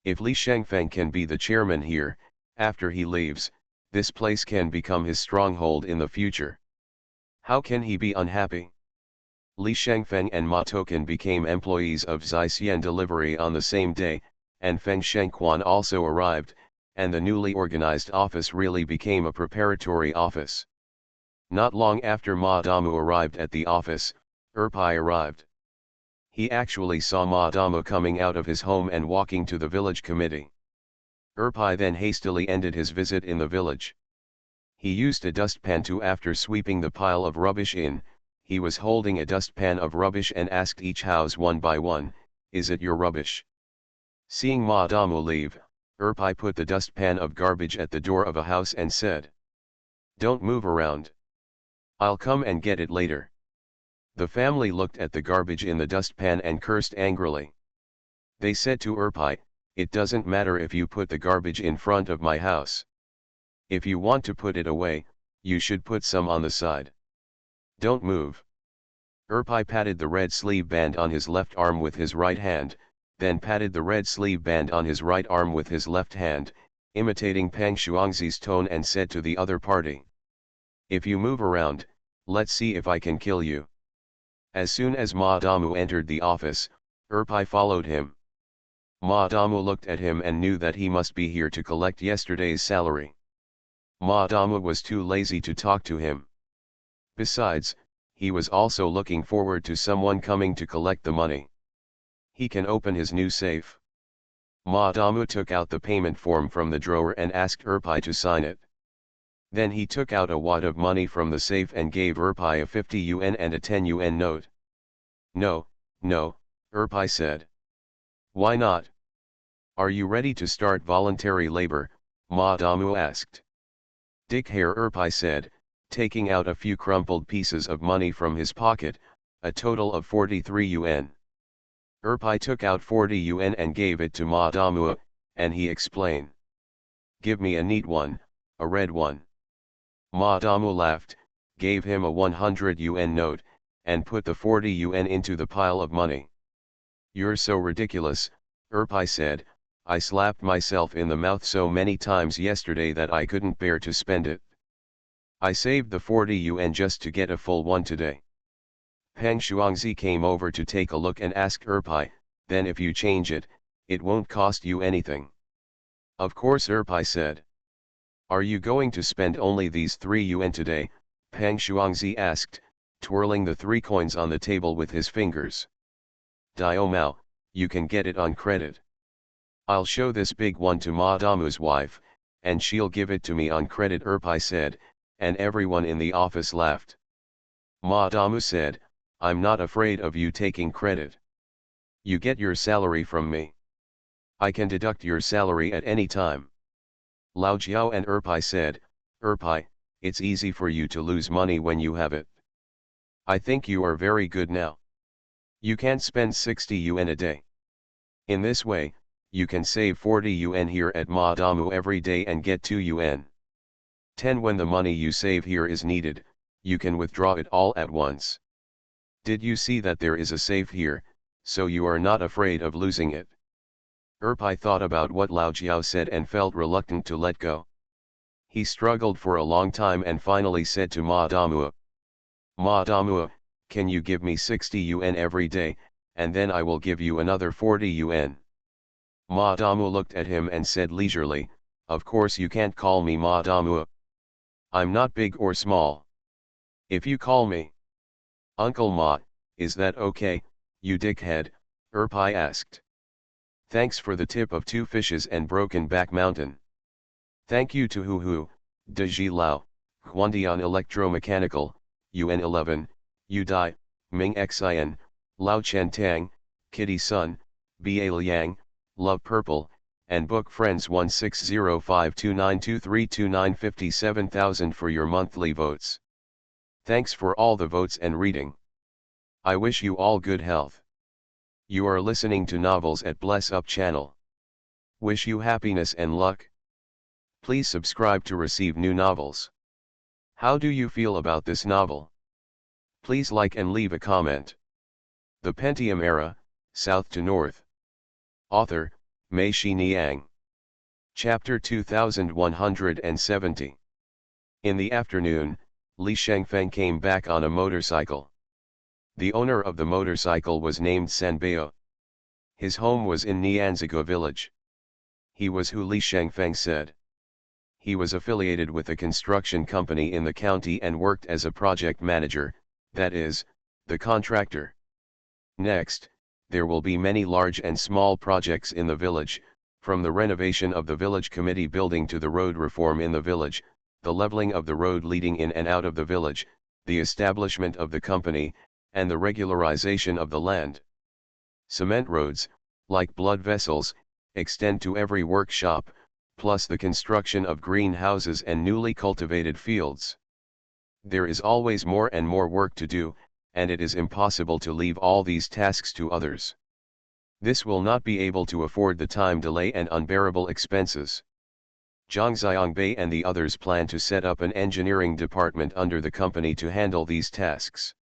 If Li Shengfeng can be the chairman here, after he leaves, this place can become his stronghold in the future. How can he be unhappy? Li Shengfeng and Ma Token became employees of Zaixian Delivery on the same day, and Feng Shengquan also arrived, and the newly organized office really became a preparatory office. Not long after Ma Damu arrived at the office, Erpai arrived. He actually saw Ma Damu coming out of his home and walking to the village committee. Erpai then hastily ended his visit in the village. He used a dustpan to after sweeping the pile of rubbish in. He was holding a dustpan of rubbish and asked each house one by one, "Is it your rubbish?" Seeing Ma Damu leave, Erpai put the dustpan of garbage at the door of a house and said, "Don't move around. I'll come and get it later." The family looked at the garbage in the dustpan and cursed angrily. They said to Erpai, "It doesn't matter if you put the garbage in front of my house. If you want to put it away, you should put some on the side. Don't move." Erpai patted the red sleeve band on his left arm with his right hand, then patted the red sleeve band on his right arm with his left hand, imitating Peng Shuangzi's tone, and said to the other party, "If you move around, let's see if I can kill you." As soon as Ma Damu entered the office, Erpai followed him. Ma Damu looked at him and knew that he must be here to collect yesterday's salary. Ma Damu was too lazy to talk to him. Besides, he was also looking forward to someone coming to collect the money. He can open his new safe. Ma Damu took out the payment form from the drawer and asked Erpai to sign it. Then he took out a wad of money from the safe and gave Erpai a 50 yuan and a 10 yuan note. "No, no," Erpai said. "Why not? Are you ready to start voluntary labor?" Ma Damu asked. "Dick Hare," Erpai said, taking out a few crumpled pieces of money from his pocket, a total of 43 yuan. Erpai took out 40 yuan and gave it to Ma Damu, and he explained. "Give me a neat one, a red one." Ma Damu laughed, gave him a 100 yuan note, and put the 40 yuan into the pile of money. "You're so ridiculous," Erpai said. "I slapped myself in the mouth so many times yesterday that I couldn't bear to spend it. I saved the 40 yuan just to get a full one today." Peng Shuangzi came over to take a look and asked Erpai, "Then if you change it, it won't cost you anything?" "Of course," Erpai said. "Are you going to spend only these 3 yuan today?" Peng Shuangzi asked, twirling the 3 coins on the table with his fingers. "Dio Mao, you can get it on credit. I'll show this big one to Ma Damu's wife, and she'll give it to me on credit," Erpai said, and everyone in the office laughed. Ma Damu said, "I'm not afraid of you taking credit. You get your salary from me. I can deduct your salary at any time." Lao Jiao and Erpai said, "Erpai, it's easy for you to lose money when you have it. I think you are very good now. You can spend 60 yuan a day. In this way, you can save 40 yuan here at Ma Damu every day and get 2 yuan. 10 when the money you save here is needed, you can withdraw it all at once. Did you see that there is a safe here, so you are not afraid of losing it?" Erpai thought about what Lao Jiao said and felt reluctant to let go. He struggled for a long time and finally said to Ma Damu, "Ma Damu, can you give me 60 yuan every day, and then I will give you another 40 yuan. Ma Damu looked at him and said leisurely, "Of course you can't call me Ma Damu. I'm not big or small. If you call me Uncle Ma, is that okay, you dickhead?" Erpai asked. "Thanks for the tip of 2 fishes and Broken Back Mountain. Thank you to Hu Hu, De Ji Lao, Huandian Electromechanical, UN 11, Yu Dai, Ming Xin, Lao Chen Tang, Kitty Sun, Ba Liang, Love Purple, and Book Friends 160529232957,000 for your monthly votes. Thanks for all the votes and reading. I wish you all good health. You are listening to Novels at Bless Up channel. Wish you happiness and luck. Please subscribe to receive new novels. How do you feel about this novel? Please like and leave a comment. The Pentium Era, South to North. Author, Mei Shi Niang. Chapter 2170. In the afternoon, Li Shengfeng came back on a motorcycle. The owner of the motorcycle was named Sanbao. His home was in Nianzigou village. He was who Li Shengfeng said. He was affiliated with a construction company in the county and worked as a project manager, that is, the contractor. Next, there will be many large and small projects in the village, from the renovation of the village committee building to the road reform in the village, the leveling of the road leading in and out of the village, the establishment of the company, and the regularization of the land. Cement roads, like blood vessels, extend to every workshop, plus the construction of greenhouses and newly cultivated fields. There is always more and more work to do, and it is impossible to leave all these tasks to others. This will not be able to afford the time delay and unbearable expenses. Zhang Xiangbei and the others plan to set up an engineering department under the company to handle these tasks.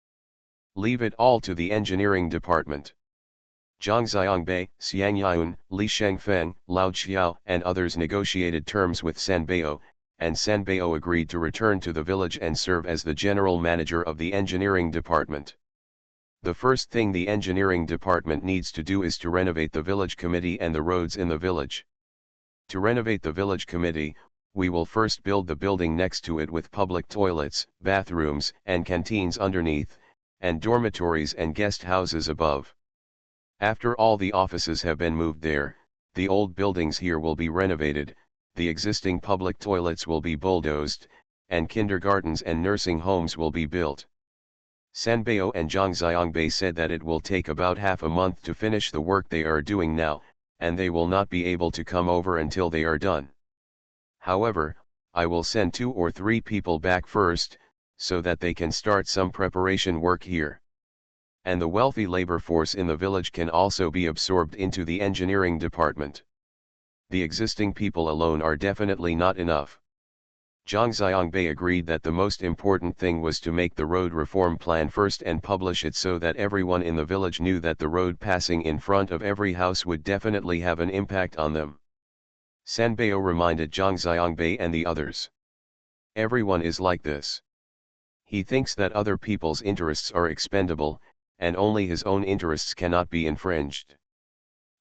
Leave it all to the engineering department. Zhang Xiangbei, Xiang Yun, Li Shengfeng, Lao Qiao and others negotiated terms with Sanbei, and Sanbei agreed to return to the village and serve as the general manager of the engineering department. The first thing the engineering department needs to do is to renovate the village committee and the roads in the village. To renovate the village committee, we will first build the building next to it with public toilets, bathrooms and canteens underneath, and dormitories and guest houses above. After all the offices have been moved there, the old buildings here will be renovated, the existing public toilets will be bulldozed, and kindergartens and nursing homes will be built. Sanbei and Zhang Xiangbei said that it will take about half a month to finish the work they are doing now, and they will not be able to come over until they are done. However, I will send 2 or 3 people back first, so that they can start some preparation work here. And the wealthy labor force in the village can also be absorbed into the engineering department. The existing people alone are definitely not enough. Zhang Xiangbei agreed that the most important thing was to make the road reform plan first and publish it so that everyone in the village knew that the road passing in front of every house would definitely have an impact on them. Sanbei reminded Zhang Xiangbei and the others. Everyone is like this. He thinks that other people's interests are expendable, and only his own interests cannot be infringed.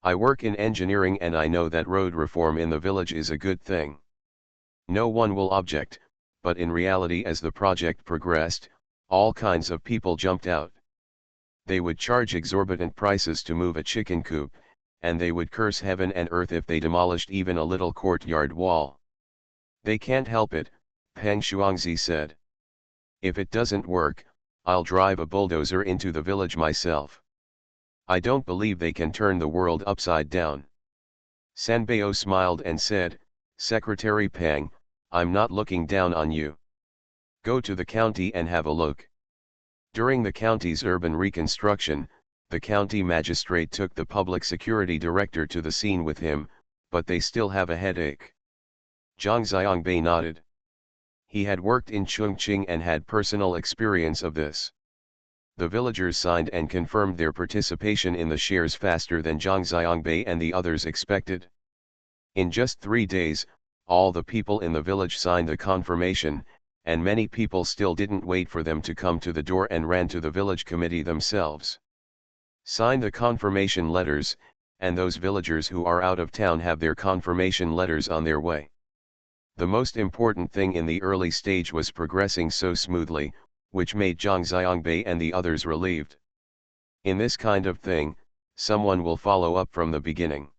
I work in engineering and I know that road reform in the village is a good thing. No one will object, but in reality as the project progressed, all kinds of people jumped out. They would charge exorbitant prices to move a chicken coop, and they would curse heaven and earth if they demolished even a little courtyard wall. They can't help it, Peng Shuangzi said. If it doesn't work, I'll drive a bulldozer into the village myself. I don't believe they can turn the world upside down. Sanbei smiled and said, Secretary Peng, I'm not looking down on you. Go to the county and have a look. During the county's urban reconstruction, the county magistrate took the public security director to the scene with him, but they still have a headache. Zhang Xiangbei nodded. He had worked in Chongqing and had personal experience of this. The villagers signed and confirmed their participation in the shares faster than Zhang Xiangbei and the others expected. In just 3 days, all the people in the village signed the confirmation, and many people still didn't wait for them to come to the door and ran to the village committee themselves. Sign the confirmation letters, and those villagers who are out of town have their confirmation letters on their way. The most important thing in the early stage was progressing so smoothly, which made Zhang Xiangbei and the others relieved. In this kind of thing, someone will follow up from the beginning.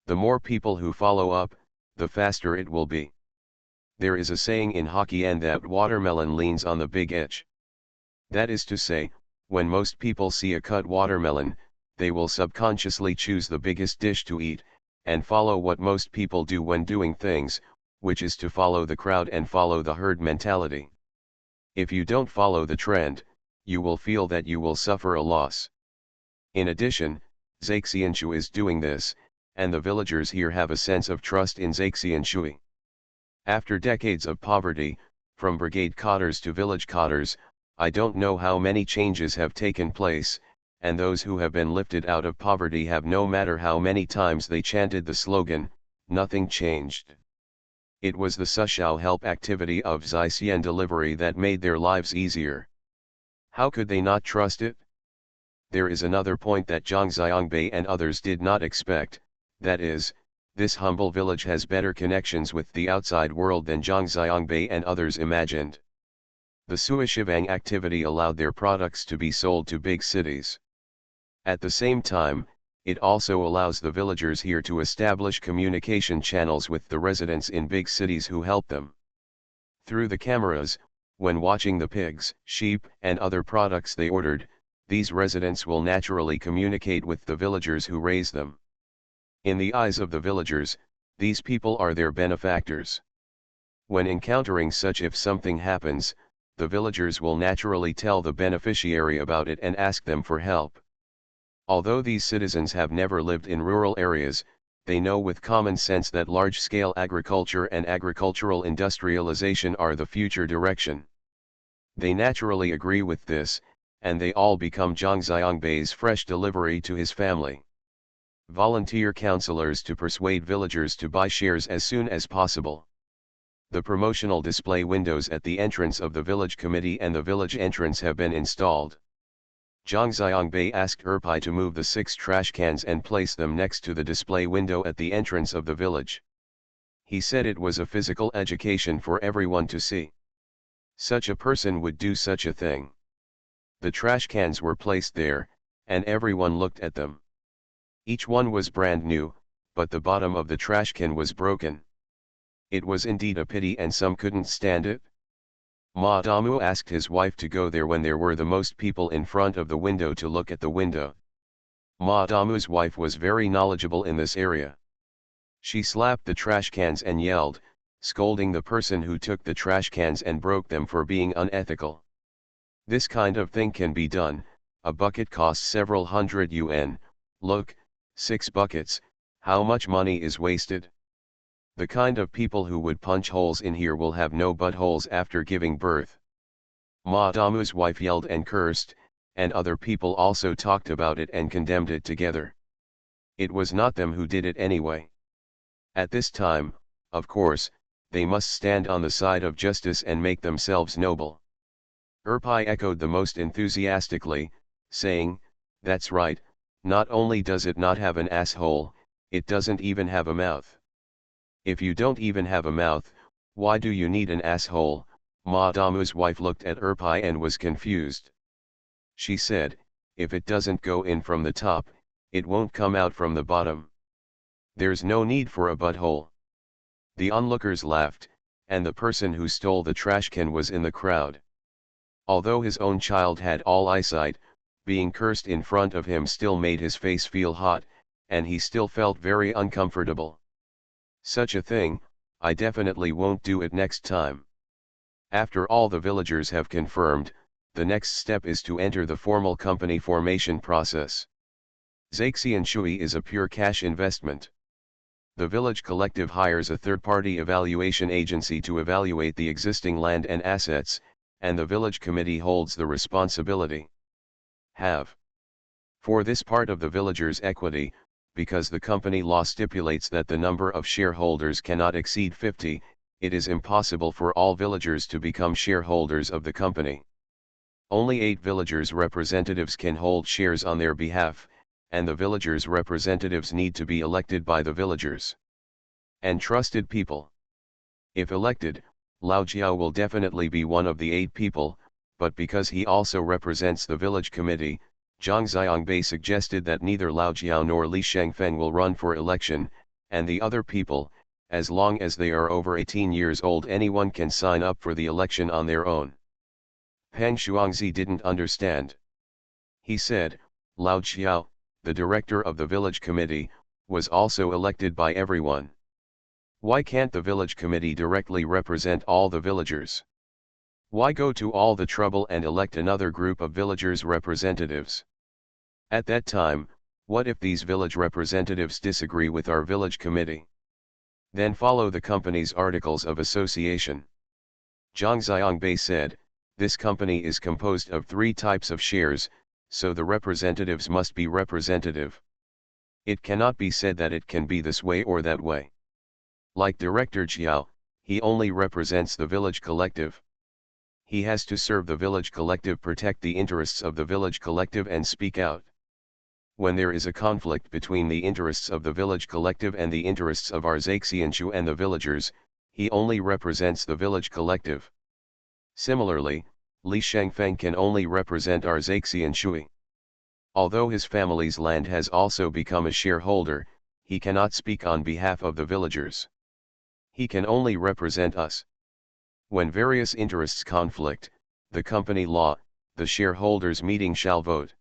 The more people who follow up, the faster it will be. There is a saying in Hokkien that watermelon leans on the big itch. That is to say, when most people see a cut watermelon, they will subconsciously choose the biggest dish to eat, and follow what most people do when doing things, which is to follow the crowd and follow the herd mentality. If you don't follow the trend, you will feel that you will suffer a loss. In addition, Zaixianshui is doing this, and the villagers here have a sense of trust in Zaixianshui. After decades of poverty, from brigade cotters to village cotters, I don't know how many changes have taken place, and those who have been lifted out of poverty have, no matter how many times they chanted the slogan, nothing changed. It was the Sushao help activity of Zaixian delivery that made their lives easier. How could they not trust it? There is another point that Zhang Xiangbei and others did not expect, that is, this humble village has better connections with the outside world than Zhang Xiangbei and others imagined. The Suishivang activity allowed their products to be sold to big cities. At the same time, it also allows the villagers here to establish communication channels with the residents in big cities who help them. Through the cameras, when watching the pigs, sheep, and other products they ordered, these residents will naturally communicate with the villagers who raise them. In the eyes of the villagers, these people are their benefactors. When encountering such, if something happens, the villagers will naturally tell the beneficiary about it and ask them for help. Although these citizens have never lived in rural areas, they know with common sense that large-scale agriculture and agricultural industrialization are the future direction. They naturally agree with this, and they all become Zhang Xiangbei's fresh delivery to his family. Volunteer counselors to persuade villagers to buy shares as soon as possible. The promotional display windows at the entrance of the village committee and the village entrance have been installed. Zhang Xiangbei asked Erpai to move the 6 trash cans and place them next to the display window at the entrance of the village. He said it was a physical education for everyone to see. Such a person would do such a thing. The trash cans were placed there, and everyone looked at them. Each one was brand new, but the bottom of the trash can was broken. It was indeed a pity, and some couldn't stand it. Ma Damu asked his wife to go there when there were the most people in front of the window to look at the window. Ma Damu's wife was very knowledgeable in this area. She slapped the trash cans and yelled, scolding the person who took the trash cans and broke them for being unethical. This kind of thing can be done. A bucket costs several hundred yuan. Look, 6 buckets, how much money is wasted? The kind of people who would punch holes in here will have no buttholes after giving birth. Ma Damu's wife yelled and cursed, and other people also talked about it and condemned it together. It was not them who did it anyway. At this time, of course, they must stand on the side of justice and make themselves noble. Erpai echoed the most enthusiastically, saying, "That's right, not only does it not have an asshole, it doesn't even have a mouth." If you don't even have a mouth, why do you need an asshole? Ma Damu's wife looked at Erpai and was confused. She said, if it doesn't go in from the top, it won't come out from the bottom. There's no need for a butthole. The onlookers laughed, and the person who stole the trash can was in the crowd. Although his own child had all eyesight, being cursed in front of him still made his face feel hot, and he still felt very uncomfortable. Such a thing, I definitely won't do it next time. After all the villagers have confirmed, the next step is to enter the formal company formation process. Zaixian Shui is a pure cash investment. The village collective hires a third-party evaluation agency to evaluate the existing land and assets, and the village committee holds the responsibility. For this part of the villagers' equity, because the company law stipulates that the number of shareholders cannot exceed 50, it is impossible for all villagers to become shareholders of the company. Only 8 villagers' representatives can hold shares on their behalf, and the villagers' representatives need to be elected by the villagers and trusted people. If elected, Lao Jiao will definitely be one of the 8 people, but because he also represents the village committee, Zhang Xiangbei suggested that neither Lao Jiao nor Li Shengfeng will run for election, and the other people, as long as they are over 18 years old, anyone can sign up for the election on their own. Peng Shuangzi didn't understand. He said, Lao Jiao, the director of the village committee, was also elected by everyone. Why can't the village committee directly represent all the villagers? Why go to all the trouble and elect another group of villagers' representatives? At that time, what if these village representatives disagree with our village committee? Then follow the company's articles of association. Zhang Xiangbei said, this company is composed of 3 types of shares, so the representatives must be representative. It cannot be said that it can be this way or that way. Like Director Jiao, he only represents the village collective. He has to serve the village collective, protect the interests of the village collective, and speak out. When there is a conflict between the interests of the village collective and the interests of our Zaixianshu and the villagers, he only represents the village collective. Similarly, Li Shengfeng can only represent our Zaixianshui. Although his family's land has also become a shareholder, he cannot speak on behalf of the villagers. He can only represent us. When various interests conflict, the company law, the shareholders' meeting shall vote.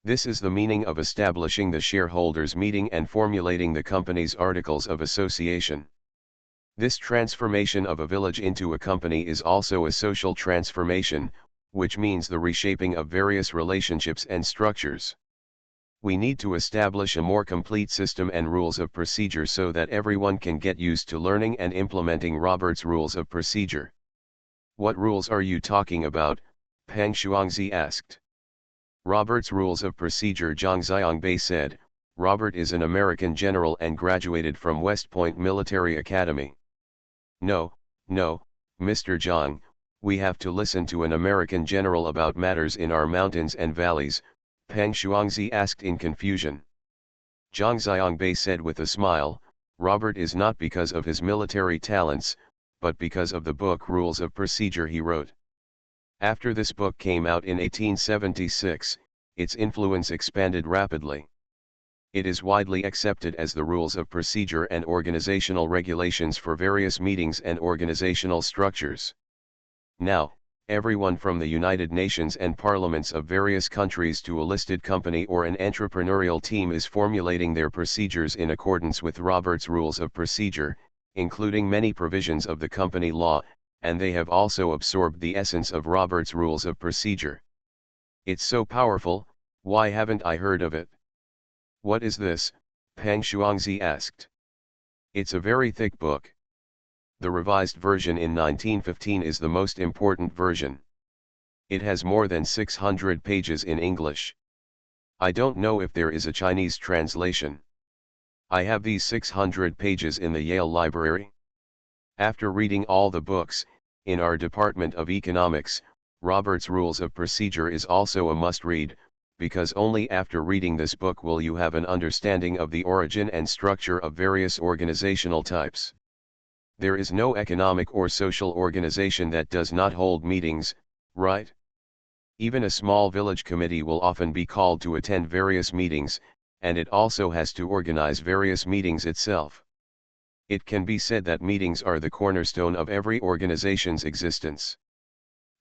This is the meaning of establishing the shareholders' meeting and formulating the company's articles of association. This transformation of a village into a company is also a social transformation, which means the reshaping of various relationships and structures. We need to establish a more complete system and rules of procedure so that everyone can get used to learning and implementing Robert's rules of procedure. What rules are you talking about? Peng Shuangzi asked. Robert's rules of procedure, Zhang Xiangbei said. Robert is an American general and graduated from West Point Military Academy. No, Mr. Zhang, we have to listen to an American general about matters in our mountains and valleys, Peng Shuangzi asked in confusion. Zhang Xiangbei said with a smile, Robert is not because of his military talents, but because of the book Rules of Procedure he wrote. After this book came out in 1876, its influence expanded rapidly. It is widely accepted as the rules of procedure and organizational regulations for various meetings and organizational structures. Now, everyone from the United Nations and parliaments of various countries to a listed company or an entrepreneurial team is formulating their procedures in accordance with Robert's rules of procedure, including many provisions of the company law, and they have also absorbed the essence of Robert's rules of procedure. It's so powerful, why haven't I heard of it? What is this? Peng Shuangzi asked. It's a very thick book. The revised version in 1915 is the most important version. It has more than 600 pages in English. I don't know if there is a Chinese translation. I have these 600 pages in the Yale Library. After reading all the books, in our Department of Economics, Robert's Rules of Procedure is also a must-read, because only after reading this book will you have an understanding of the origin and structure of various organizational types. There is no economic or social organization that does not hold meetings, right? Even a small village committee will often be called to attend various meetings, and it also has to organize various meetings itself. It can be said that meetings are the cornerstone of every organization's existence.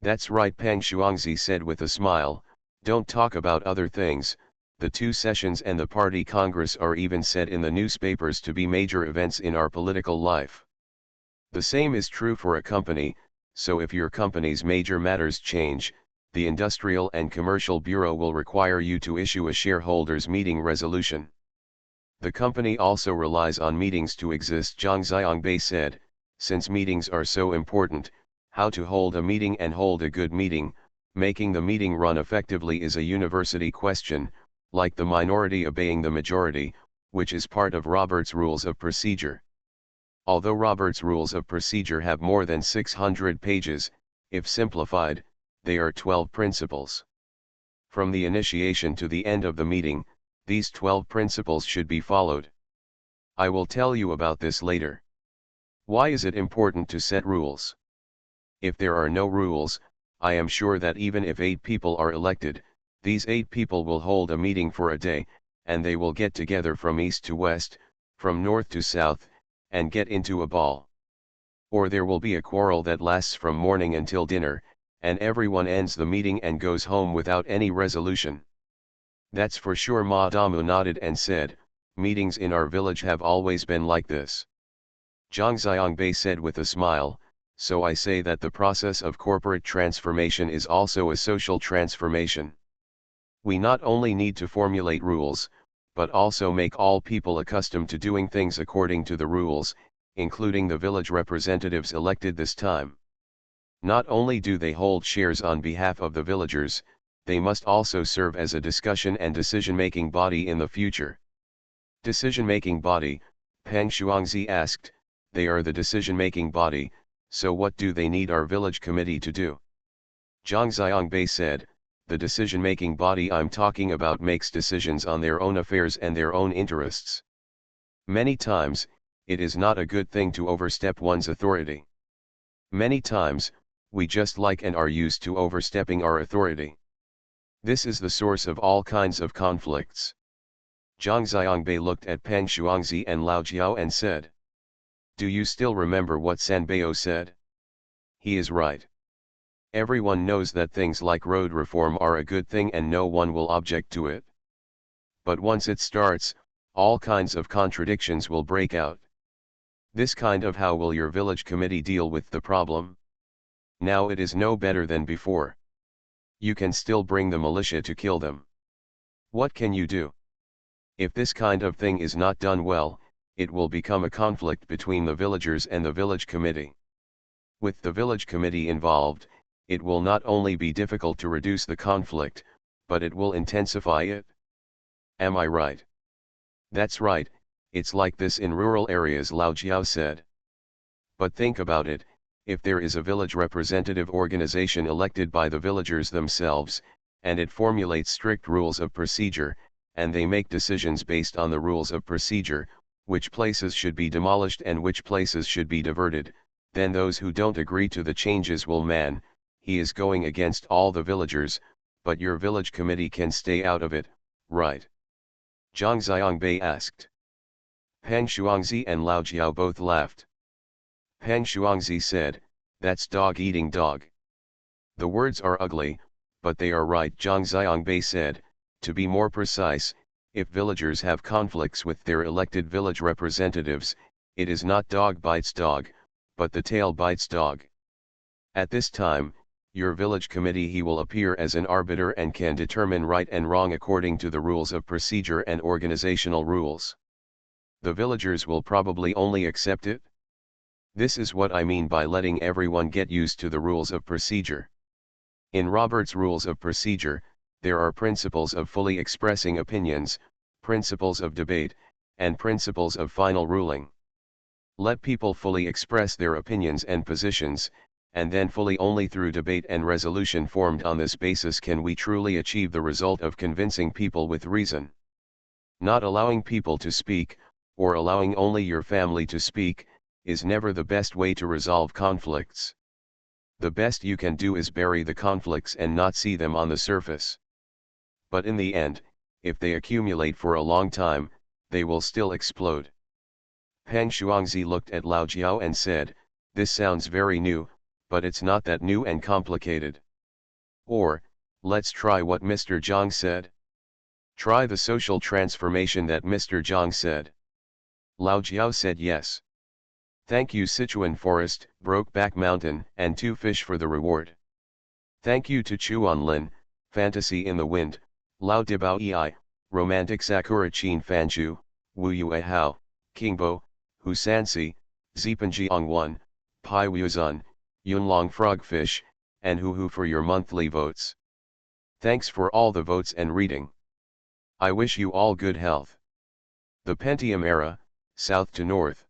That's right, Peng Shuangzi said with a smile. Don't talk about other things. The two sessions and the party congress are even said in the newspapers to be major events in our political life. The same is true for a company, so if your company's major matters change, the Industrial and Commercial Bureau will require you to issue a shareholders' meeting resolution. The company also relies on meetings to exist, Zhang Xiangbei said. Since meetings are so important, how to hold a meeting and hold a good meeting, making the meeting run effectively is a university question, like the minority obeying the majority, which is part of Robert's Rules of Procedure. Although Robert's Rules of Procedure have more than 600 pages, if simplified, they are 12 principles. From the initiation to the end of the meeting, these 12 principles should be followed. I will tell you about this later. Why is it important to set rules? If there are no rules, I am sure that even if 8 people are elected, these 8 people will hold a meeting for a day, and they will get together from east to west, from north to south, and get into a ball. Or there will be a quarrel that lasts from morning until dinner, and everyone ends the meeting and goes home without any resolution. That's for sure. Madamu nodded and said, meetings in our village have always been like this. Zhang Xiangbei said with a smile, so I say that the process of corporate transformation is also a social transformation. We not only need to formulate rules, but also make all people accustomed to doing things according to the rules, including the village representatives elected this time. Not only do they hold shares on behalf of the villagers, they must also serve as a discussion and decision-making body in the future. Decision-making body, Peng Shuangzi asked. They are the decision-making body, so what do they need our village committee to do? Zhang Xiangbei said, the decision-making body I'm talking about makes decisions on their own affairs and their own interests. Many times, it is not a good thing to overstep one's authority. Many times, we just like and are used to overstepping our authority. This is the source of all kinds of conflicts. Zhang Xiangbei looked at Peng Shuangzi and Lao Jiao and said, do you still remember what Sanbeo said? He is right. Everyone knows that things like road reform are a good thing and no one will object to it. But once it starts, all kinds of contradictions will break out. This kind of how will your village committee deal with the problem? Now it is no better than before. You can still bring the militia to kill them. What can you do? If this kind of thing is not done well, it will become a conflict between the villagers and the village committee. With the village committee involved, it will not only be difficult to reduce the conflict, but it will intensify it. Am I right? That's right, it's like this in rural areas, Lao Jiao said. But think about it, if there is a village representative organization elected by the villagers themselves, and it formulates strict rules of procedure, and they make decisions based on the rules of procedure, which places should be demolished and which places should be diverted, then those who don't agree to the changes will he is going against all the villagers, but your village committee can stay out of it, right? Zhang Xiangbei asked. Peng Shuangzi and Lao Jiao both laughed. Peng Shuangzi said, "That's dog eating dog." The words are ugly, but they are right. Zhang Xiangbei said, to be more precise, if villagers have conflicts with their elected village representatives, it is not dog bites dog, but the tail bites dog. At this time, your village committee he will appear as an arbiter and can determine right and wrong according to the rules of procedure and organizational rules. The villagers will probably only accept it. This is what I mean by letting everyone get used to the rules of procedure. In Robert's rules of procedure, there are principles of fully expressing opinions, principles of debate, and principles of final ruling. Let people fully express their opinions and positions, and then fully only through debate and resolution formed on this basis can we truly achieve the result of convincing people with reason. Not allowing people to speak, or allowing only your family to speak, is never the best way to resolve conflicts. The best you can do is bury the conflicts and not see them on the surface. But in the end, if they accumulate for a long time, they will still explode. Peng Shuangzi looked at Lao Jiao and said, "This sounds very new, but it's not that new and complicated. Or, let's try what Mr. Zhang said. Try the social transformation that Mr. Zhang said." Lao Jiao said yes. Thank you Sichuan Forest, Brokeback Mountain, and 2 fish for the reward. Thank you to Chuanlin, Fantasy in the Wind, Lao Dibao Ei, Romantic Sakura Chin Fanju, Wu Yue Hao, Kingbo, Husansi, Zipanjiang 1, Pai Wuzun, Yunlong Frogfish, and Hu for your monthly votes. Thanks for all the votes and reading. I wish you all good health. The Pentium Era, South to North.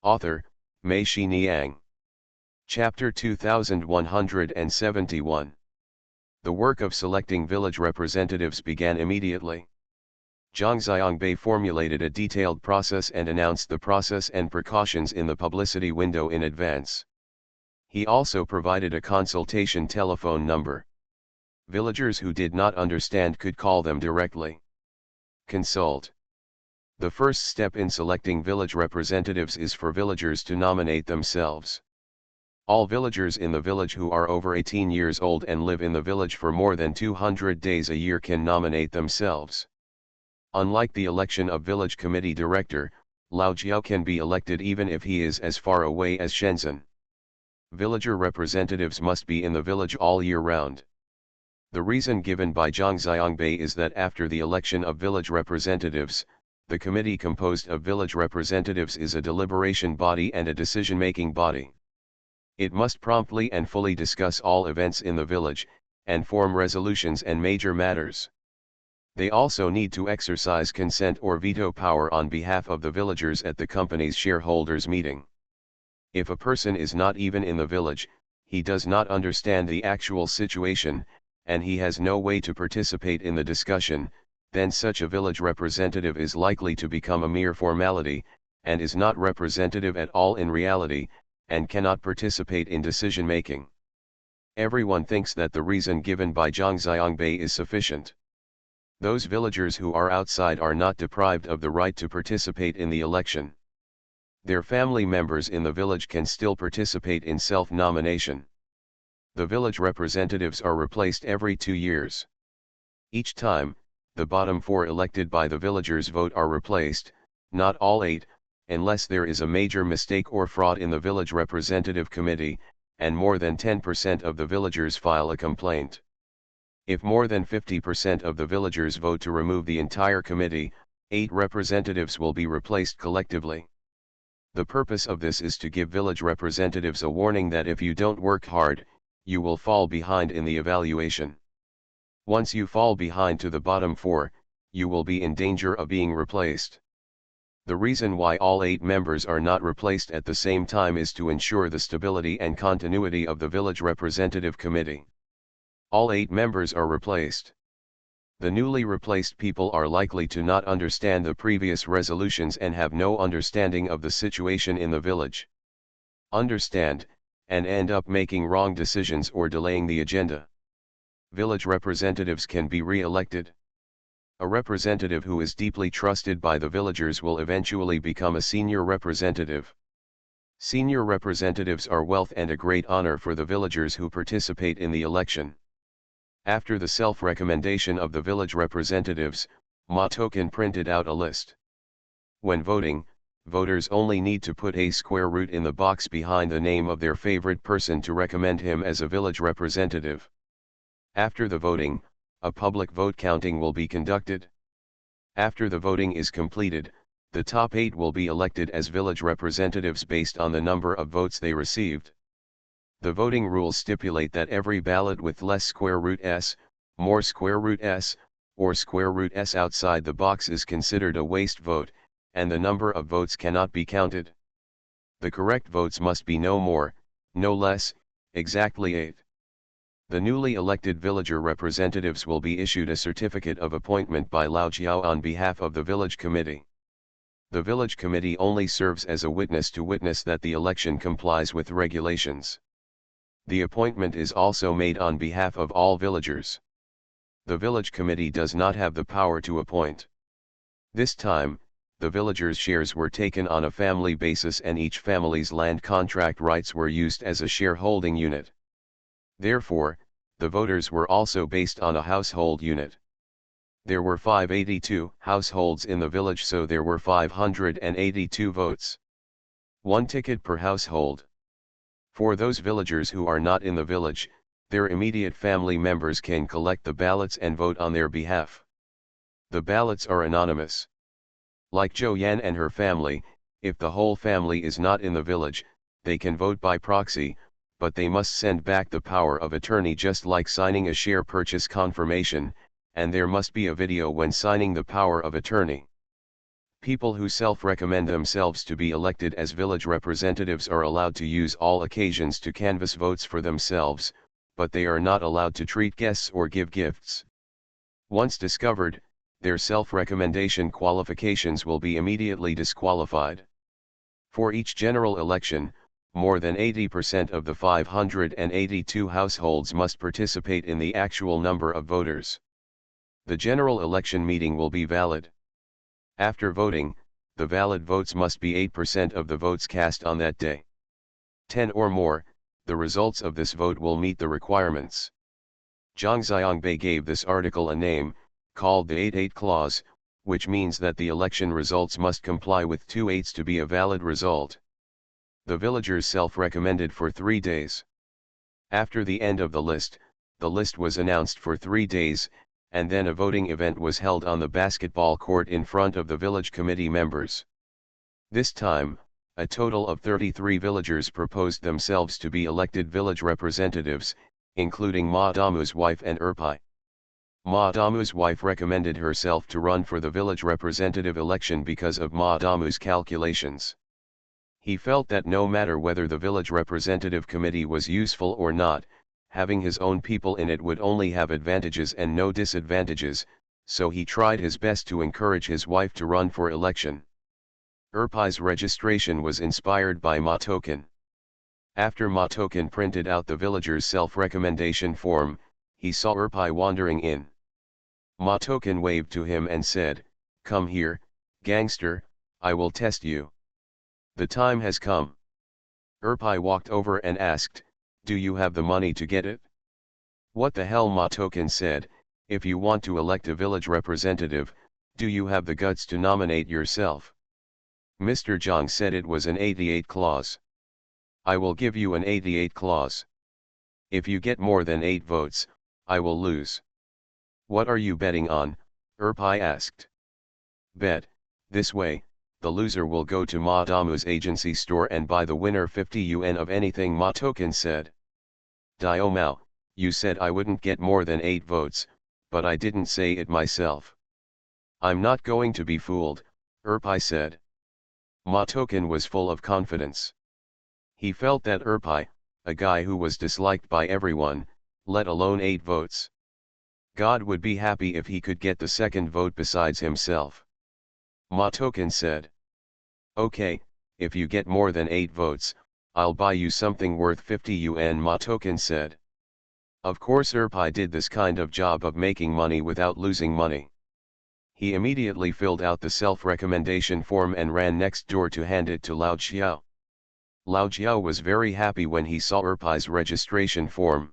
Author, Mei Shi Niang. Chapter 2171. The work of selecting village representatives began immediately. Zhang Xiangbei formulated a detailed process and announced the process and precautions in the publicity window in advance. He also provided a consultation telephone number. Villagers who did not understand could call them directly. Consult. The first step in selecting village representatives is for villagers to nominate themselves. All villagers in the village who are over 18 years old and live in the village for more than 200 days a year can nominate themselves. Unlike the election of village committee director, Lao Jiao can be elected even if he is as far away as Shenzhen. Villager representatives must be in the village all year round. The reason given by Zhang Xiangbei is that after the election of village representatives, the committee composed of village representatives is a deliberation body and a decision-making body. It must promptly and fully discuss all events in the village, and form resolutions and major matters. They also need to exercise consent or veto power on behalf of the villagers at the company's shareholders meeting. If a person is not even in the village, he does not understand the actual situation, and he has no way to participate in the discussion, then such a village representative is likely to become a mere formality, and is not representative at all in reality, and cannot participate in decision-making. Everyone thinks that the reason given by Zhang Xiangbei is sufficient. Those villagers who are outside are not deprived of the right to participate in the election. Their family members in the village can still participate in self-nomination. The village representatives are replaced every 2 years. Each time, the bottom 4 elected by the villagers' vote are replaced, not all 8, unless there is a major mistake or fraud in the village representative committee, and more than 10% of the villagers file a complaint. If more than 50% of the villagers vote to remove the entire committee, 8 representatives will be replaced collectively. The purpose of this is to give village representatives a warning that if you don't work hard, you will fall behind in the evaluation. Once you fall behind to the bottom 4, you will be in danger of being replaced. The reason why all 8 members are not replaced at the same time is to ensure the stability and continuity of the village representative committee. All 8 members are replaced. The newly replaced people are likely to not understand the previous resolutions and have no understanding of the situation in the village. Understand, and end up making wrong decisions or delaying the agenda. Village representatives can be re-elected. A representative who is deeply trusted by the villagers will eventually become a senior representative. Senior representatives are wealth and a great honor for the villagers who participate in the election. After the self-recommendation of the village representatives, MaleProtagonist printed out a list. When voting, voters only need to put a square root in the box behind the name of their favorite person to recommend him as a village representative. After the voting, a public vote counting will be conducted. After the voting is completed, the top 8 will be elected as village representatives based on the number of votes they received. The voting rules stipulate that every ballot with less square root s, more square root s, or square root s outside the box is considered a waste vote, and the number of votes cannot be counted. The correct votes must be no more, no less, exactly 8. The newly elected villager representatives will be issued a certificate of appointment by Lao Jiao on behalf of the village committee. The village committee only serves as a witness to witness that the election complies with regulations. The appointment is also made on behalf of all villagers. The village committee does not have the power to appoint. This time, the villagers' shares were taken on a family basis and each family's land contract rights were used as a shareholding unit. Therefore, the voters were also based on a household unit. There were 582 households in the village, so there were 582 votes. 1 ticket per household. For those villagers who are not in the village, their immediate family members can collect the ballots and vote on their behalf. The ballots are anonymous. Like Zhou Yan and her family, if the whole family is not in the village, they can vote by proxy, but they must send back the power of attorney just like signing a share purchase confirmation, and there must be a video when signing the power of attorney. People who self-recommend themselves to be elected as village representatives are allowed to use all occasions to canvass votes for themselves, but they are not allowed to treat guests or give gifts. Once discovered, their self-recommendation qualifications will be immediately disqualified. For each general election, more than 80% of the 582 households must participate in the actual number of voters. The general election meeting will be valid. After voting, the valid votes must be 8% of the votes cast on that day. 10 or more, the results of this vote will meet the requirements. Zhang Xiangbei gave this article a name, called the 8-8 clause, which means that the election results must comply with 2 8s to be a valid result. The villagers self-recommended for 3 days. After the end of the list was announced for 3 days, and then a voting event was held on the basketball court in front of the village committee members. This time, a total of 33 villagers proposed themselves to be elected village representatives, including Ma Damu's wife and Erpai. Ma Damu's wife recommended herself to run for the village representative election because of Ma Damu's calculations. He felt that no matter whether the village representative committee was useful or not, having his own people in it would only have advantages and no disadvantages, so he tried his best to encourage his wife to run for election. Erpai's registration was inspired by MaleProtagonist. After MaleProtagonist printed out the villager's self-recommendation form, he saw Erpai wandering in. MaleProtagonist waved to him and said, "Come here, gangster, I will test you. The time has come." Erpai walked over and asked, "Do you have the money to get it?" "What the hell," MaleProtagonist said, "if you want to elect a village representative, do you have the guts to nominate yourself?" Mr. Zhang said it was an 88 clause. "I will give you an 88 clause. If you get more than 8 votes, I will lose." "What are you betting on?" Erpai asked. Bet, this way, the loser will go to Ma Damu's agency store and buy the winner 50 yuan of anything, Ma Token said. Dio Mao, you said I wouldn't get more than 8 votes, but I didn't say it myself. I'm not going to be fooled, Erpai said. Ma Token was full of confidence. He felt that Erpai, a guy who was disliked by everyone, let alone 8 votes. God would be happy if he could get the second vote besides himself. Ma Token said. Okay, if you get more than 8 votes, I'll buy you something worth 50 yuan, Ma Token said. Of course Erpai did this kind of job of making money without losing money. He immediately filled out the self-recommendation form and ran next door to hand it to Lao Jiao. Lao Jiao was very happy when he saw Erpai's registration form.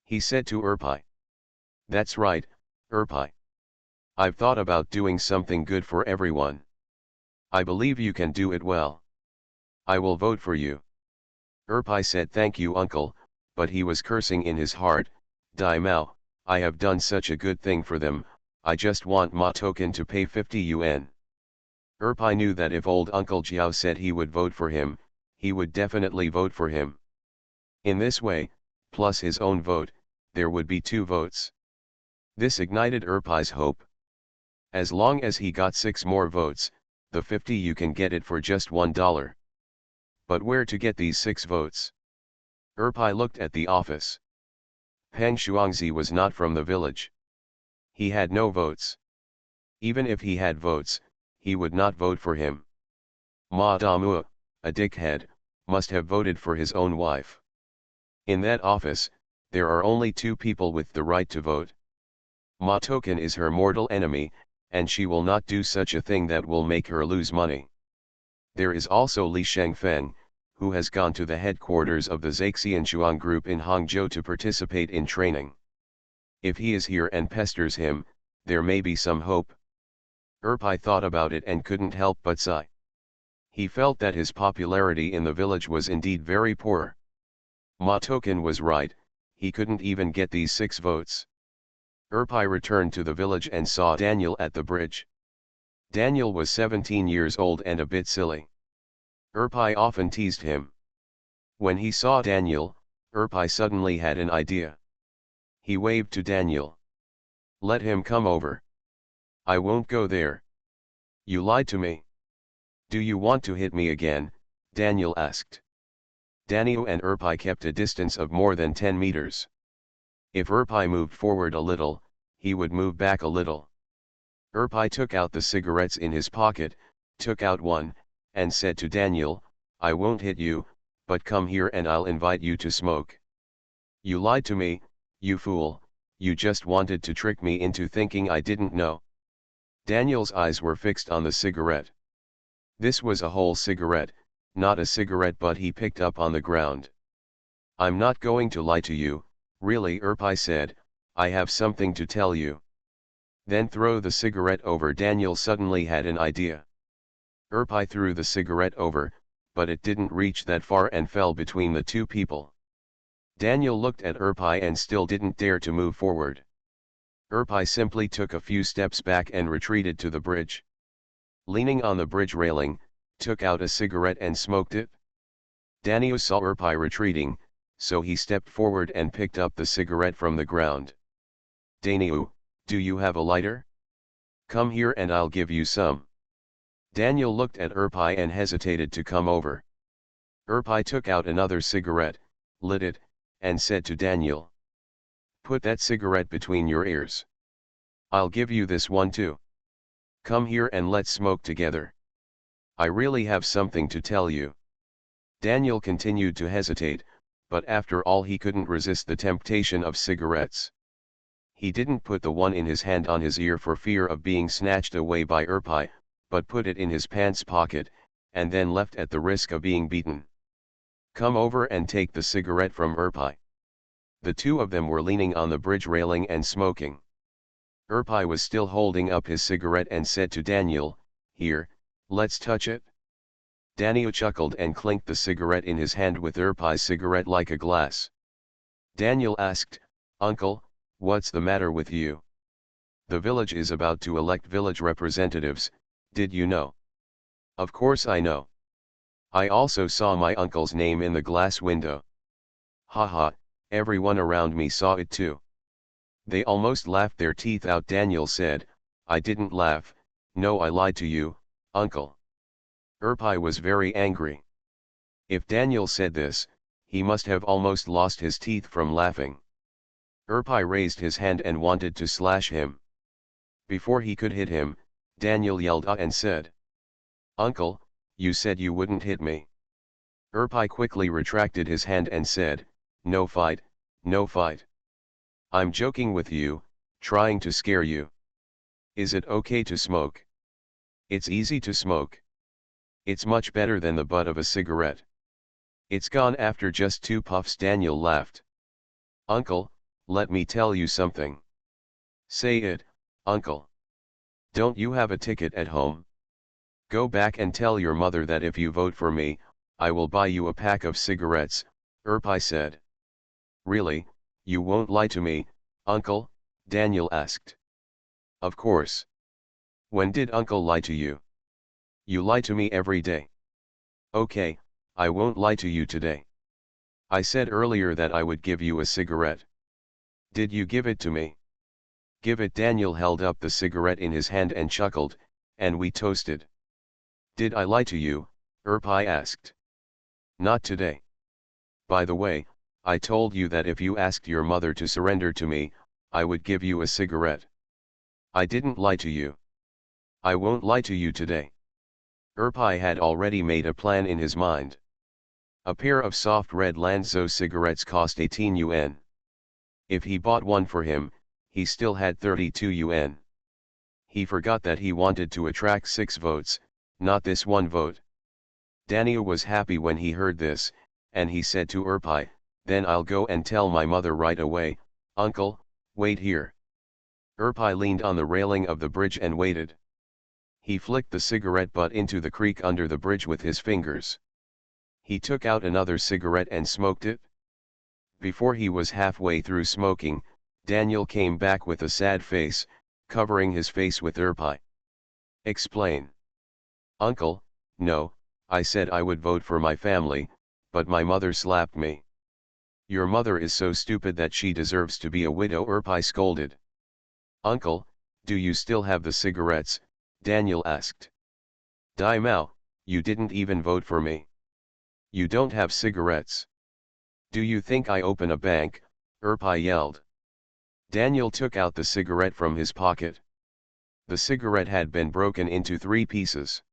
He said to Erpai, "That's right, Erpai. I've thought about doing something good for everyone. I believe you can do it well. I will vote for you." Erpai said, "Thank you, uncle," but he was cursing in his heart, "Dai Mao, I have done such a good thing for them, I just want Ma Token to pay 50 yuan. Erpai knew that if old Uncle Jiao said he would vote for him, he would definitely vote for him. In this way, plus his own vote, there would be 2 votes. This ignited Erpai's hope. As long as he got 6 more votes, the 50 you can get it for just $1. But where to get these 6 votes? Erpai looked at the office. Peng Shuangzi was not from the village. He had no votes. Even if he had votes, he would not vote for him. Ma Damu, a dickhead, must have voted for his own wife. In that office, there are only 2 people with the right to vote. Ma Token is her mortal enemy, and she will not do such a thing that will make her lose money. There is also Li Shengfeng, who has gone to the headquarters of the Zaixianshuang group in Hangzhou to participate in training. If he is here and pesters him, there may be some hope. Erpai thought about it and couldn't help but sigh. He felt that his popularity in the village was indeed very poor. Ma Token was right, he couldn't even get these 6 votes. Erpai returned to the village and saw Daniel at the bridge. Daniel was 17 years old and a bit silly. Erpai often teased him. When he saw Daniel, Erpai suddenly had an idea. He waved to Daniel. "Let him come over." "I won't go there." "You lied to me." "Do you want to hit me again?" Daniel asked. Daniel and Erpai kept a distance of more than 10 meters. If Erpai moved forward a little, he would move back a little. Erpai took out the cigarettes in his pocket, took out one, and said to Daniel, "I won't hit you, but come here and I'll invite you to smoke." "You lied to me, you fool, you just wanted to trick me into thinking I didn't know." Daniel's eyes were fixed on the cigarette. This was a whole cigarette, not a cigarette but he picked up on the ground. "I'm not going to lie to you, really," Erpai said, "I have something to tell you." "Then throw the cigarette over." Daniel suddenly had an idea. Erpai threw the cigarette over, but it didn't reach that far and fell between the 2 people. Daniel looked at Erpai and still didn't dare to move forward. Erpai simply took a few steps back and retreated to the bridge. Leaning on the bridge railing, took out a cigarette and smoked it. Daniel saw Erpai retreating, so he stepped forward and picked up the cigarette from the ground. "Daniel, do you have a lighter? Come here and I'll give you some." Daniel looked at Erpai and hesitated to come over. Erpai took out another cigarette, lit it, and said to Daniel, "Put that cigarette between your ears. I'll give you this one too. Come here and let's smoke together. I really have something to tell you." Daniel continued to hesitate, but after all he couldn't resist the temptation of cigarettes. He didn't put the one in his hand on his ear for fear of being snatched away by Erpai, but put it in his pants pocket, and then left at the risk of being beaten. "Come over and take the cigarette from Erpai." The 2 of them were leaning on the bridge railing and smoking. Erpai was still holding up his cigarette and said to Daniel, "Here, let's touch it." Daniel chuckled and clinked the cigarette in his hand with Erpai's cigarette like a glass. Daniel asked, "Uncle, what's the matter with you?" The village is about to elect village representatives, did you know? Of course I know. I also saw my uncle's name in the glass window. Haha, everyone around me saw it too. They almost laughed their teeth out. Daniel said, I didn't laugh, no, I lied to you, uncle. Erpai was very angry. If Daniel said this, he must have almost lost his teeth from laughing. Erpai raised his hand and wanted to slash him. Before he could hit him, Daniel yelled and said, Uncle, you said you wouldn't hit me. Erpai quickly retracted his hand and said, no fight, no fight. I'm joking with you, trying to scare you. Is it okay to smoke? It's easy to smoke. It's much better than the butt of a cigarette. It's gone after just 2 puffs. Daniel laughed. Uncle, let me tell you something. Say it, uncle. Don't you have a ticket at home? Go back and tell your mother that if you vote for me, I will buy you a pack of cigarettes, Erpai said. Really, you won't lie to me, uncle? Daniel asked. Of course. When did uncle lie to you? You lie to me every day. Okay, I won't lie to you today. I said earlier that I would give you a cigarette. Did you give it to me? Give it. Daniel held up the cigarette in his hand and chuckled, and we toasted. Did I lie to you? Erpai asked. Not today. By the way, I told you that if you asked your mother to surrender to me, I would give you a cigarette. I didn't lie to you. I won't lie to you today. Erpai had already made a plan in his mind. A pair of soft red Lanzo cigarettes cost 18 yuan. If he bought one for him, he still had 32 yuan. He forgot that he wanted to attract 6 votes, not this 1 vote. Daniel was happy when he heard this, and he said to Erpai, then I'll go and tell my mother right away. Uncle, wait here. Erpai leaned on the railing of the bridge and waited. He flicked the cigarette butt into the creek under the bridge with his fingers. He took out another cigarette and smoked it. Before he was halfway through smoking, Daniel came back with a sad face, covering his face with Erpai. Explain. Uncle, no, I said I would vote for my family, but my mother slapped me. Your mother is so stupid that she deserves to be a widow, Erpai scolded. Uncle, do you still have the cigarettes? Daniel asked. Dai Mao, you didn't even vote for me. You don't have cigarettes. Do you think I open a bank? Erpai yelled. Daniel took out the cigarette from his pocket. The cigarette had been broken into 3 pieces.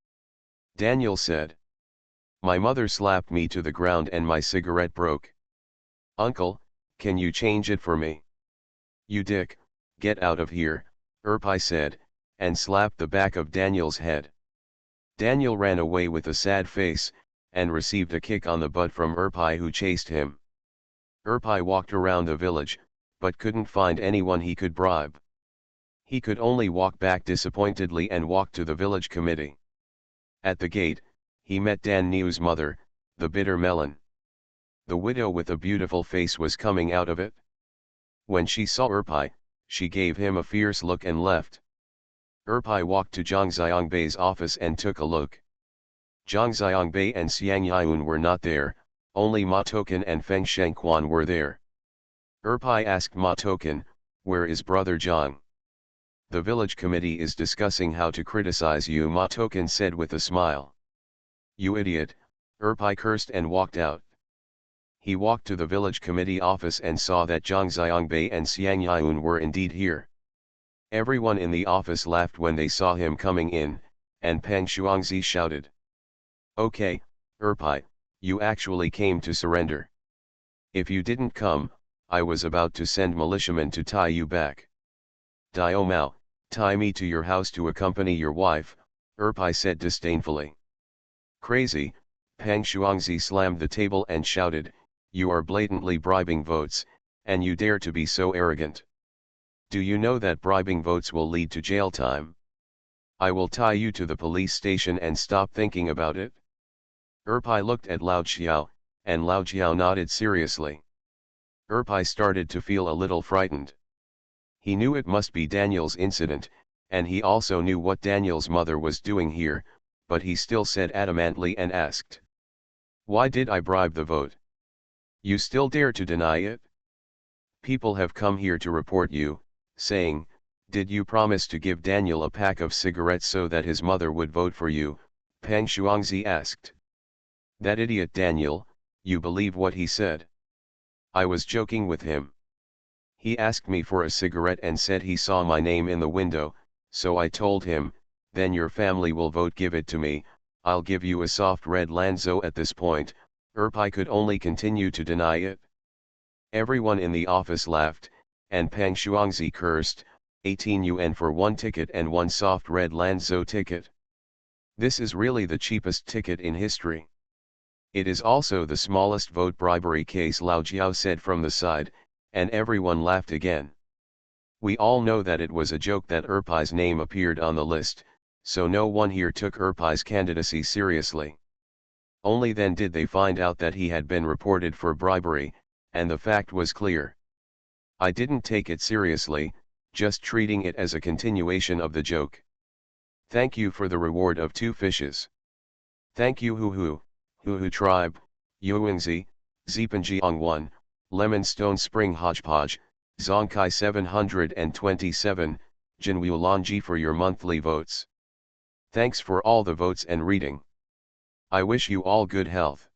Daniel said. My mother slapped me to the ground and my cigarette broke. Uncle, can you change it for me? You dick, get out of here, Erpai said, and slapped the back of Daniel's head. Daniel ran away with a sad face, and received a kick on the butt from Erpai, who chased him. Erpai walked around the village, but couldn't find anyone he could bribe. He could only walk back disappointedly and walk to the village committee. At the gate, he met Dan Niu's mother, the bitter melon. The widow with a beautiful face was coming out of it. When she saw Erpai, she gave him a fierce look and left. Erpai walked to Zhang Xiangbei's office and took a look. Zhang Xiangbei and Xiang Yun were not there, only Ma Token and Feng Shengquan were there. Erpai asked Ma Token, where is brother Zhang? The village committee is discussing how to criticize you, Ma Token said with a smile. You idiot, Erpai cursed and walked out. He walked to the village committee office and saw that Zhang Xiangbei and Xiang Yun were indeed here. Everyone in the office laughed when they saw him coming in, and Peng Shuangzi shouted. Okay, Erpai, you actually came to surrender. If you didn't come, I was about to send militiamen to tie you back. Dio Mao, tie me to your house to accompany your wife, Erpai said disdainfully. Crazy, Peng Shuangzi slammed the table and shouted, you are blatantly bribing votes, and you dare to be so arrogant. Do you know that bribing votes will lead to jail time? I will tie you to the police station and stop thinking about it. Erpai looked at Lao Xiao, and Lao Xiao nodded seriously. Erpai started to feel a little frightened. He knew it must be Daniel's incident, and he also knew what Daniel's mother was doing here, but he still said adamantly and asked. Why did I bribe the vote? You still dare to deny it? People have come here to report you, saying, did you promise to give Daniel a pack of cigarettes so that his mother would vote for you? Peng Shuangzi asked. That idiot Daniel, you believe what he said? I was joking with him. He asked me for a cigarette and said he saw my name in the window, so I told him, then your family will vote, give it to me, I'll give you a soft red Lanzo. At this point, Erpai could only continue to deny it. Everyone in the office laughed, and Peng Shuangzi cursed, 18 yuan for one ticket and one soft red Lanzo ticket. This is really the cheapest ticket in history. It is also the smallest vote bribery case, Lao Jiao said from the side, and everyone laughed again. We all know that it was a joke that Erpai's name appeared on the list, so no one here took Erpai's candidacy seriously. Only then did they find out that he had been reported for bribery, and the fact was clear. I didn't take it seriously, just treating it as a continuation of the joke. Thank you for the reward of 2 fishes. Thank you Hu tribe, Yuengzi, Zipanjiang 1, Lemon Stone Spring Hodgepodge, Zongkai 727, Jinwu Lanji for your monthly votes. Thanks for all the votes and reading. I wish you all good health.